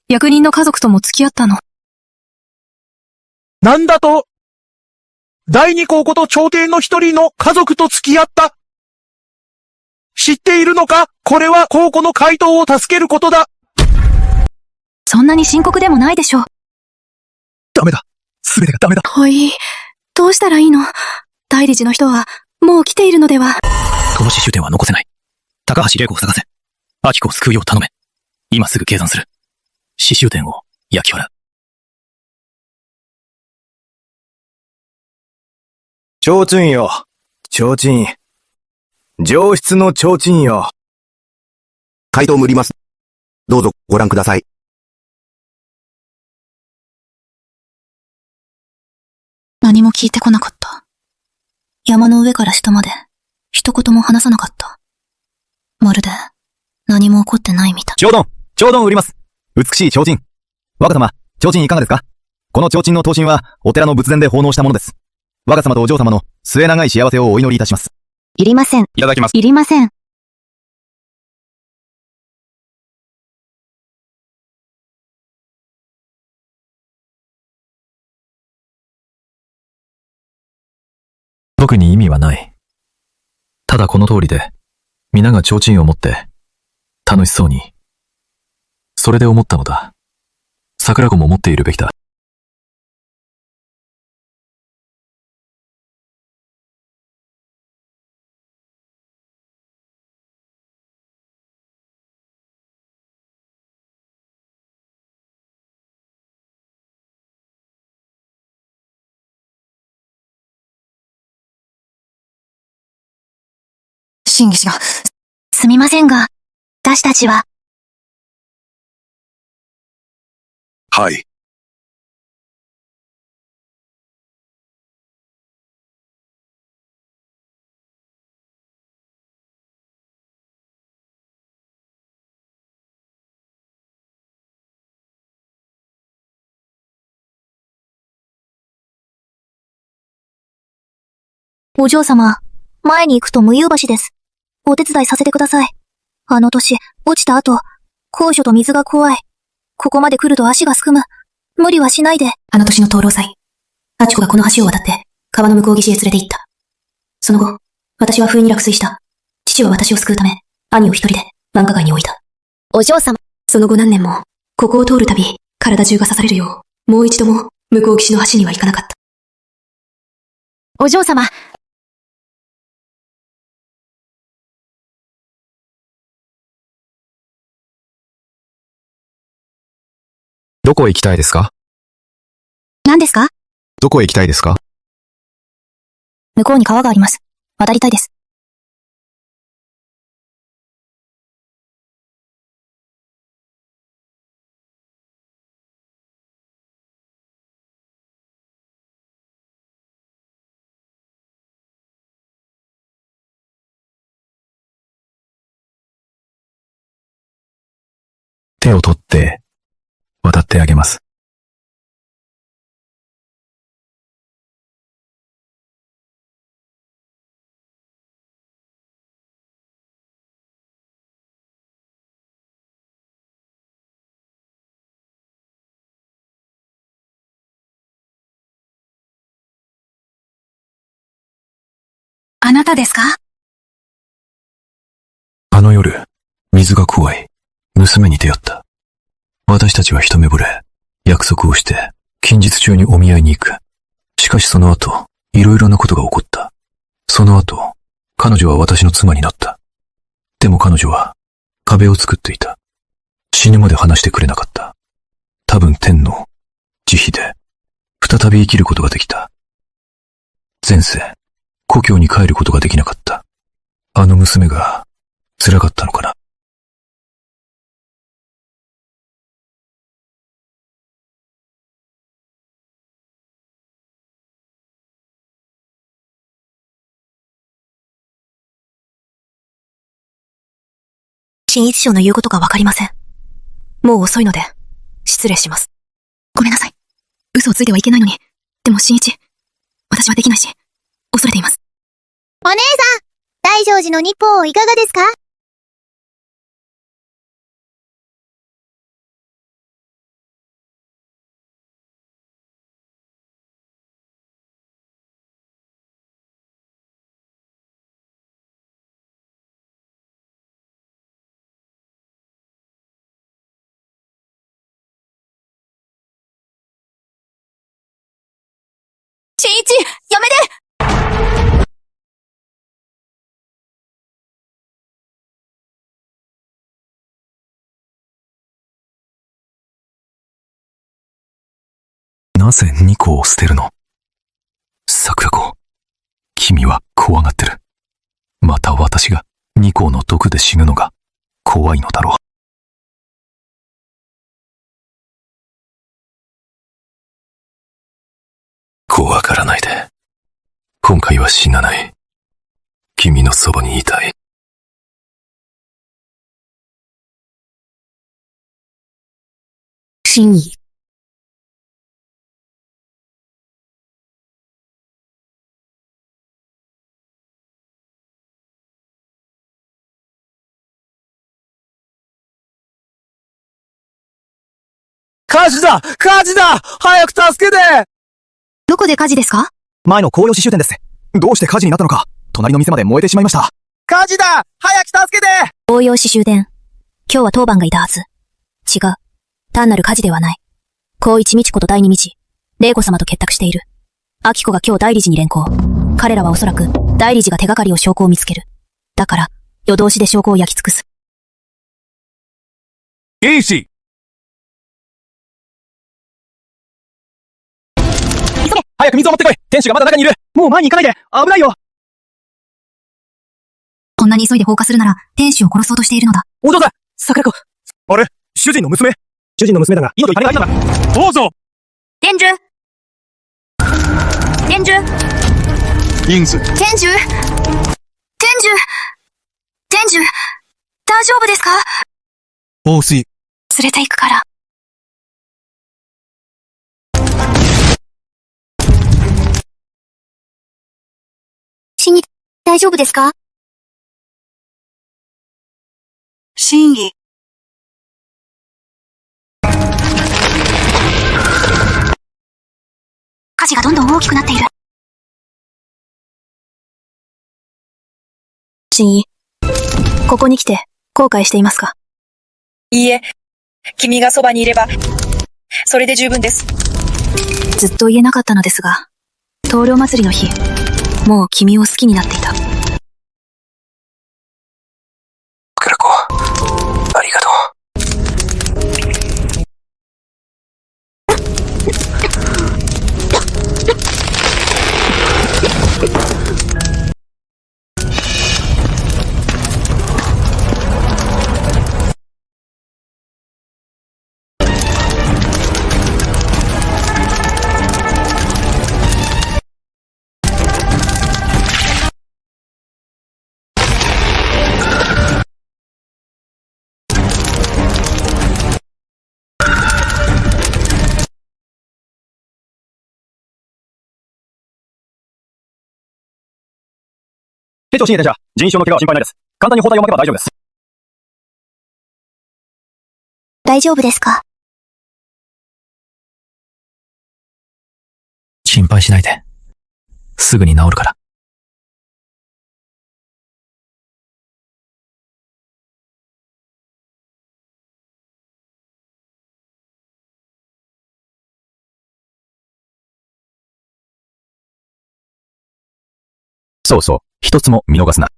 Speaker 2: 役人の家族とも付き合ったの。
Speaker 10: なんだと？第二皇子と朝廷の一人の家族と付き合った。知っているのか？これは皇子の回答を助けることだ。
Speaker 2: そんなに深刻でもないでしょう。
Speaker 10: ダメだ。すべてがダメだ。
Speaker 2: おい、どうしたらいいの？大理寺の人は、もう来ているのでは？
Speaker 8: この刺繍店は残せない。高橋玲子を探せ。明子を救うよう頼め。今すぐ計算する。刺繍店を焼き払う。
Speaker 6: 提灯よ。提灯。上質の提灯よ。
Speaker 12: 回答無ります。どうぞご覧ください。
Speaker 3: 何も聞いてこなかった。山の上から下まで、一言も話さなかった。まるで、何も起こってないみたい。
Speaker 6: 提灯売ります。美しい提灯。若様、提灯いかがですか？この提灯の刀身は、お寺の仏前で奉納したものです。若様とお嬢様の末長い幸せをお祈りいたします。
Speaker 13: いりません。
Speaker 6: いただきます。
Speaker 13: いりません。
Speaker 11: 特に意味はない。ただこの通りで、皆が提灯を持って、楽しそうに。それで思ったのだ。桜子も持っているべきだ。
Speaker 13: 審議師が。すみませんが、私たちは、
Speaker 12: はい。
Speaker 13: お嬢様、前に行くと無遊橋です。お手伝いさせてください。あの年、落ちた後、高所と水が怖い。ここまで来ると足がすくむ。無理はしないで。
Speaker 2: あの年の灯籠祭。アチコがこの橋を渡って、川の向こう岸へ連れて行った。その後、私は不意に落水した。父は私を救うため、兄を一人で繁華街に置いた。
Speaker 13: お嬢様。
Speaker 2: その後何年も、ここを通るたび、体中が刺されるよう、もう一度も、向こう岸の橋には行かなかった。
Speaker 13: お嬢様。
Speaker 11: どこへ行きたいですか？
Speaker 13: 何ですか？
Speaker 11: どこへ行きたいですか？
Speaker 13: 向こうに川があります。渡りたいです。
Speaker 11: 手を取って、渡ってあげます。
Speaker 2: あなたですか？
Speaker 11: あの夜、水が怖い。娘に出会った。私たちは一目惚れ、約束をして、近日中にお見合いに行く。しかしその後、いろいろなことが起こった。その後、彼女は私の妻になった。でも彼女は、壁を作っていた。死ぬまで話してくれなかった。多分天の、慈悲で、再び生きることができた。前世、故郷に帰ることができなかった。あの娘が、辛かったのかな。
Speaker 2: 新一将の言うことがわかりません。もう遅いので、失礼します。ごめんなさい。嘘をついてはいけないのに。でも新一、私はできないし、恐れています。
Speaker 13: お姉さん、大正寺の日報いかがですか？
Speaker 2: 新一、やめて！
Speaker 11: なぜ二子を捨てるの？桜子、君は怖がってる。また私が二子の毒で死ぬのが怖いのだろう。怖がらないで。今回は死なない。君のそばにいたい。
Speaker 2: 真意。
Speaker 10: 火事だ！火事だ！早く助けて！
Speaker 2: どこで火事ですか？
Speaker 10: 前の紅葉刺繍店です。どうして火事になったのか、隣の店まで燃えてしまいました。火事だ！早く助けて！
Speaker 2: 紅葉刺繍店。今日は当番がいたはず。違う。単なる火事ではない。高一美智子と第二美智、玲子様と結託している。秋子が今日大理寺に連行。彼らはおそらく、大理寺が手がかりを証拠を見つける。だから、夜通しで証拠を焼き尽くす。
Speaker 10: いいし！急げ！早く水を持ってこい！天使がまだ中にいる！もう前に行かないで！危ないよ！
Speaker 2: こんなに急いで放火するなら、天使を殺そうとしているのだ。
Speaker 10: お嬢さん！桜子！あれ？主人の娘？主人の娘だが、命に金が入ったんだ。どうぞ。
Speaker 13: 天珠天珠
Speaker 10: 因子。
Speaker 13: 天珠天珠天珠大丈夫ですか？
Speaker 10: 放水。
Speaker 3: 連れて行くから。
Speaker 13: 死に、大丈夫ですか？
Speaker 3: 真意。
Speaker 13: 火事がどんどん大きくなっている。
Speaker 2: 真意。ここに来て、後悔していますか？
Speaker 7: いいえ、君がそばにいれば、それで十分です。
Speaker 2: ずっと言えなかったのですが、棟梁祭りの日、もう君を好きになっていた。
Speaker 5: 桜子、ありがとう。
Speaker 6: 兵長親衛殿下、人傷の怪我は心配ないです。簡単に包帯を巻けば大丈夫です。
Speaker 13: 大丈夫ですか？
Speaker 5: 心配しないで。すぐに治るから。
Speaker 11: そうそう、一つも見逃すな。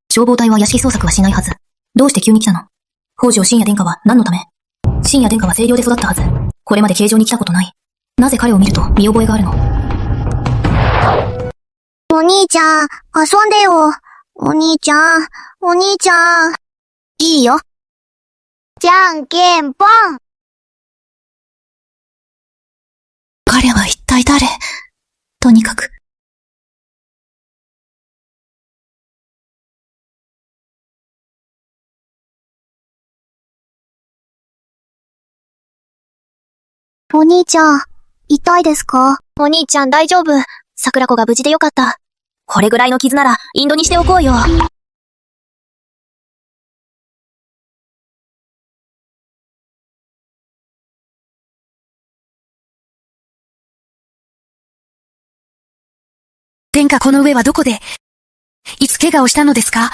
Speaker 2: 消防隊は屋敷捜索はしないはず。どうして急に来たの？北条信也殿下は何のため？信也殿下は清涼で育ったはず。これまで京城に来たことない。なぜ彼を見ると見覚えがあるの？
Speaker 13: お兄ちゃん、遊んでよ。お兄ちゃん、お兄ちゃん。いいよ。じゃんけんぽん。
Speaker 3: 彼は一体誰？とにかく。
Speaker 13: お兄ちゃん、痛いですか？お兄ちゃん大丈夫。桜子が無事でよかった。
Speaker 2: これぐらいの傷ならインドにしておこうよ。
Speaker 3: 殿下この上はどこで？いつ怪我をしたのですか？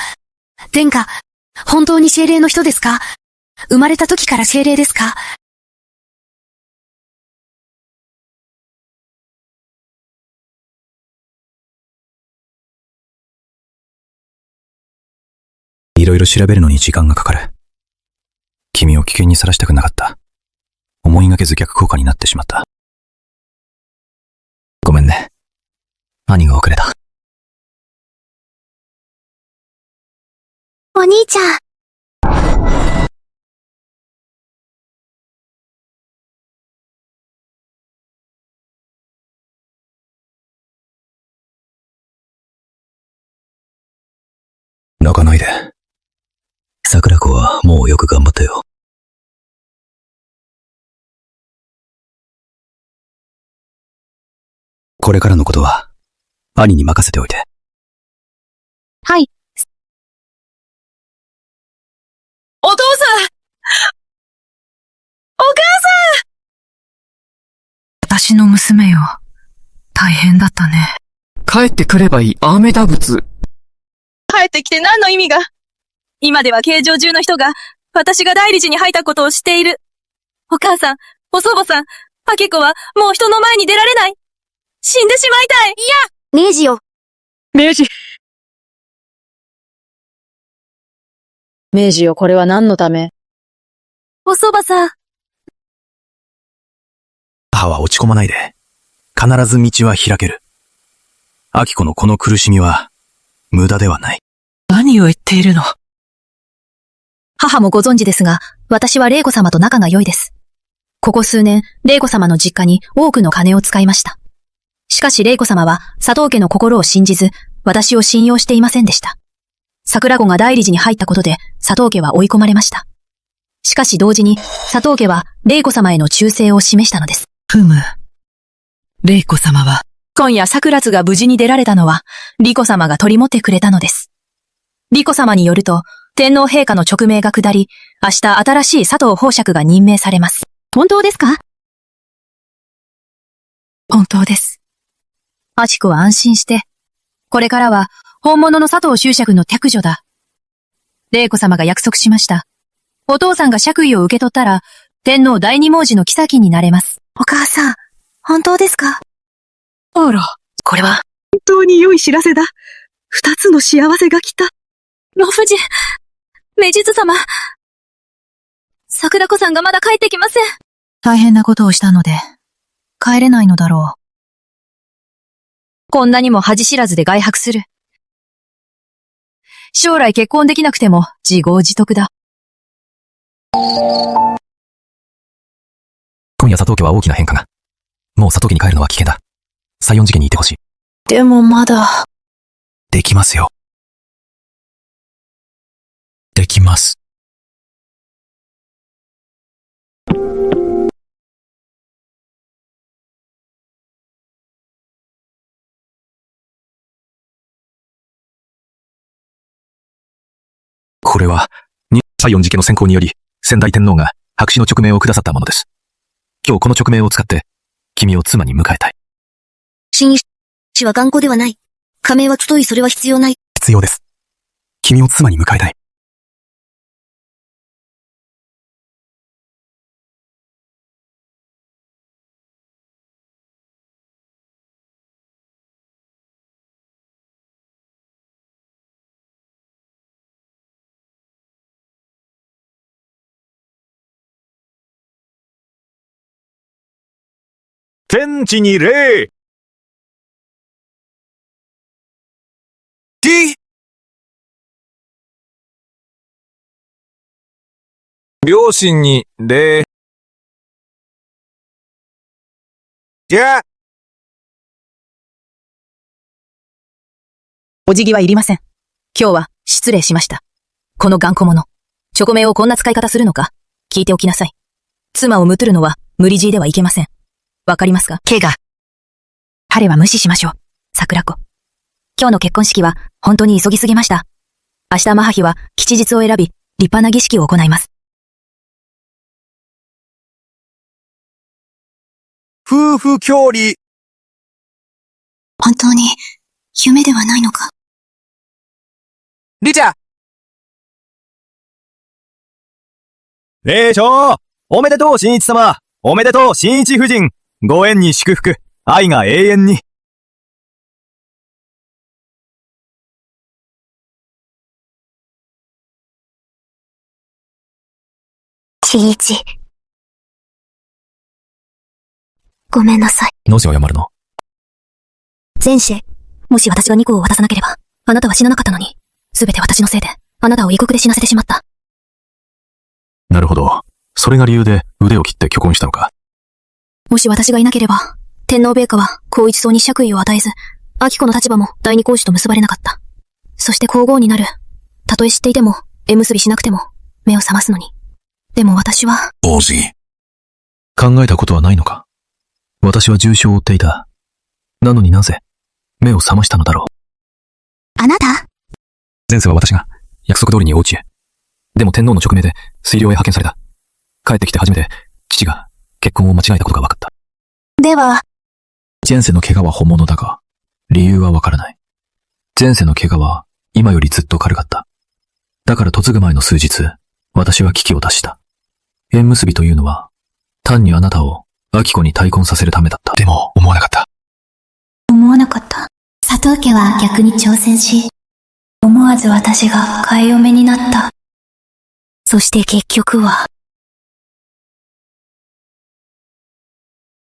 Speaker 3: 殿下、本当に精霊の人ですか？生まれた時から精霊ですか？
Speaker 5: いろいろ調べるのに時間がかかる。君を危険にさらしたくなかった。思いがけず逆効果になってしまった。ごめんね。兄が遅れた。
Speaker 13: お兄ちゃん。
Speaker 5: 泣かないで。桜子はもうよく頑張ったよ。これからのことは、兄に任せておいて。
Speaker 2: はい。
Speaker 7: お父さん！お母さん！
Speaker 4: 私の娘よ。大変だったね。
Speaker 7: 帰ってくればいい、阿弥陀仏。帰ってきて何の意味が？今では京城中の人が、私が大理寺に入ったことを知っている。お母さん、お祖母さん、明子はもう人の前に出られない。死んでしまいたい。いや！
Speaker 13: 明治よ。
Speaker 7: 明治。
Speaker 4: 明治よ、これは何のため？
Speaker 7: お祖母さん。
Speaker 5: 母は落ち込まないで。必ず道は開ける。明子のこの苦しみは、無駄ではない。
Speaker 4: 何を言っているの？
Speaker 2: 母もご存知ですが、私は玲子様と仲が良いです。ここ数年、玲子様の実家に多くの金を使いました。しかし玲子様は佐藤家の心を信じず、私を信用していませんでした。桜子が代理寺に入ったことで佐藤家は追い込まれました。しかし同時に佐藤家は玲子様への忠誠を示したのです。
Speaker 4: ふむ。玲子様は、今夜桜津が無事に出られたのは、莉子様が取り持ってくれたのです。莉子様によると、天皇陛下の勅命が下り、明日新しい佐藤宝爵が任命されます。
Speaker 2: 本当ですか？
Speaker 4: 本当です。
Speaker 2: あちこは安心して。これからは、本物の佐藤修爵の嫡女だ。玲子様が約束しました。お父さんが爵位を受け取ったら、天皇第二王子の妃になれます。
Speaker 3: お母さん、本当ですか？
Speaker 4: あら、
Speaker 2: これは、
Speaker 7: 本当に良い知らせだ。2つの幸せが来た。
Speaker 1: 老夫人、名実様。桜子さんがまだ帰ってきません。
Speaker 2: 大変なことをしたので、帰れないのだろう。こんなにも恥知らずで外泊する。将来結婚できなくても自業自得だ。
Speaker 11: 今夜佐藤家は大きな変化が。もう佐藤家に帰るのは危険だ。西園寺家にいてほしい。
Speaker 3: でもまだ。
Speaker 5: できますよ。できます。
Speaker 8: これは、西園寺家の選考により、先代天皇が白紙の勅命をくださったものです。今日この勅命を使って、君を妻に迎えたい。
Speaker 13: 新一は頑固ではない。加盟は集いそれは必要ない。
Speaker 8: 必要です。君を妻に迎えたい。
Speaker 6: 天地に礼。両親に礼。じゃあ。
Speaker 2: お辞儀はいりません。今日は失礼しました。この頑固者。勅命をこんな使い方するのか、聞いておきなさい。妻をむとるのは無理強いではいけません。わかりますか？
Speaker 4: 怪我。
Speaker 2: 彼は無視しましょう。桜子。今日の結婚式は本当に急ぎすぎました。明日マハヒは吉日を選び、立派な儀式を行います。
Speaker 6: 夫婦協理。
Speaker 3: 本当に、夢ではないのか？
Speaker 6: リチャ。礼唱。おめでとう新一様。おめでとう新一夫人。ご縁に祝福。愛が永遠に。
Speaker 13: 新一。ごめんなさい。
Speaker 11: の字を読まるの。
Speaker 2: 前世、もし私が2個を渡さなければ、あなたは死ななかったのに、すべて私のせいで、あなたを異国で死なせてしまった。
Speaker 8: なるほど。それが理由で腕を切って挙婚したのか。
Speaker 2: もし私がいなければ、天皇陛下は皇一層に爵位を与えず、秋子の立場も第二皇子と結ばれなかった。そして皇后になる。たとえ知っていても、縁結びしなくても、目を覚ますのに。でも私は、
Speaker 5: 王子。
Speaker 11: 考えたことはないのか。私は重傷を負っていた。なのになぜ、目を覚ましたのだろう。
Speaker 13: あなた？
Speaker 11: 前世は私が、約束通りにお家へ。でも天皇の勅命で、水量へ派遣された。帰ってきて初めて、父が、結婚を間違えたことが分かった。
Speaker 13: では、
Speaker 11: 前世の怪我は本物だが、理由は分からない。前世の怪我は、今よりずっと軽かった。だから嫁ぐ前の数日、私は危機を脱した。縁結びというのは、単にあなたを、秋子に対婚させるためだった。でも、思わなかった。
Speaker 3: 思わなかった。佐藤家は逆に挑戦し、思わず私が替え嫁になった。
Speaker 13: そして結局は、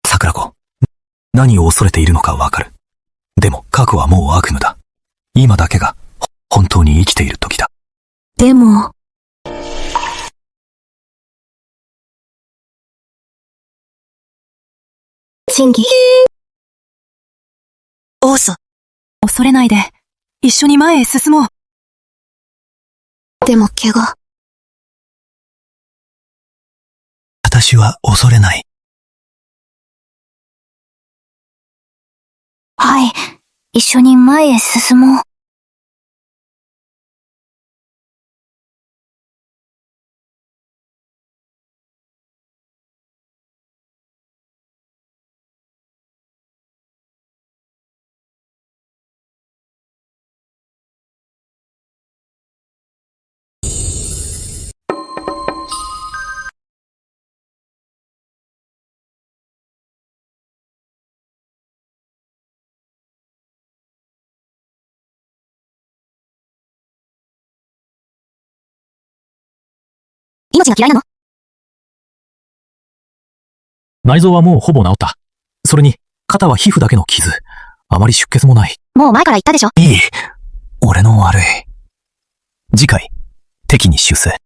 Speaker 11: 桜子、何を恐れているのかわかる。でも、過去はもう悪夢だ。今だけが、本当に生きている時だ。
Speaker 13: でも、審議。
Speaker 2: オーソ。
Speaker 4: 恐れないで、一緒に前へ進もう。
Speaker 13: でも怪我。
Speaker 5: 私は恐れない。
Speaker 13: はい。一緒に前へ進もう。
Speaker 2: 命が嫌いなの？
Speaker 5: 内臓はもうほぼ治った。それに、肩は皮膚だけの傷。あまり出血もない。
Speaker 13: もう前から言ったでしょ。
Speaker 5: いい。俺の悪い。次回、敵に修正。